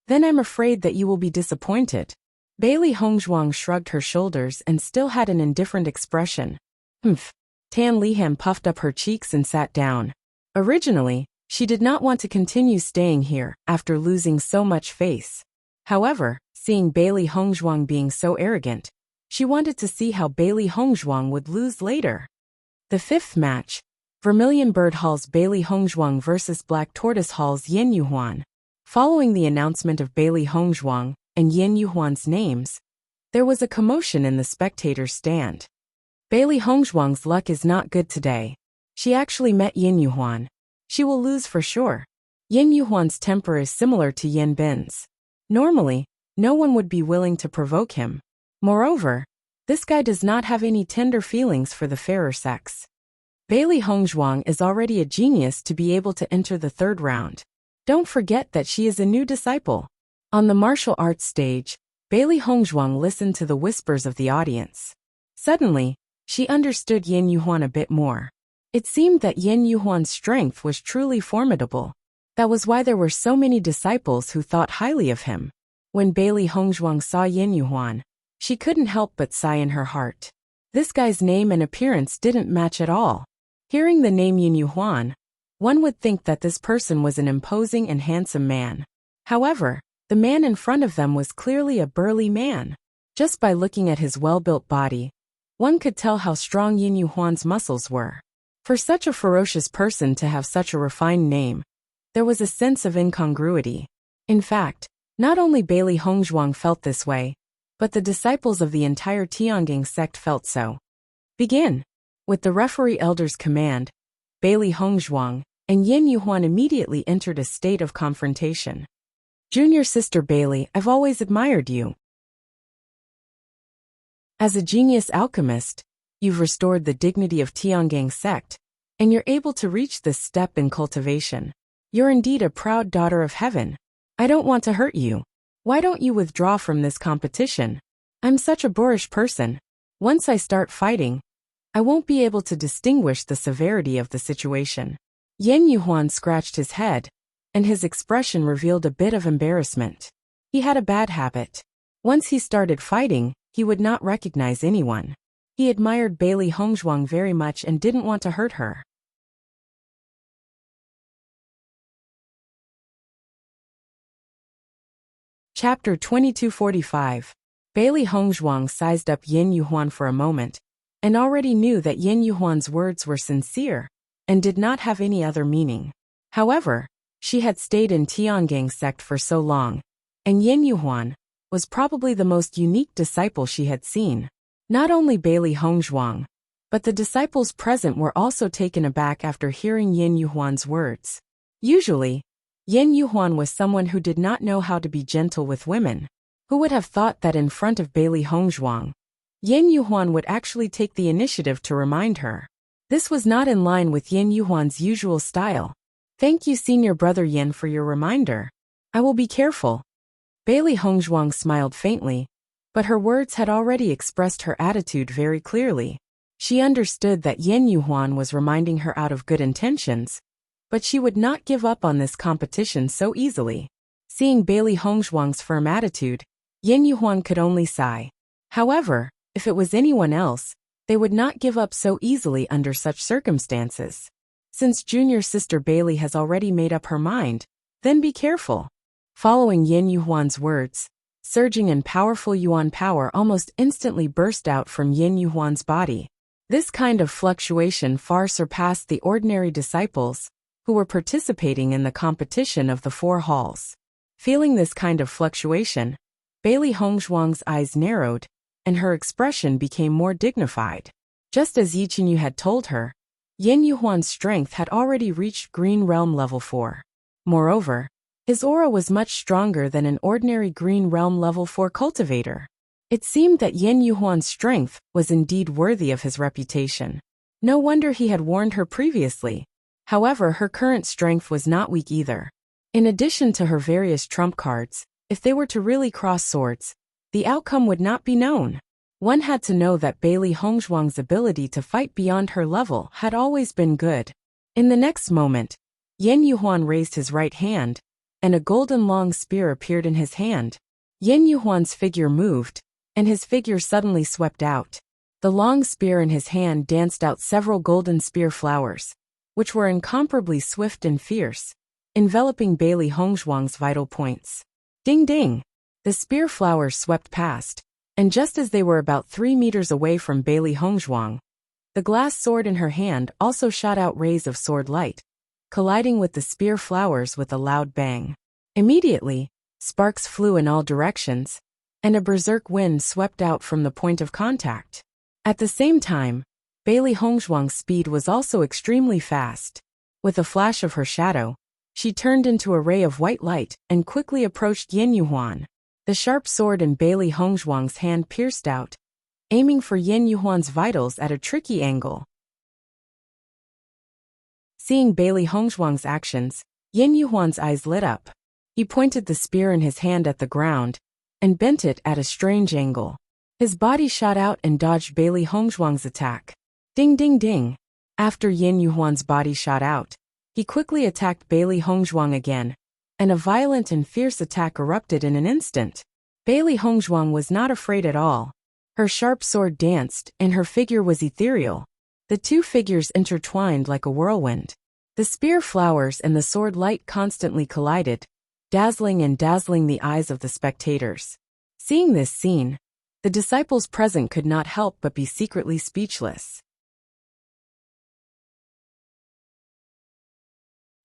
Then I'm afraid that you will be disappointed." Bailey Hongzhuang shrugged her shoulders and still had an indifferent expression. Humph. Tan Lihan puffed up her cheeks and sat down. Originally, she did not want to continue staying here after losing so much face. However, seeing Bailey Hongzhuang being so arrogant, she wanted to see how Bailey Hongzhuang would lose later. The fifth match, Vermilion Bird Hall's Bailey Hongzhuang versus Black Tortoise Hall's Yin Yuhuan. Following the announcement of Bailey Hongzhuang and Yin Yuhuan's names, there was a commotion in the spectators' stand. Bailey Hongzhuang's luck is not good today. She actually met Yin Yuhuan. She will lose for sure. Yin Yuhuan's temper is similar to Yin Bin's. Normally, no one would be willing to provoke him. Moreover, this guy does not have any tender feelings for the fairer sex. Bailey Hongzhuang is already a genius to be able to enter the third round. Don't forget that she is a new disciple. On the martial arts stage, Bailey Hongzhuang listened to the whispers of the audience. Suddenly, she understood Yin Yuhuan a bit more. It seemed that Yin Yuhuan's strength was truly formidable. That was why there were so many disciples who thought highly of him. When Bailey Hongzhuang saw Yin Yuhuan, she couldn't help but sigh in her heart. This guy's name and appearance didn't match at all. Hearing the name Yin Yuhuan, one would think that this person was an imposing and handsome man. However, the man in front of them was clearly a burly man. Just by looking at his well-built body, one could tell how strong Yin Yuhuan's muscles were. For such a ferocious person to have such a refined name, there was a sense of incongruity. In fact, not only Bailey Hongzhuang felt this way, but the disciples of the entire Tiangang sect felt so. Begin. With the referee elder's command, Bailey Hongzhuang and Yin Yuhuan immediately entered a state of confrontation. Junior sister Bailey, I've always admired you. As a genius alchemist, you've restored the dignity of Tiangang sect, and you're able to reach this step in cultivation. You're indeed a proud daughter of heaven. I don't want to hurt you. Why don't you withdraw from this competition? I'm such a boorish person. Once I start fighting, I won't be able to distinguish the severity of the situation. Yin Yuhuan scratched his head, and his expression revealed a bit of embarrassment. He had a bad habit. Once he started fighting, he would not recognize anyone. He admired Bailey Hongzhuang very much and didn't want to hurt her. Chapter 2245. Bailey Hongzhuang sized up Yin Yuhuan for a moment, and already knew that Yin Yuhuan's words were sincere, and did not have any other meaning. However, she had stayed in Tiangang sect for so long, and Yin Yuhuan was probably the most unique disciple she had seen. Not only Bailey Hongzhuang, But the disciples present were also taken aback after hearing Yin Yuhuan's words. Usually, Yin Yuhuan was someone who did not know how to be gentle with women. Who would have thought that in front of Bailey Hongzhuang, Yin Yuhuan would actually take the initiative to remind her? This was not in line with Yin Yuhuan's usual style. Thank you, senior brother Yin, for your reminder. I will be careful. Bailey Hongzhuang smiled faintly, but her words had already expressed her attitude very clearly. She understood that Yin Yuhuan was reminding her out of good intentions, but she would not give up on this competition so easily. Seeing Bailey Hongzhuang's firm attitude, Yin Yuhuan could only sigh. However, if it was anyone else, they would not give up so easily under such circumstances. Since junior sister Bailey has already made up her mind, then be careful. Following Yin Yuhuan's words, surging and powerful Yuan power almost instantly burst out from Yin Yuhuan's body. This kind of fluctuation far surpassed the ordinary disciples who were participating in the competition of the 4 halls. Feeling this kind of fluctuation, Bailey Hongzhuang's eyes narrowed, and her expression became more dignified. Just as Yi Qinyu had told her, Yin Yuhuan's strength had already reached Green Realm level 4. Moreover, his aura was much stronger than an ordinary Green Realm level 4 cultivator. It seemed that Yin Yuhuan's strength was indeed worthy of his reputation. No wonder he had warned her previously. However, her current strength was not weak either. In addition to her various trump cards, if they were to really cross swords, the outcome would not be known. One had to know that Bailey Hongzhuang's ability to fight beyond her level had always been good. In the next moment, Yin Yuhuan raised his right hand, and a golden long spear appeared in his hand. Yin Yuhuan's figure moved, and his figure suddenly swept out. The long spear in his hand danced out several golden spear flowers, which were incomparably swift and fierce, enveloping Bailey Hongzhuang's vital points. Ding ding! The spear flowers swept past, and just as they were about 3 meters away from Bailey Hongzhuang, the glass sword in her hand also shot out rays of sword light, colliding with the spear flowers with a loud bang. Immediately, sparks flew in all directions, and a berserk wind swept out from the point of contact. At the same time, Bailey Hongzhuang's speed was also extremely fast. With a flash of her shadow, she turned into a ray of white light and quickly approached Yin Yuhuan. The sharp sword in Bailey Hongzhuang's hand pierced out, aiming for Yin Yuhuan's vitals at a tricky angle. Seeing Bailey Hongzhuang's actions, Yin Yuhuan's eyes lit up. He pointed the spear in his hand at the ground and bent it at a strange angle. His body shot out and dodged Bailey Hongzhuang's attack. Ding ding ding! After Yin Yuhuan's body shot out, he quickly attacked Bailey Hongzhuang again, and a violent and fierce attack erupted in an instant. Bailey Hongzhuang was not afraid at all. Her sharp sword danced, and her figure was ethereal. The two figures intertwined like a whirlwind. The spear flowers and the sword light constantly collided, dazzling the eyes of the spectators. Seeing this scene, the disciples present could not help but be secretly speechless.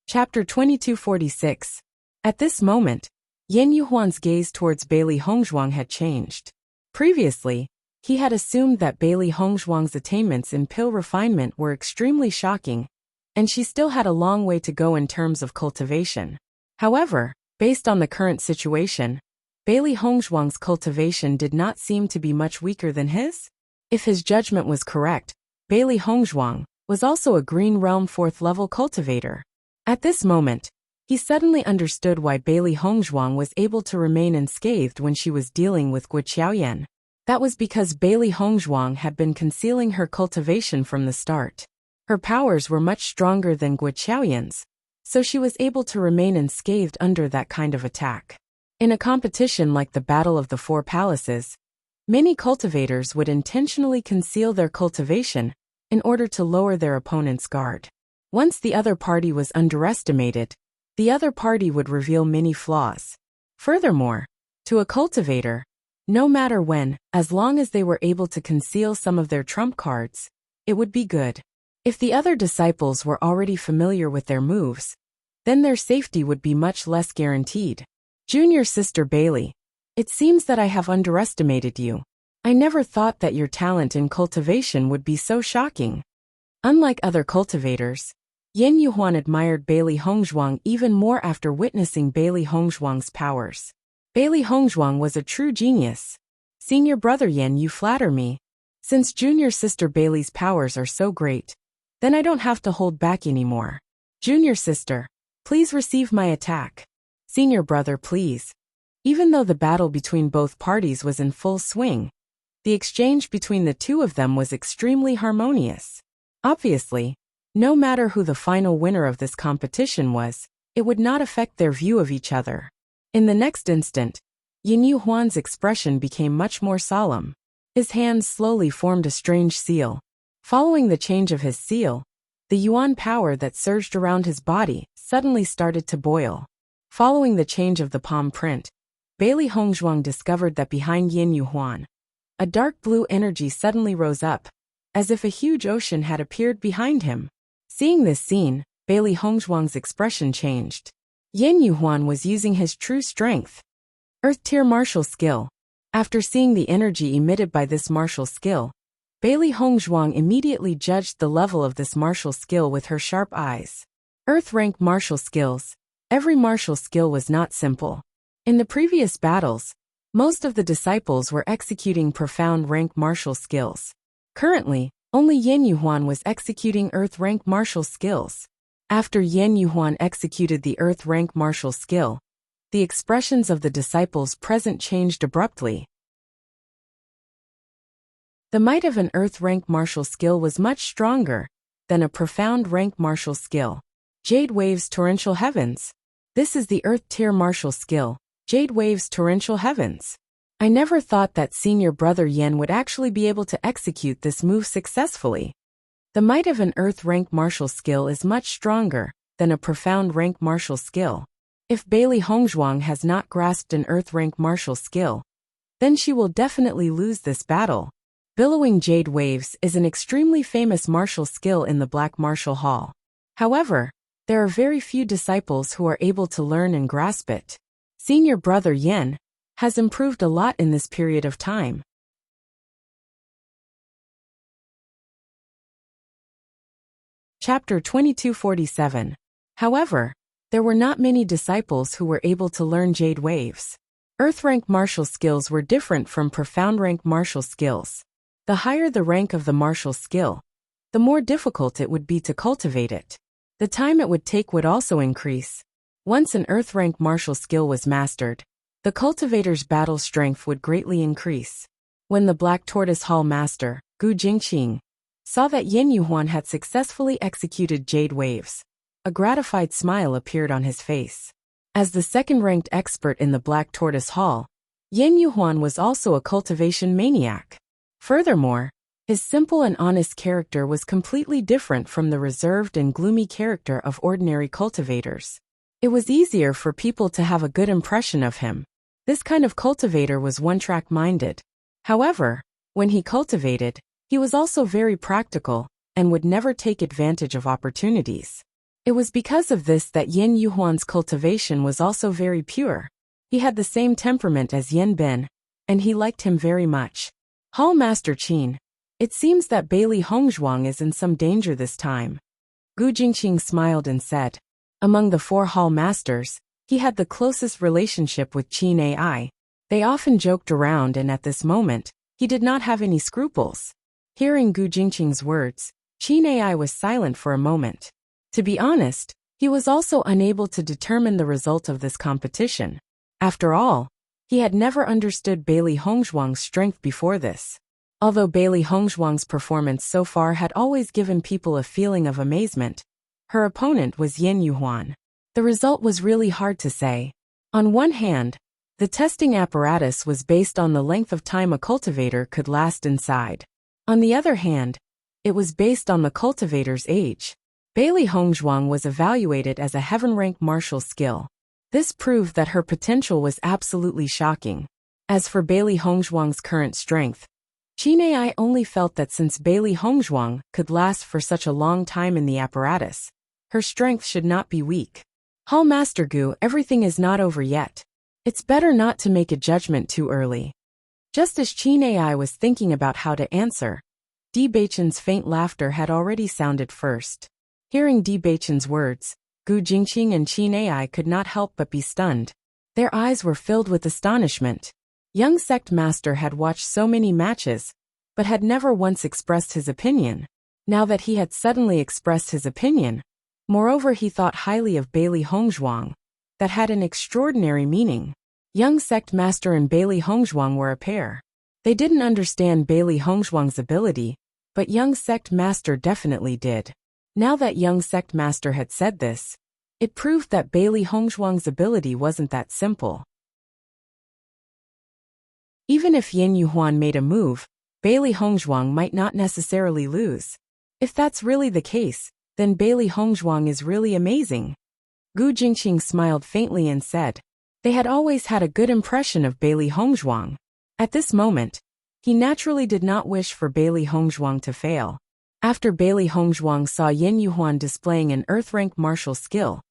Chapter 2246. At this moment, Yin Yuhuan's gaze towards Bailey Hongzhuang had changed. Previously, he had assumed that Bailey Hongzhuang's attainments in pill refinement were extremely shocking, and she still had a long way to go in terms of cultivation. However, based on the current situation, Bailey Hongzhuang's cultivation did not seem to be much weaker than his. If his judgment was correct, Bailey Hongzhuang was also a Green Realm 4th level cultivator. At this moment, he suddenly understood why Bailey Hongzhuang was able to remain unscathed when she was dealing with Gu Qiaoyan. That was because Bailey Hongzhuang had been concealing her cultivation from the start. Her powers were much stronger than Gu Qiaoyan's, so she was able to remain unscathed under that kind of attack. In a competition like the Battle of the Four Palaces, many cultivators would intentionally conceal their cultivation in order to lower their opponent's guard. Once the other party was underestimated, the other party would reveal many flaws. Furthermore, to a cultivator, no matter when, as long as they were able to conceal some of their trump cards, it would be good. If the other disciples were already familiar with their moves, then their safety would be much less guaranteed. Junior sister Bailey, it seems that I have underestimated you. I never thought that your talent in cultivation would be so shocking. Unlike other cultivators, Yan Yuhuan admired Bailey Hongzhuang even more after witnessing Bailey Hongzhuang's powers. Bailey Hongzhuang was a true genius. Senior brother Yan, you flatter me. Since junior sister Bailey's powers are so great, then I don't have to hold back anymore. Junior sister, please receive my attack. Senior brother, please. Even though the battle between both parties was in full swing, the exchange between the two of them was extremely harmonious. Obviously, no matter who the final winner of this competition was, it would not affect their view of each other. In the next instant, Yan Yuhuan's expression became much more solemn. His hands slowly formed a strange seal. Following the change of his seal, the yuan power that surged around his body suddenly started to boil. Following the change of the palm print, Bailey Hongzhuang discovered that behind Yan Yuhuan, a dark blue energy suddenly rose up, as if a huge ocean had appeared behind him. Seeing this scene, Bailey Hongzhuang's expression changed. Yan Yuhuan was using his true strength. Earth Tier Martial Skill. After seeing the energy emitted by this martial skill, Bailey Hongzhuang immediately judged the level of this martial skill with her sharp eyes. Earth Rank Martial Skills. Every martial skill was not simple. In the previous battles, most of the disciples were executing profound rank martial skills. Currently, only Yan Yuhuan was executing Earth Rank Martial Skills. After Yan Yuhuan executed the Earth Rank Martial Skill, the expressions of the disciples present changed abruptly. The might of an Earth Rank Martial Skill was much stronger than a profound rank martial skill. Jade Waves Torrential Heavens. This is the Earth Tier Martial Skill, Jade Waves Torrential Heavens. I never thought that senior brother Yan would actually be able to execute this move successfully. The might of an Earth Rank Martial Skill is much stronger than a profound rank martial skill. If Bailey Hongzhuang has not grasped an Earth Rank Martial Skill, then she will definitely lose this battle. Billowing Jade Waves is an extremely famous martial skill in the Black Martial Hall. However, there are very few disciples who are able to learn and grasp it. Senior brother Yan has improved a lot in this period of time. Chapter 2247. However, there were not many disciples who were able to learn Jade Waves. Earth Rank martial skills were different from profound rank martial skills. The higher the rank of the martial skill, the more difficult it would be to cultivate it. The time it would take would also increase. Once an Earth Rank martial skill was mastered, the cultivator's battle strength would greatly increase. When the Black Tortoise Hall Master, Gu Jingqing, saw that Yan Yuhuan had successfully executed Jade Waves, a gratified smile appeared on his face. As the second-ranked expert in the Black Tortoise Hall, Yan Yuhuan was also a cultivation maniac. Furthermore, his simple and honest character was completely different from the reserved and gloomy character of ordinary cultivators. It was easier for people to have a good impression of him. This kind of cultivator was one-track minded. However, when he cultivated, he was also very practical and would never take advantage of opportunities. It was because of this that Yan Yuhuan's cultivation was also very pure. He had the same temperament as Yan Ben, and he liked him very much. Hall Master Qin, it seems that Bailey Hongzhuang is in some danger this time. Gu Jingqing smiled and said, among the 4 Hall Masters, he had the closest relationship with Qin Ai. They often joked around, and at this moment, he did not have any scruples. Hearing Gu Jingqing's words, Qin Ai was silent for a moment. To be honest, he was also unable to determine the result of this competition. After all, he had never understood Bailey Hongzhuang's strength before this. Although Bailey Hongzhuang's performance so far had always given people a feeling of amazement, her opponent was Yan Yuhuan. The result was really hard to say. On one hand, the testing apparatus was based on the length of time a cultivator could last inside. On the other hand, it was based on the cultivator's age. Bailey Hongzhuang was evaluated as a heaven-rank martial skill. This proved that her potential was absolutely shocking. As for Bailey Hongzhuang's current strength, Qin Ai only felt that since Bailey Hongzhuang could last for such a long time in the apparatus, her strength should not be weak. Hall Master Gu, everything is not over yet. It's better not to make a judgment too early. Just as Qin Ai was thinking about how to answer, Beichen's faint laughter had already sounded first. Hearing Beichen's words, Gu Jingqing and Qin Ai could not help but be stunned. Their eyes were filled with astonishment. Young sect master had watched so many matches, but had never once expressed his opinion. Now that he had suddenly expressed his opinion, moreover he thought highly of Bailey Hongzhuang. That had an extraordinary meaning. Young sect master and Bailey Hongzhuang were a pair. They didn't understand Bailey Hongzhuang's ability, but young sect master definitely did. Now that young sect master had said this, it proved that Bailey Hongzhuang's ability wasn't that simple. Even if Yin Yuhuan made a move, Bailey Hongzhuang might not necessarily lose. If that's really the case, then Bailey Hongzhuang is really amazing. Gu Jingqing smiled faintly and said, they had always had a good impression of Bailey Hongzhuang. At this moment, he naturally did not wish for Bailey Hongzhuang to fail. After Bailey Hongzhuang saw Yin Yuhuan displaying an earth-rank martial skill,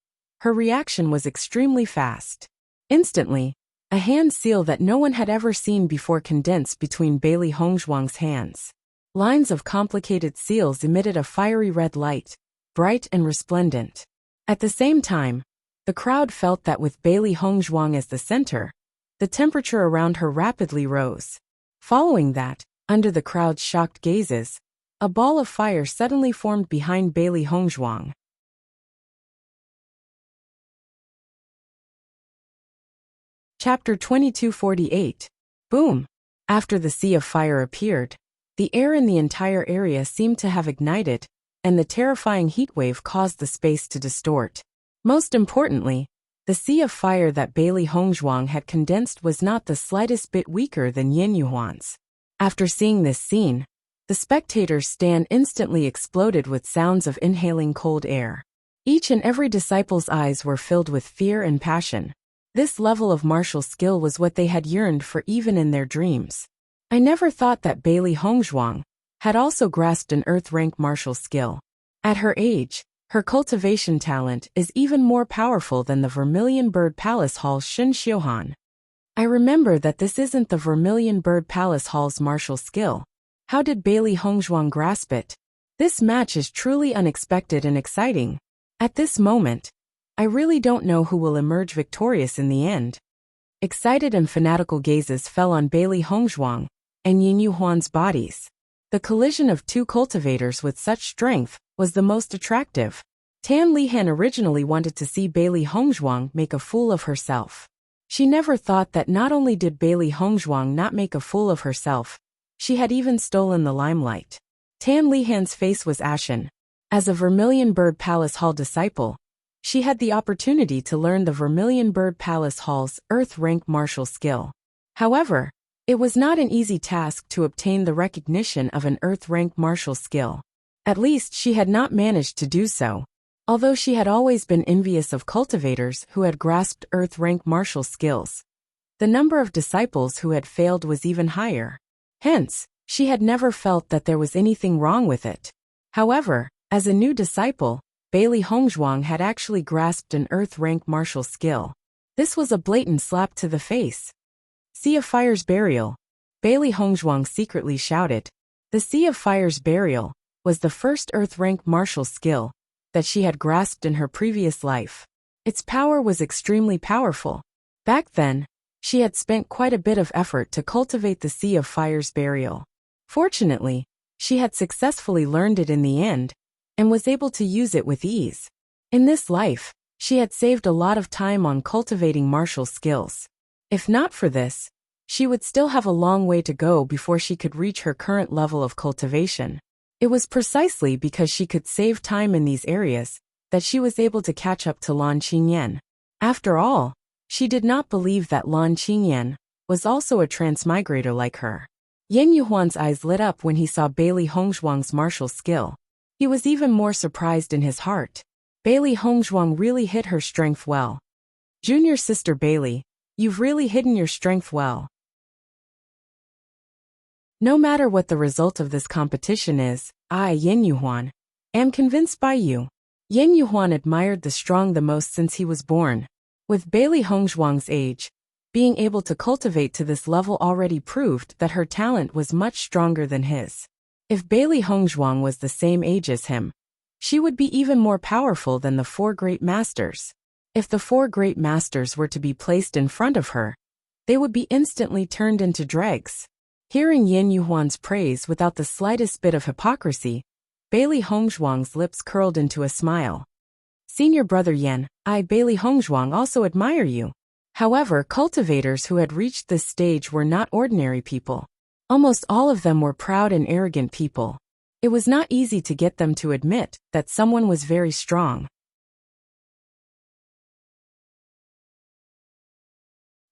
her reaction was extremely fast. Instantly, a hand seal that no one had ever seen before condensed between Bailey Hongzhuang's hands. Lines of complicated seals emitted a fiery red light, bright and resplendent. At the same time, the crowd felt that with Bailey Hongzhuang as the center, the temperature around her rapidly rose. Following that, under the crowd's shocked gazes, a ball of fire suddenly formed behind Bailey Hongzhuang. Chapter 2248. Boom! After the sea of fire appeared, the air in the entire area seemed to have ignited, and the terrifying heatwave caused the space to distort. Most importantly, the sea of fire that Bailey Hongzhuang had condensed was not the slightest bit weaker than Yin Yuhuan's. After seeing this scene, the spectators' stand instantly exploded with sounds of inhaling cold air. Each and every disciple's eyes were filled with fear and passion. This level of martial skill was what they had yearned for even in their dreams. I never thought that Bailey Hongzhuang had also grasped an earth-rank martial skill. At her age, her cultivation talent is even more powerful than the Vermilion Bird Palace Hall's Shen Xiuhan. I remember that this isn't the Vermilion Bird Palace Hall's martial skill. How did Bailey Hongzhuang grasp it? This match is truly unexpected and exciting. At this moment, I really don't know who will emerge victorious in the end. Excited and fanatical gazes fell on Bailey Hongzhuang and Yin Yuhuan's bodies. The collision of two cultivators with such strength was the most attractive. Tan Lihan originally wanted to see Bailey Hongzhuang make a fool of herself. She never thought that not only did Bailey Hongzhuang not make a fool of herself, she had even stolen the limelight. Tan Lihan's face was ashen. As a Vermilion Bird Palace Hall disciple, she had the opportunity to learn the Vermilion Bird Palace Hall's earth-rank martial skill. However, it was not an easy task to obtain the recognition of an earth-rank martial skill. At least she had not managed to do so. Although she had always been envious of cultivators who had grasped earth-rank martial skills, the number of disciples who had failed was even higher. Hence, she had never felt that there was anything wrong with it. However, as a new disciple, Bailey Hongzhuang had actually grasped an earth-rank martial skill. This was a blatant slap to the face. Sea of Fire's Burial. Bailey Hongzhuang secretly shouted. The Sea of Fire's Burial was the first earth-rank martial skill that she had grasped in her previous life. Its power was extremely powerful. Back then, she had spent quite a bit of effort to cultivate the Sea of Fire's Burial. Fortunately, she had successfully learned it in the end, and was able to use it with ease. In this life, she had saved a lot of time on cultivating martial skills. If not for this, she would still have a long way to go before she could reach her current level of cultivation. It was precisely because she could save time in these areas that she was able to catch up to Lan Qingyan. After all, she did not believe that Lan Qingyan was also a transmigrator like her. Yin Yuhuan's eyes lit up when he saw Bailey Hongzhuang's martial skill. He was even more surprised in his heart. Bailey Hongzhuang really hid her strength well. Junior sister Bailey, you've really hidden your strength well. No matter what the result of this competition is, I, Yin Yuhuan, am convinced by you. Yin Yuhuan admired the strong the most since he was born. With Bailey Hongzhuang's age, Being able to cultivate to this level already proved that her talent was much stronger than his. If Bailey Hongzhuang was the same age as him, she would be even more powerful than the four great masters. If the four great masters were to be placed in front of her, they would be instantly turned into dregs. Hearing Yin Yuhuan's praise without the slightest bit of hypocrisy, Bailey Hongzhuang's lips curled into a smile. Senior brother Yan, I, Bailey Hongzhuang, also admire you. However, cultivators who had reached this stage were not ordinary people. Almost all of them were proud and arrogant people. It was not easy to get them to admit that someone was very strong.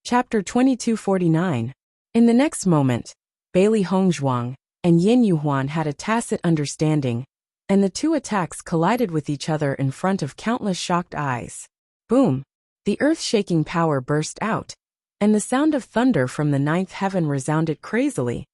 Chapter 2249. In the next moment, Bailey Hongzhuang and Yin Yuhuan had a tacit understanding, and the two attacks collided with each other in front of countless shocked eyes. Boom! The earth-shaking power burst out, and the sound of thunder from the ninth heaven resounded crazily,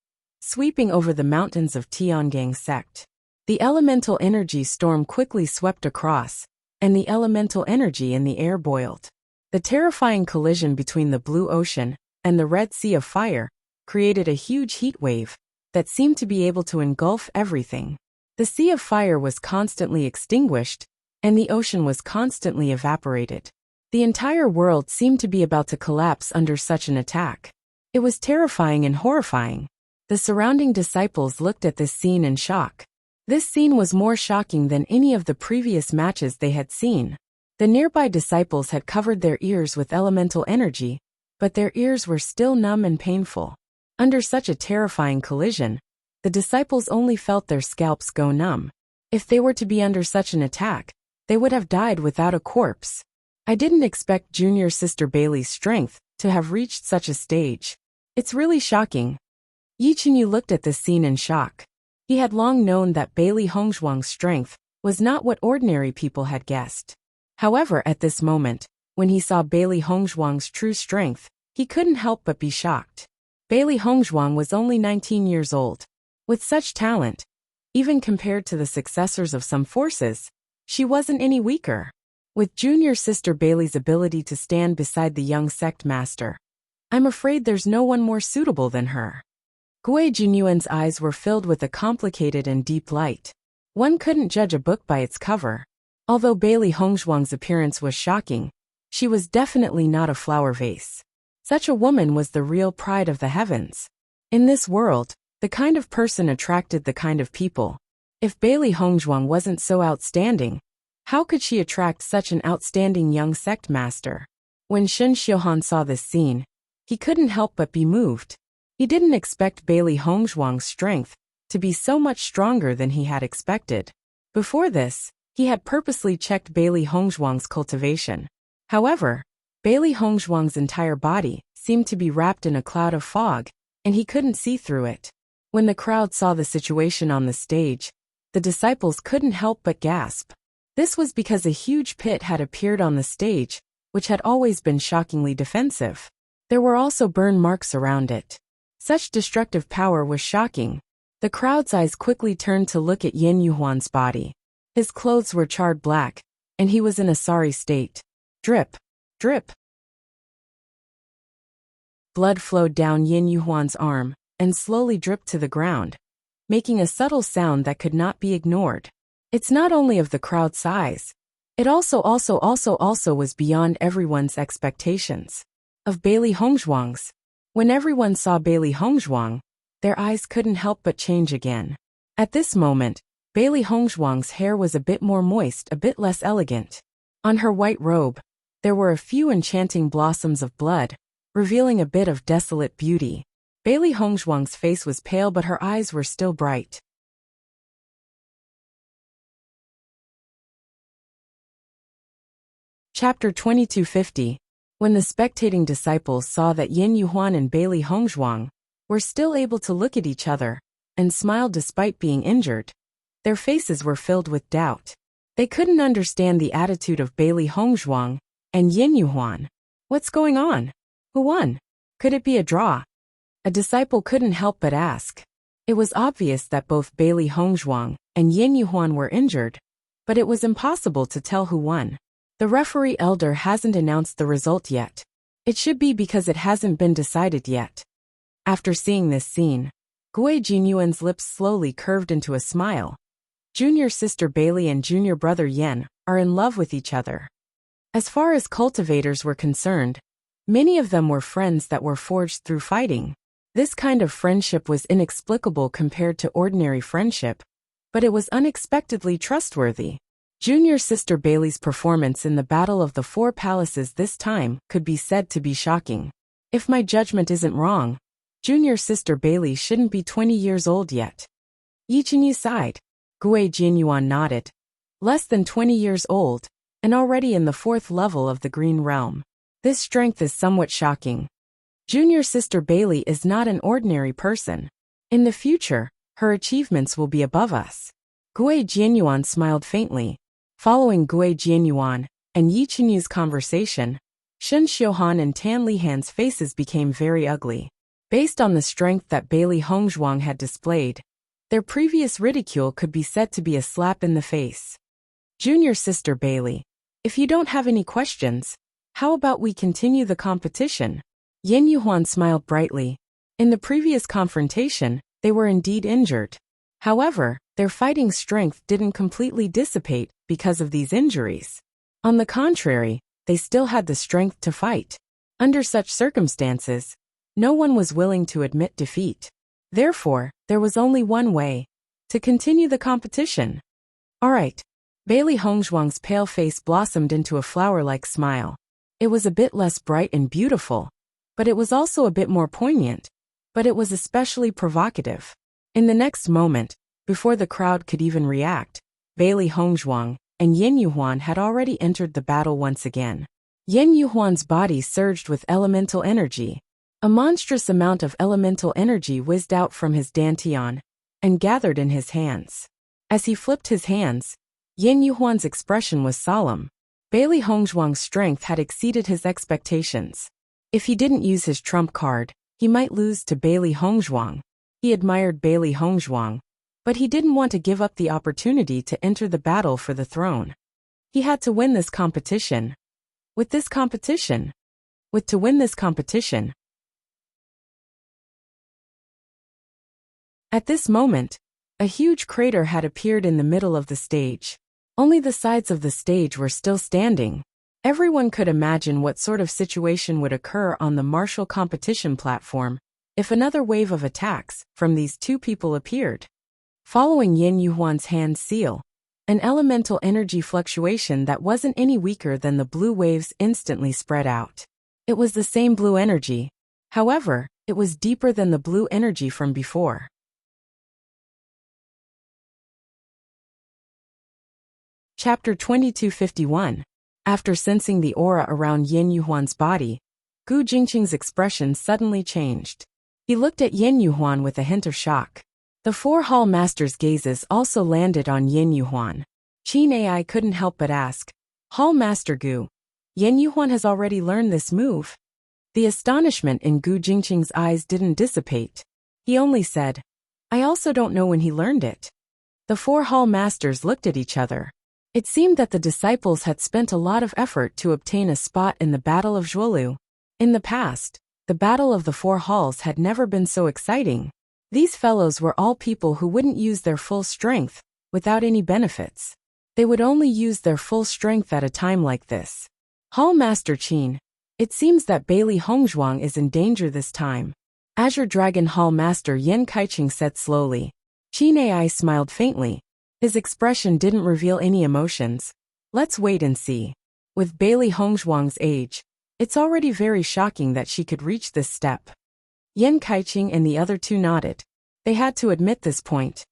sweeping over the mountains of Tiangang sect. The elemental energy storm quickly swept across, and the elemental energy in the air boiled. The terrifying collision between the blue ocean and the red sea of fire created a huge heat wave that seemed to be able to engulf everything. The sea of fire was constantly extinguished, and the ocean was constantly evaporated. The entire world seemed to be about to collapse under such an attack. It was terrifying and horrifying. The surrounding disciples looked at this scene in shock. This scene was more shocking than any of the previous matches they had seen. The nearby disciples had covered their ears with elemental energy, but their ears were still numb and painful. Under such a terrifying collision, the disciples only felt their scalps go numb. If they were to be under such an attack, they would have died without a corpse. I didn't expect junior sister Bailey's strength to have reached such a stage. It's really shocking. Yi Chenyu looked at this scene in shock. He had long known that Bailey Hongzhuang's strength was not what ordinary people had guessed. However, at this moment, when he saw Bailey Hongzhuang's true strength, he couldn't help but be shocked. Bailey Hongzhuang was only 19 years old. With such talent, even compared to the successors of some forces, she wasn't any weaker. With junior sister Bailey's ability to stand beside the young sect master, I'm afraid there's no one more suitable than her. Gui Jinyuan's eyes were filled with a complicated and deep light. One couldn't judge a book by its cover. Although Bailey Hongzhuang's appearance was shocking, she was definitely not a flower vase. Such a woman was the real pride of the heavens. In this world, the kind of person attracted the kind of people. If Bailey Hongzhuang wasn't so outstanding, how could she attract such an outstanding young sect master? When Shen Xiuhan saw this scene, he couldn't help but be moved. He didn't expect Bailey Hongzhuang's strength to be so much stronger than he had expected. Before this, he had purposely checked Bailey Hongzhuang's cultivation. However, Bailey Hongzhuang's entire body seemed to be wrapped in a cloud of fog, and he couldn't see through it. When the crowd saw the situation on the stage, the disciples couldn't help but gasp. This was because a huge pit had appeared on the stage, which had always been shockingly defensive. There were also burn marks around it. Such destructive power was shocking. The crowd's eyes quickly turned to look at Yin Yuhuan's body. His clothes were charred black, and he was in a sorry state. Drip, drip. Blood flowed down Yin Yuhuan's arm and slowly dripped to the ground, making a subtle sound that could not be ignored. It's not only of the crowd's size, it also was beyond everyone's expectations. Of Bailey Hongzhuang's. When everyone saw Bailey Hongzhuang, their eyes couldn't help but change again. At this moment, Bailey Hongzhuang's hair was a bit more moist, a bit less elegant. On her white robe, there were a few enchanting blossoms of blood, revealing a bit of desolate beauty. Bailey Hongzhuang's face was pale, but her eyes were still bright. Chapter 2250. When the spectating disciples saw that Yin Yuhuan and Bailey Hongzhuang were still able to look at each other and smile despite being injured, their faces were filled with doubt. They couldn't understand the attitude of Bailey Hongzhuang and Yin Yuhuan. What's going on? Who won? Could it be a draw? A disciple couldn't help but ask. It was obvious that both Bailey Hongzhuang and Yin Yuhuan were injured, but it was impossible to tell who won. The referee elder hasn't announced the result yet. It should be because it hasn't been decided yet. After seeing this scene, Gui Jinyuan's lips slowly curved into a smile. Junior sister Bailey and junior brother Yen are in love with each other. As far as cultivators were concerned, many of them were friends that were forged through fighting. This kind of friendship was inexplicable compared to ordinary friendship, but it was unexpectedly trustworthy. Junior sister Bailey's performance in the Battle of the Four Palaces this time could be said to be shocking. If my judgment isn't wrong, junior sister Bailey shouldn't be 20 years old yet. Yichenyu sighed. Gui Jinyuan nodded. Less than 20 years old, and already in the 4th level of the Green Realm. This strength is somewhat shocking. Junior sister Bailey is not an ordinary person. In the future, her achievements will be above us. Gui Jianyuan smiled faintly. Following Gui Jianyuan and Yichenyu's conversation, Shen Xiuhan and Tan Lihan's faces became very ugly. Based on the strength that Bailey Hongzhuang had displayed, their previous ridicule could be said to be a slap in the face. Junior sister Bailey, if you don't have any questions, how about we continue the competition? Yen Yuhuan smiled brightly. In the previous confrontation, they were indeed injured. However, their fighting strength didn't completely dissipate because of these injuries. On the contrary, they still had the strength to fight. Under such circumstances, no one was willing to admit defeat. Therefore, there was only one way: to continue the competition. All right. Bailey Hongzhuang's pale face blossomed into a flower-like smile. It was a bit less bright and beautiful, but it was also a bit more poignant, but it was especially provocative. In the next moment, before the crowd could even react, Bailey Hongzhuang and Yen Yuhuan had already entered the battle once again. Yen Yuhuan's body surged with elemental energy. A monstrous amount of elemental energy whizzed out from his dantian and gathered in his hands. As he flipped his hands, Yen Yuhuan's expression was solemn. Bailey Hongzhuang's strength had exceeded his expectations. If he didn't use his trump card, he might lose to Bailey Hongzhuang. He admired Bailey Hongzhuang, but he didn't want to give up the opportunity to enter the battle for the throne. He had to win this competition. To win this competition. At this moment, a huge crater had appeared in the middle of the stage. Only the sides of the stage were still standing. Everyone could imagine what sort of situation would occur on the martial competition platform if another wave of attacks from these two people appeared. Following Yen Yuhuan's hand seal, an elemental energy fluctuation that wasn't any weaker than the blue waves instantly spread out. It was the same blue energy. However, it was deeper than the blue energy from before. Chapter 2251. After sensing the aura around Yen Yuhuan's body, Gu Jingqing's expression suddenly changed. He looked at Yen Yuhuan with a hint of shock. The 4 hall masters' gazes also landed on Yen Yuhuan. Qin Ai couldn't help but ask, "Hall Master Gu, Yen Yuhuan has already learned this move?" The astonishment in Gu Jingqing's eyes didn't dissipate. He only said, "I also don't know when he learned it." The 4 hall masters looked at each other. It seemed that the disciples had spent a lot of effort to obtain a spot in the Battle of Zhuolu. In the past, the Battle of the 4 halls had never been so exciting. These fellows were all people who wouldn't use their full strength, without any benefits. They would only use their full strength at a time like this. Hall Master Qin, it seems that Bailey Hongzhuang is in danger this time. Azure Dragon Hall Master Yen Kaiqing said slowly. Qin Ai smiled faintly. His expression didn't reveal any emotions. Let's wait and see. With Bailey Hongzhuang's age, it's already very shocking that she could reach this step. Yen Kaiqing and the other two nodded. They had to admit this point.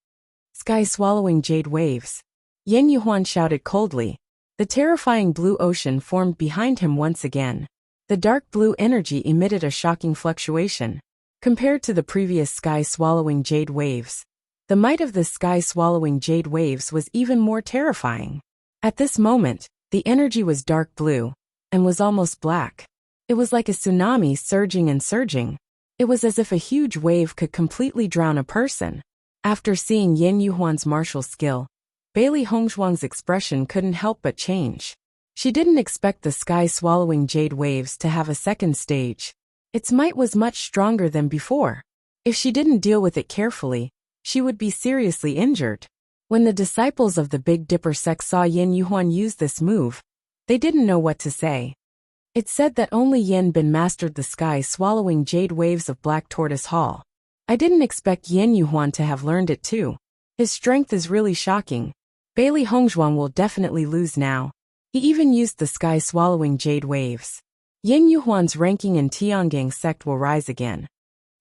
Sky swallowing jade waves. Yen Yuhuan shouted coldly. The terrifying blue ocean formed behind him once again. The dark blue energy emitted a shocking fluctuation. Compared to the previous sky swallowing jade waves, the might of the sky-swallowing jade waves was even more terrifying. At this moment, the energy was dark blue, and was almost black. It was like a tsunami surging and surging. It was as if a huge wave could completely drown a person. After seeing Yen Yuhuan's martial skill, Bailey Hongzhuang's expression couldn't help but change. She didn't expect the sky-swallowing jade waves to have a second stage. Its might was much stronger than before. If she didn't deal with it carefully, she would be seriously injured. When the disciples of the Big Dipper sect saw Yin Yuhuan use this move, they didn't know what to say. It said that only Yin Bin mastered the sky-swallowing jade waves of Black Tortoise Hall. I didn't expect Yin Yuhuan to have learned it too. His strength is really shocking. Bailey Hongzhuang will definitely lose now. He even used the sky-swallowing jade waves. Yin Yuhuan's ranking in Tiangang sect will rise again.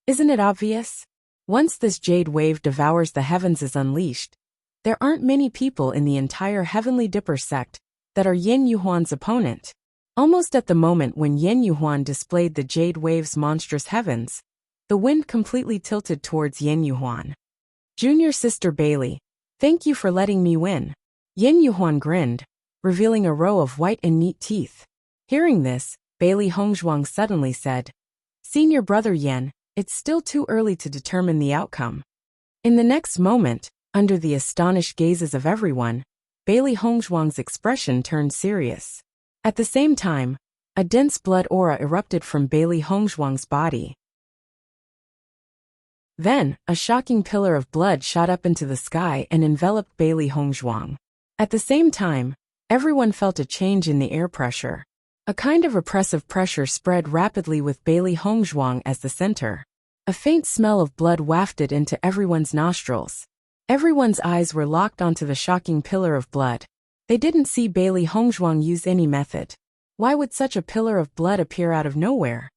Isn't it obvious? Once this jade wave devours the heavens is unleashed, there aren't many people in the entire Heavenly Dipper sect that are Yin Yuhuan's opponent. Almost at the moment when Yin Yuhuan displayed the jade wave's monstrous heavens, the wind completely tilted towards Yin Yuhuan. Junior sister Bailey, thank you for letting me win. Yin Yuhuan grinned, revealing a row of white and neat teeth. Hearing this, Bailey Hongzhuang suddenly said, Senior brother Yin, it's still too early to determine the outcome. In the next moment, under the astonished gazes of everyone, Bailey Hongzhuang's expression turned serious. At the same time, a dense blood aura erupted from Bailey Hongzhuang's body. Then, a shocking pillar of blood shot up into the sky and enveloped Bailey Hongzhuang. At the same time, everyone felt a change in the air pressure. A kind of oppressive pressure spread rapidly with Bailey Hongzhuang as the center. A faint smell of blood wafted into everyone's nostrils. Everyone's eyes were locked onto the shocking pillar of blood. They didn't see Bailey Hongzhuang use any method. Why would such a pillar of blood appear out of nowhere?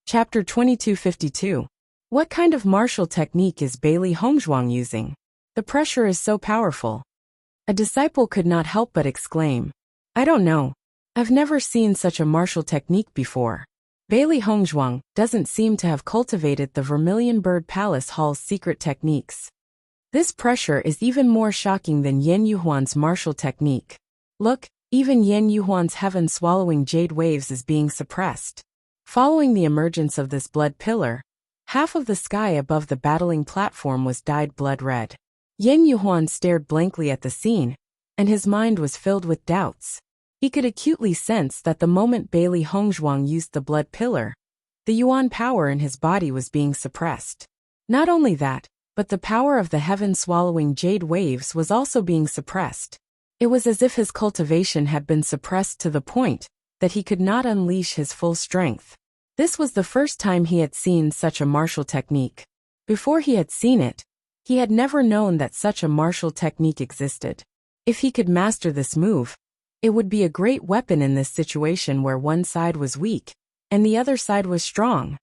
Chapter 2252. What kind of martial technique is Bailey Hongzhuang using? The pressure is so powerful. A disciple could not help but exclaim, I don't know. I've never seen such a martial technique before. Bailey Hongzhuang doesn't seem to have cultivated the Vermilion Bird Palace Hall's secret techniques. This pressure is even more shocking than Yin Yuhuan's martial technique. Look, even Yin Yuhuan's heaven-swallowing jade waves is being suppressed. Following the emergence of this blood pillar, half of the sky above the battling platform was dyed blood red. Yin Yuhuan stared blankly at the scene, and his mind was filled with doubts. He could acutely sense that the moment Bailey Hongzhuang used the blood pillar, the Yuan power in his body was being suppressed. Not only that, but the power of the heaven-swallowing jade waves was also being suppressed. It was as if his cultivation had been suppressed to the point that he could not unleash his full strength. This was the first time he had seen such a martial technique. Before he had seen it, he had never known that such a martial technique existed. If he could master this move, it would be a great weapon in this situation where one side was weak and the other side was strong.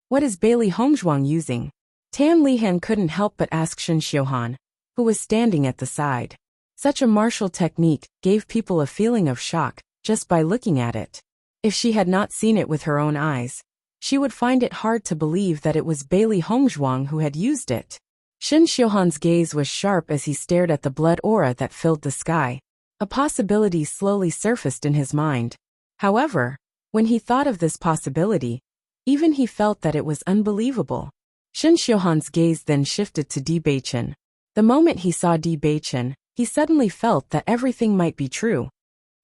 What is Bailey Hongzhuang using? Tan Lihan couldn't help but ask Shen Xiuhan, who was standing at the side. Such a martial technique gave people a feeling of shock just by looking at it. If she had not seen it with her own eyes, she would find it hard to believe that it was Bailey Hongzhuang who had used it. Shen Xiuhan's gaze was sharp as he stared at the blood aura that filled the sky. A possibility slowly surfaced in his mind. However, when he thought of this possibility, even he felt that it was unbelievable. Shen Xiuhan's gaze then shifted to Bewitching. The moment he saw Bewitching, he suddenly felt that everything might be true.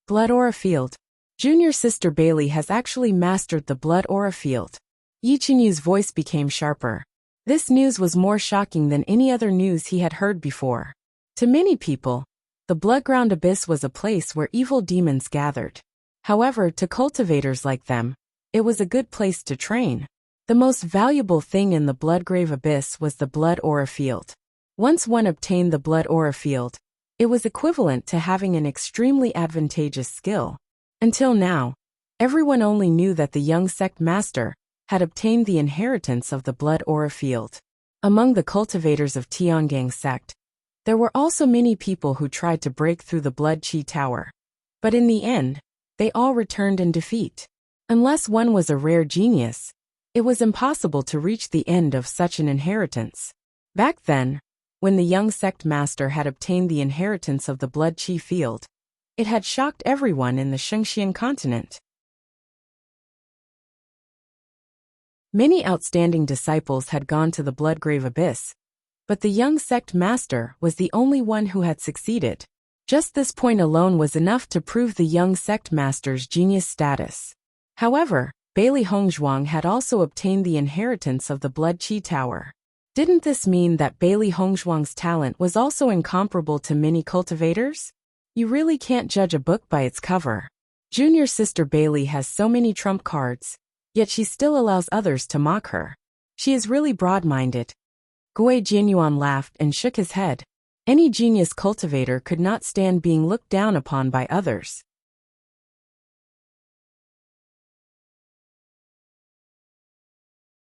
Blood aura field. Junior sister Bailey has actually mastered the blood aura field. Yi Qinyu's voice became sharper. This news was more shocking than any other news he had heard before. To many people, the Bloodground Abyss was a place where evil demons gathered. However, to cultivators like them, it was a good place to train. The most valuable thing in the Bloodgrave Abyss was the Blood Aura Field. Once one obtained the Blood Aura Field, it was equivalent to having an extremely advantageous skill. Until now, everyone only knew that the young sect master had obtained the inheritance of the Blood Aura Field. Among the cultivators of Tiangang sect, there were also many people who tried to break through the Blood Qi Tower. But in the end, they all returned in defeat. Unless one was a rare genius, it was impossible to reach the end of such an inheritance. Back then, when the young sect master had obtained the inheritance of the Blood Qi Field, it had shocked everyone in the Shengxian continent. Many outstanding disciples had gone to the Bloodgrave Abyss, but the young sect master was the only one who had succeeded. Just this point alone was enough to prove the young sect master's genius status. However, Bailey Hongzhuang had also obtained the inheritance of the Blood Qi Tower. Didn't this mean that Bailey Hongzhuang's talent was also incomparable to many cultivators? You really can't judge a book by its cover. Junior sister Bailey has so many trump cards, yet she still allows others to mock her. She is really broad-minded. Gui Jianyuan laughed and shook his head. Any genius cultivator could not stand being looked down upon by others.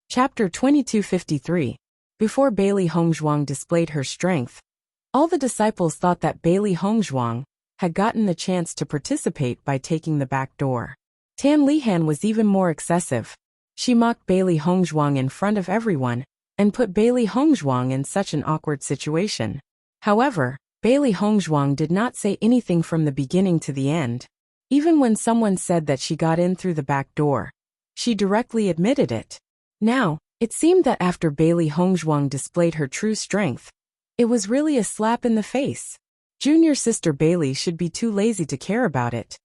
Chapter 2253. Before Bailey Hongzhuang displayed her strength, all the disciples thought that Bailey Hongzhuang had gotten the chance to participate by taking the back door. Tan Lihan was even more excessive. She mocked Bailey Hongzhuang in front of everyone and put Bailey Hongzhuang in such an awkward situation. However, Bailey Hongzhuang did not say anything from the beginning to the end. Even when someone said that she got in through the back door, she directly admitted it. Now, it seemed that after Bailey Hongzhuang displayed her true strength, it was really a slap in the face. Junior sister Bailey should be too lazy to care about it.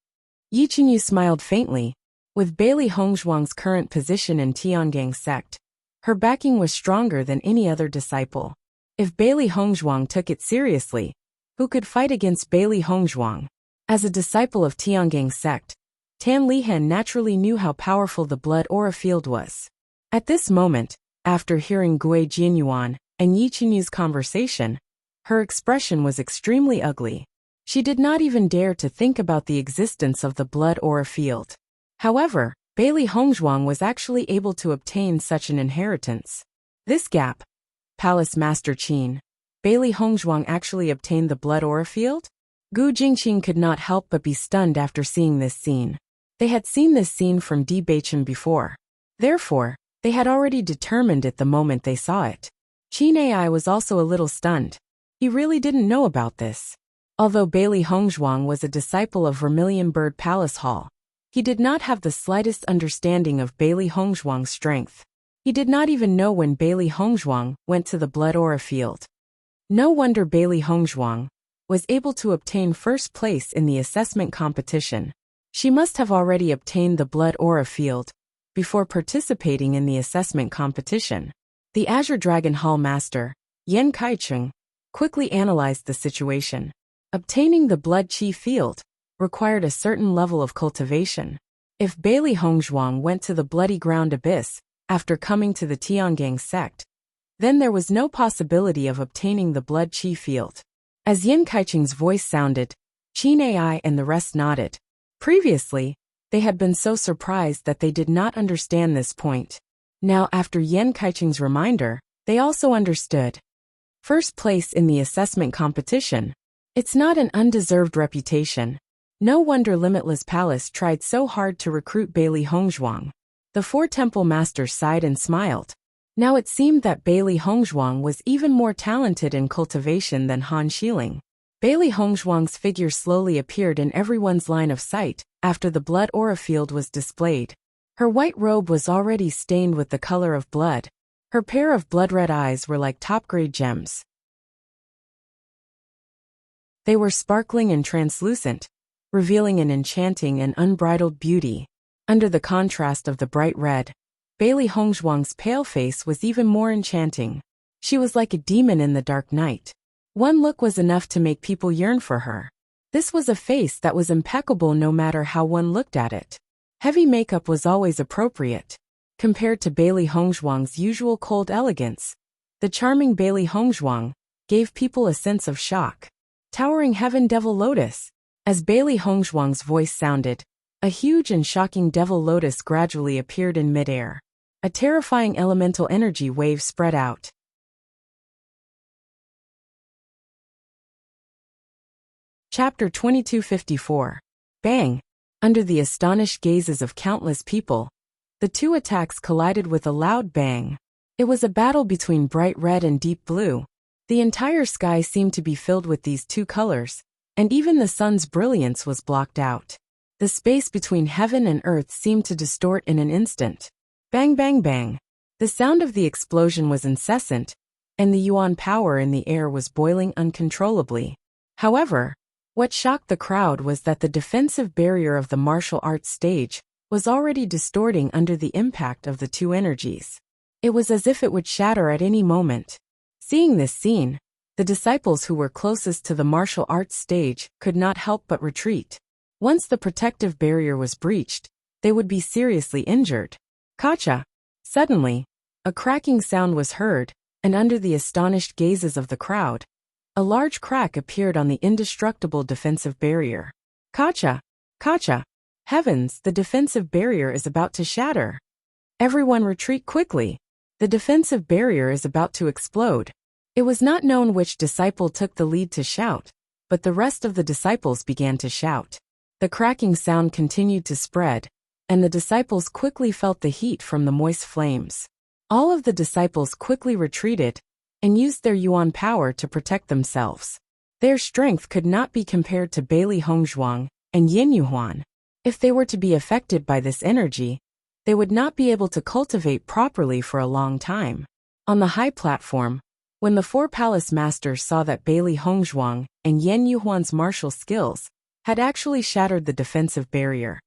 Yi Qingyu smiled faintly. With Bailey Hongzhuang's current position in Tiangang sect, her backing was stronger than any other disciple. If Bailey Hongzhuang took it seriously, who could fight against Bailey Hongzhuang? As a disciple of Tiangang sect, Tan Lihan naturally knew how powerful the blood aura field was. At this moment, after hearing Gui Jianyuan and Yi Qingyu's conversation, her expression was extremely ugly. She did not even dare to think about the existence of the blood aura field. However, Bailey Hongzhuang was actually able to obtain such an inheritance. This gap. Palace Master Qin. Bailey Hongzhuang actually obtained the blood aura field? Gu Jingqing could not help but be stunned after seeing this scene. They had seen this scene from Bewitching before. Therefore, they had already determined it the moment they saw it. Qin Ai was also a little stunned. He really didn't know about this. Although Bailey Hongzhuang was a disciple of Vermilion Bird Palace Hall, he did not have the slightest understanding of Bailey Hongzhuang's strength. He did not even know when Bailey Hongzhuang went to the blood aura field. No wonder Bailey Hongzhuang was able to obtain first place in the assessment competition. She must have already obtained the blood aura field before participating in the assessment competition. The Azure Dragon Hall Master, Yan Kaicheng, quickly analyzed the situation. Obtaining the blood qi field required a certain level of cultivation. If Bailey Hongzhuang went to the bloody ground abyss after coming to the Tiangang sect, then there was no possibility of obtaining the blood qi field. As Yan Kaicheng's voice sounded, Qin Ai and the rest nodded. Previously, they had been so surprised that they did not understand this point. Now, after Yan Kaicheng's reminder, they also understood. First place in the assessment competition. It's not an undeserved reputation. No wonder Limitless Palace tried so hard to recruit Bailey Hongzhuang. The four temple masters sighed and smiled. Now it seemed that Bailey Hongzhuang was even more talented in cultivation than Han Xiling. Bailey Hongzhuang's figure slowly appeared in everyone's line of sight after the blood aura field was displayed. Her white robe was already stained with the color of blood. Her pair of blood-red eyes were like top-grade gems. They were sparkling and translucent, revealing an enchanting and unbridled beauty. Under the contrast of the bright red, Bailey Hongzhuang's pale face was even more enchanting. She was like a demon in the dark night. One look was enough to make people yearn for her. This was a face that was impeccable no matter how one looked at it. Heavy makeup was always appropriate. Compared to Bailey Hongzhuang's usual cold elegance, the charming Bailey Hongzhuang gave people a sense of shock. Towering Heaven Devil Lotus. As Bailey Hongzhuang's voice sounded, a huge and shocking Devil Lotus gradually appeared in midair. A terrifying elemental energy wave spread out. Chapter 2254. Bang! Under the astonished gazes of countless people, the two attacks collided with a loud bang. It was a battle between bright red and deep blue. The entire sky seemed to be filled with these two colors, and even the sun's brilliance was blocked out. The space between heaven and earth seemed to distort in an instant. Bang, bang, bang. The sound of the explosion was incessant, and the yuan power in the air was boiling uncontrollably. However, what shocked the crowd was that the defensive barrier of the martial arts stage was already distorting under the impact of the two energies. It was as if it would shatter at any moment. Seeing this scene, the disciples who were closest to the martial arts stage could not help but retreat. Once the protective barrier was breached, they would be seriously injured. Kacha! Suddenly, a cracking sound was heard, and under the astonished gazes of the crowd, a large crack appeared on the indestructible defensive barrier. Kacha! Kacha! Heavens, the defensive barrier is about to shatter. Everyone retreat quickly. The defensive barrier is about to explode. It was not known which disciple took the lead to shout, but the rest of the disciples began to shout. The cracking sound continued to spread, and the disciples quickly felt the heat from the moist flames. All of the disciples quickly retreated and used their yuan power to protect themselves. Their strength could not be compared to Beili Hongzhuang and Yin Yuhuan. If they were to be affected by this energy, they would not be able to cultivate properly for a long time. On the high platform, when the four palace masters saw that Beili Hongzhuang and Yin Yuhuan's martial skills had actually shattered the defensive barrier,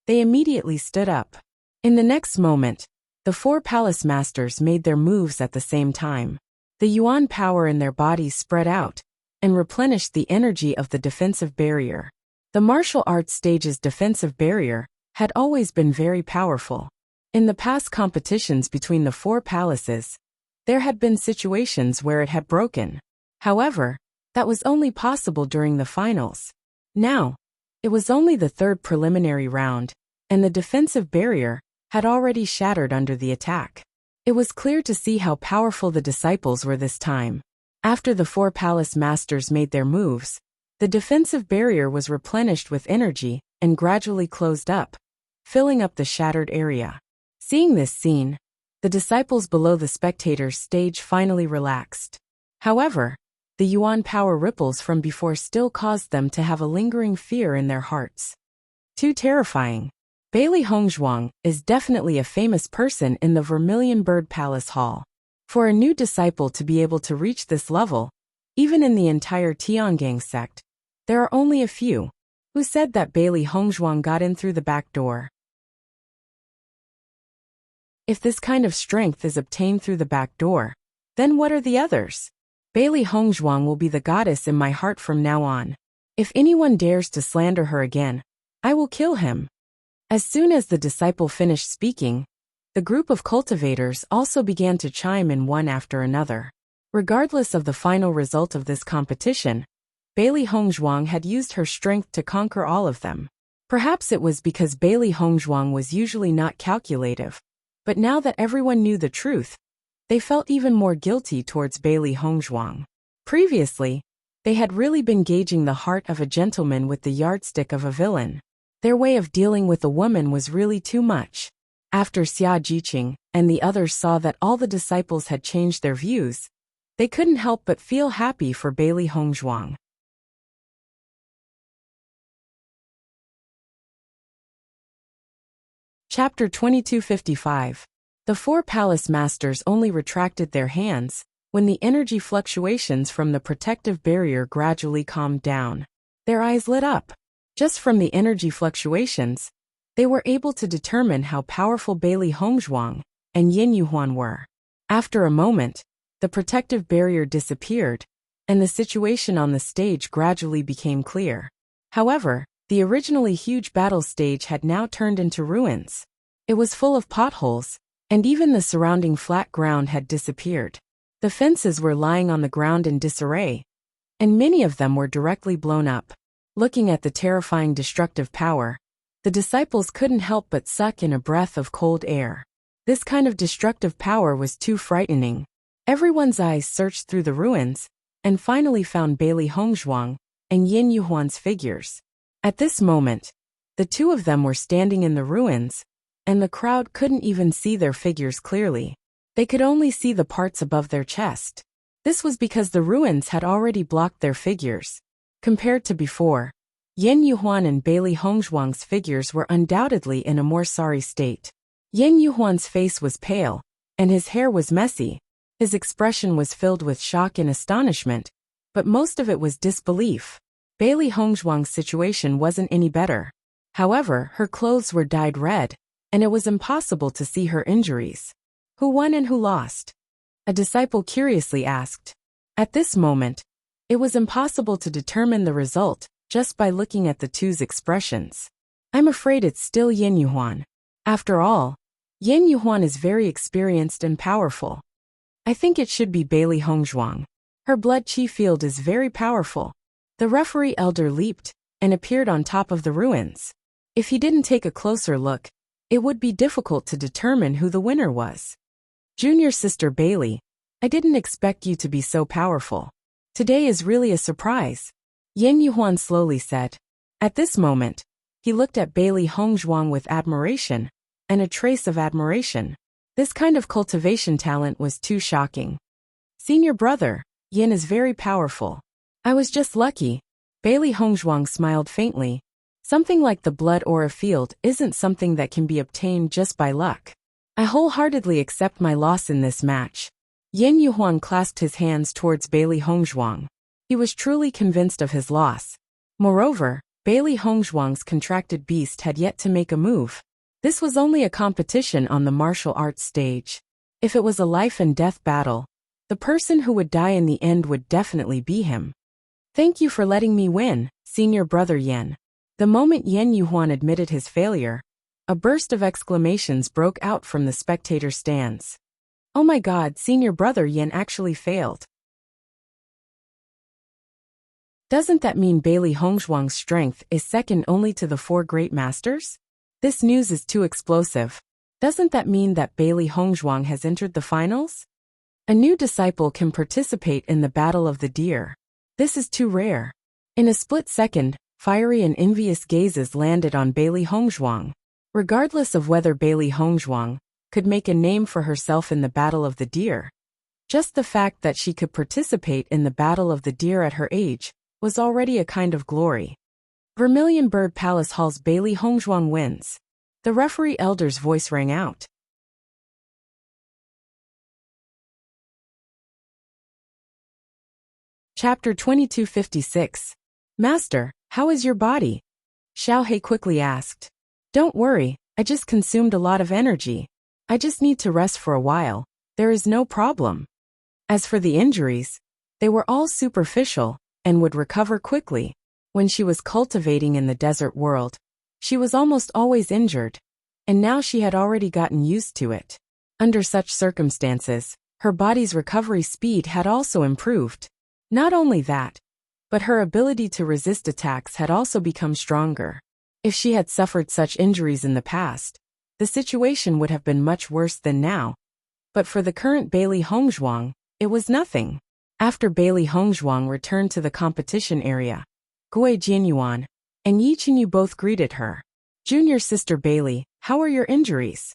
they immediately stood up. In the next moment, the four palace masters made their moves at the same time. The yuan power in their bodies spread out and replenished the energy of the defensive barrier. The martial arts stage's defensive barrier had always been very powerful. In the past competitions between the four palaces, there had been situations where it had broken. However, that was only possible during the finals. Now, it was only the third preliminary round, and the defensive barrier had already shattered under the attack. It was clear to see how powerful the disciples were this time. After the four palace masters made their moves, the defensive barrier was replenished with energy and gradually closed up, filling up the shattered area. Seeing this scene, the disciples below the spectators' stage finally relaxed. However, the yuan power ripples from before still caused them to have a lingering fear in their hearts. Too terrifying. Beili Hongzhuang is definitely a famous person in the Vermilion Bird Palace Hall. For a new disciple to be able to reach this level, even in the entire Tiangang sect, there are only a few. Who said that Beili Hongzhuang got in through the back door? If this kind of strength is obtained through the back door, then what are the others? Beili Hongzhuang will be the goddess in my heart from now on. If anyone dares to slander her again, I will kill him. As soon as the disciple finished speaking, the group of cultivators also began to chime in one after another. Regardless of the final result of this competition, Beili Hongzhuang had used her strength to conquer all of them. Perhaps it was because Beili Hongzhuang was usually not calculative, but now that everyone knew the truth, they felt even more guilty towards Beili Hongzhuang. Previously, they had really been gauging the heart of a gentleman with the yardstick of a villain. Their way of dealing with a woman was really too much. After Xia Jiqing and the others saw that all the disciples had changed their views, they couldn't help but feel happy for Beili Hongzhuang. Chapter 2255. The four palace masters only retracted their hands when the energy fluctuations from the protective barrier gradually calmed down. Their eyes lit up. Just from the energy fluctuations, they were able to determine how powerful Beili Hongzhuang and Yin Yuhuan were. After a moment, the protective barrier disappeared, and the situation on the stage gradually became clear. However, the originally huge battle stage had now turned into ruins. It was full of potholes, and even the surrounding flat ground had disappeared. The fences were lying on the ground in disarray, and many of them were directly blown up. Looking at the terrifying destructive power, the disciples couldn't help but suck in a breath of cold air. This kind of destructive power was too frightening. Everyone's eyes searched through the ruins, and finally found Beili Hongzhuang and Yin Yuhuan's figures. At this moment, the two of them were standing in the ruins, and the crowd couldn't even see their figures clearly. They could only see the parts above their chest. This was because the ruins had already blocked their figures. Compared to before, Yin Yuhuan and Beili Hongzhuang's figures were undoubtedly in a more sorry state. Yin Yuhuan's face was pale, and his hair was messy, His expression was filled with shock and astonishment, but most of it was disbelief. Bailey Hongzhuang's situation wasn't any better. However, her clothes were dyed red, and it was impossible to see her injuries. Who won and who lost? A disciple curiously asked. At this moment, it was impossible to determine the result just by looking at the two's expressions. I'm afraid it's still Yin Yuhuan. After all, Yin Yuhuan is very experienced and powerful. I think it should be Bailey Hongzhuang. Her blood chi field is very powerful. The referee elder leaped and appeared on top of the ruins. If he didn't take a closer look, it would be difficult to determine who the winner was. Junior sister Bailey, I didn't expect you to be so powerful. Today is really a surprise, Yin Yuhuan slowly said. At this moment, he looked at Bailey Hongzhuang with admiration, and a trace of admiration. This kind of cultivation talent was too shocking. Senior brother, Yin is very powerful. I was just lucky. Bailey Hongzhuang smiled faintly. Something like the blood aura field isn't something that can be obtained just by luck. I wholeheartedly accept my loss in this match. Yin Yuhuan clasped his hands towards Bailey Hongzhuang. He was truly convinced of his loss. Moreover, Bailey Hongzhuang's contracted beast had yet to make a move. This was only a competition on the martial arts stage. If it was a life and death battle, the person who would die in the end would definitely be him. Thank you for letting me win, senior brother Yin. The moment Yin Yuhuan admitted his failure, a burst of exclamations broke out from the spectator stands. Oh my god, senior brother Yin actually failed. Doesn't that mean Bailey Hongzhuang's strength is second only to the four great masters? This news is too explosive. Doesn't that mean that Bailey Hongzhuang has entered the finals? A new disciple can participate in the Battle of the Deer. This is too rare. In a split second, fiery and envious gazes landed on Bailey Hongzhuang. Regardless of whether Bailey Hongzhuang could make a name for herself in the Battle of the Deer, just the fact that she could participate in the Battle of the Deer at her age was already a kind of glory. Vermilion Bird Palace Hall's Bailey Hongzhuang wins. The referee elder's voice rang out. Chapter 2256. Master, how is your body? Xiao He quickly asked. Don't worry, I just consumed a lot of energy. I just need to rest for a while. There is no problem. As for the injuries, they were all superficial and would recover quickly. When she was cultivating in the desert world, she was almost always injured, and now she had already gotten used to it. Under such circumstances, her body's recovery speed had also improved. Not only that, but her ability to resist attacks had also become stronger. If she had suffered such injuries in the past, the situation would have been much worse than now. But for the current Bailey Hongzhuang, it was nothing. After Bailey Hongzhuang returned to the competition area, Gui Jianyuan and Yi Qinyu both greeted her. Junior sister Bailey, how are your injuries?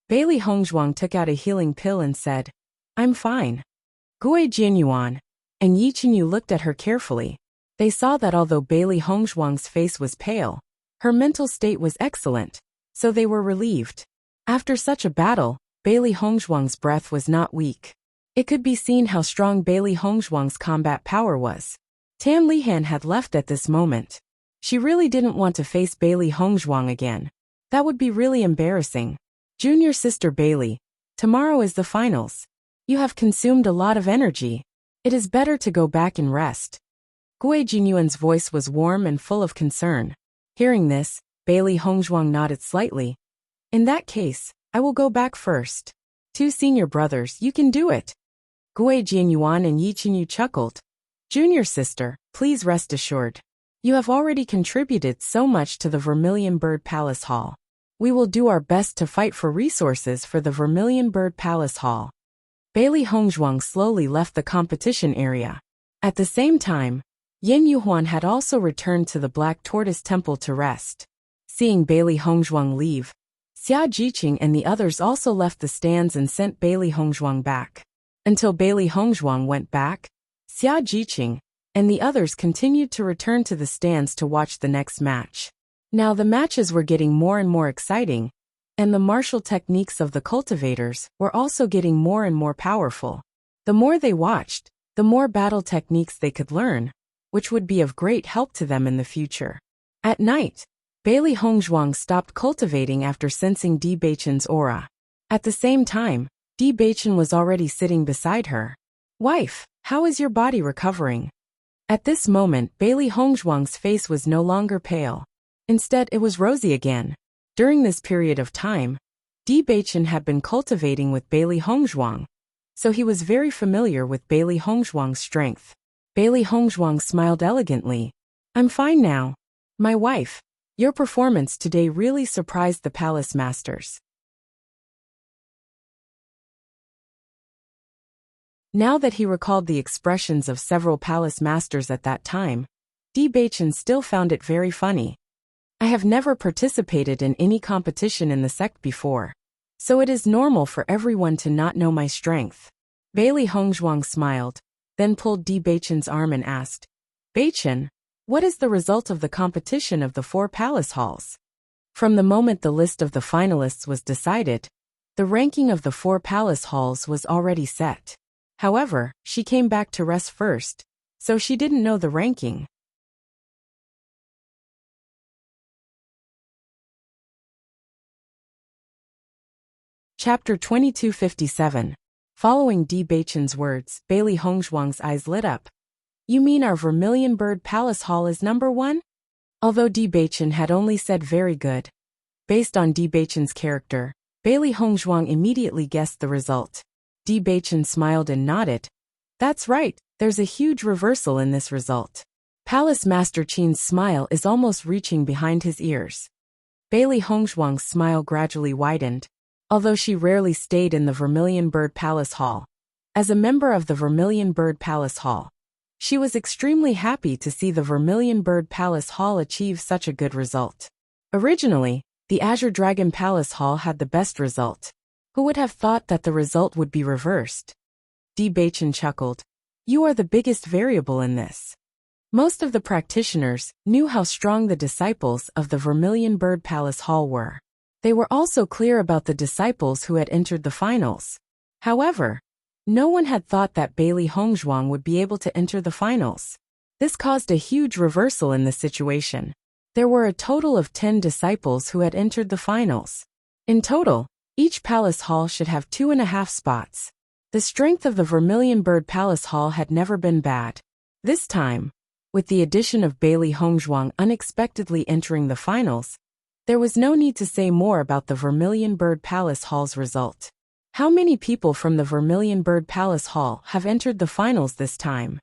Bailey Hongzhuang took out a healing pill and said, I'm fine. Gui Jianyuan and Yi Qinyu looked at her carefully. They saw that although Bailey Hongzhuang's face was pale, her mental state was excellent, so they were relieved. After such a battle, Bailey Hongzhuang's breath was not weak. It could be seen how strong Bailey Hongzhuang's combat power was. Tan Lihan had left at this moment. She really didn't want to face Bailey Hongzhuang again. That would be really embarrassing. Junior sister Bailey, tomorrow is the finals. You have consumed a lot of energy. It is better to go back and rest. Gui Jinyuan's voice was warm and full of concern. Hearing this, Bailey Hongzhuang nodded slightly. In that case, I will go back first. Two senior brothers, you can do it. Gui Jianyuan and Yi Qinyu chuckled. Junior sister, please rest assured. You have already contributed so much to the Vermilion Bird Palace Hall. We will do our best to fight for resources for the Vermilion Bird Palace Hall. Bailey Hongzhuang slowly left the competition area. At the same time, Yin Yuhuan had also returned to the Black Tortoise Temple to rest. Seeing Bailey Hongzhuang leave, Xia Jiqing and the others also left the stands and sent Bailey Hongzhuang back. Until Bailey Hongzhuang went back, Xia Jiqing and the others continued to return to the stands to watch the next match. Now the matches were getting more and more exciting, and the martial techniques of the cultivators were also getting more and more powerful. The more they watched, the more battle techniques they could learn, which would be of great help to them in the future. At night, Bailey Hongzhuang stopped cultivating after sensing Di Beichen's aura. At the same time, Di Beichen was already sitting beside her. "Wife, how is your body recovering?" At this moment, Bailey Hongzhuang's face was no longer pale. Instead, it was rosy again. During this period of time, Di Beichen had been cultivating with Bailey Hongzhuang, so he was very familiar with Bailey Hongzhuang's strength. Bailey Hongzhuang smiled elegantly. "I'm fine now. My wife, your performance today really surprised the palace masters." Now that he recalled the expressions of several palace masters at that time, Di Beichen still found it very funny. "I have never participated in any competition in the sect before, so it is normal for everyone to not know my strength." Bailey Hongzhuang smiled, then pulled Di Beichen's arm and asked, "Beichen, what is the result of the competition of the 4 palace halls?" From the moment the list of the finalists was decided, the ranking of the 4 palace halls was already set. However, she came back to rest first, so she didn't know the ranking. Chapter 2257. Following Di Beichen's words, Bailey Hongzhuang's eyes lit up. "You mean our Vermilion Bird Palace Hall is number 1? Although Di Beichen had only said very good. Based on Di Beichen's character, Bailey Hongzhuang immediately guessed the result. Di Beichen smiled and nodded. "That's right, there's a huge reversal in this result." Palace Master Qin's smile is almost reaching behind his ears. Bailey Hongzhuang's smile gradually widened. Although she rarely stayed in the Vermilion Bird Palace Hall, as a member of the Vermilion Bird Palace Hall, she was extremely happy to see the Vermilion Bird Palace Hall achieve such a good result. Originally, the Azure Dragon Palace Hall had the best result. Who would have thought that the result would be reversed? Di Beichen chuckled. "You are the biggest variable in this." Most of the practitioners knew how strong the disciples of the Vermilion Bird Palace Hall were. They were also clear about the disciples who had entered the finals. However, no one had thought that Bailey Hongzhuang would be able to enter the finals. This caused a huge reversal in the situation. There were a total of 10 disciples who had entered the finals. In total, each palace hall should have 2.5 spots. The strength of the Vermilion Bird Palace Hall had never been bad. This time, with the addition of Bailey Hongzhuang unexpectedly entering the finals, there was no need to say more about the Vermilion Bird Palace Hall's result. How many people from the Vermilion Bird Palace Hall have entered the finals this time?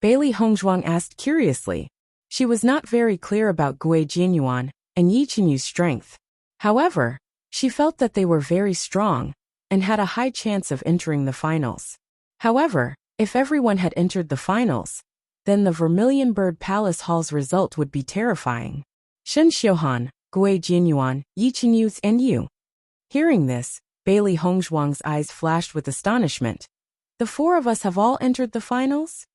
Bailey Hongzhuang asked curiously. She was not very clear about Gui Jianyuan and Yi Qinyu's strength. However, she felt that they were very strong and had a high chance of entering the finals. However, if everyone had entered the finals, then the Vermilion Bird Palace Hall's result would be terrifying. Shen Xiuhan, Gui Jianyuan, Yi Qinyu, and you. Hearing this, Bailey Hongzhuang's eyes flashed with astonishment. "The 4 of us have all entered the finals?"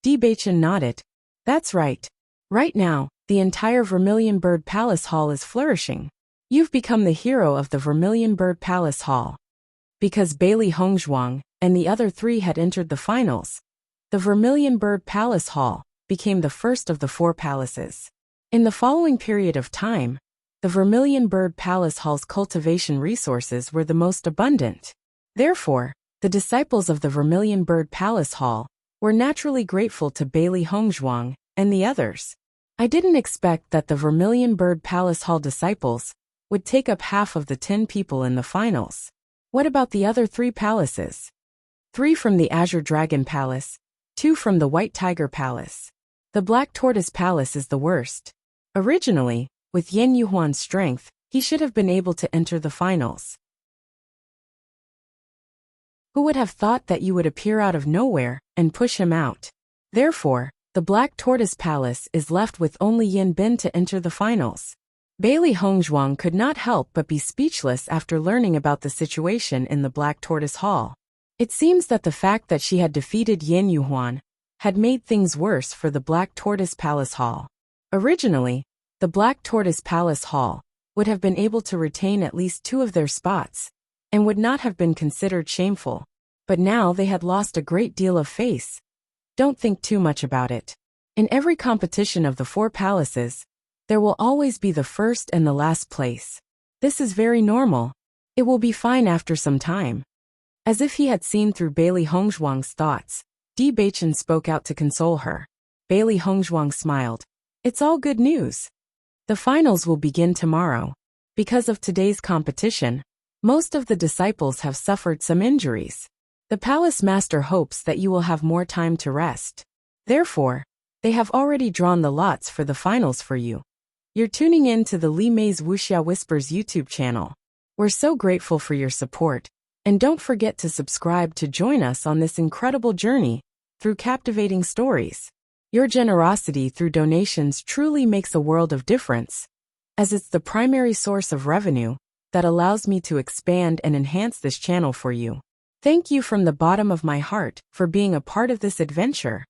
Di Beichen nodded. "That's right. Right now, the entire Vermilion Bird Palace Hall is flourishing. You've become the hero of the Vermilion Bird Palace Hall." Because Bailey Hongzhuang and the other 3 had entered the finals, the Vermilion Bird Palace Hall became the first of the 4 palaces. In the following period of time, the Vermilion Bird Palace Hall's cultivation resources were the most abundant. Therefore, the disciples of the Vermilion Bird Palace Hall were naturally grateful to Bailey Hongzhuang and the others. "I didn't expect that the Vermilion Bird Palace Hall disciples would take up half of the 10 people in the finals. What about the other 3 palaces? 3 from the Azure Dragon Palace, 2 from the White Tiger Palace. The Black Tortoise Palace is the worst. Originally, with Yan Yuhuan's strength, he should have been able to enter the finals. Who would have thought that you would appear out of nowhere and push him out? Therefore, the Black Tortoise Palace is left with only Yin Bin to enter the finals." Bailey Hongzhuang could not help but be speechless after learning about the situation in the Black Tortoise Hall. It seems that the fact that she had defeated Yan Yuhuan had made things worse for the Black Tortoise Palace Hall. Originally, the Black Tortoise Palace Hall would have been able to retain at least 2 of their spots, and would not have been considered shameful. But now they had lost a great deal of face. Don't think too much about it. In every competition of the 4 palaces, there will always be the first and the last place. This is very normal. It will be fine after some time. As if he had seen through Bailey Hongzhuang's thoughts, Di Beichen spoke out to console her. Bailey Hongzhuang smiled. It's all good news. The finals will begin tomorrow. Because of today's competition, most of the disciples have suffered some injuries. The palace master hopes that you will have more time to rest. Therefore, they have already drawn the lots for the finals for you. You're tuning in to the Li Mei's Wuxia Whispers YouTube channel. We're so grateful for your support, and don't forget to subscribe to join us on this incredible journey through captivating stories. Your generosity through donations truly makes a world of difference, as it's the primary source of revenue that allows me to expand and enhance this channel for you. Thank you from the bottom of my heart for being a part of this adventure.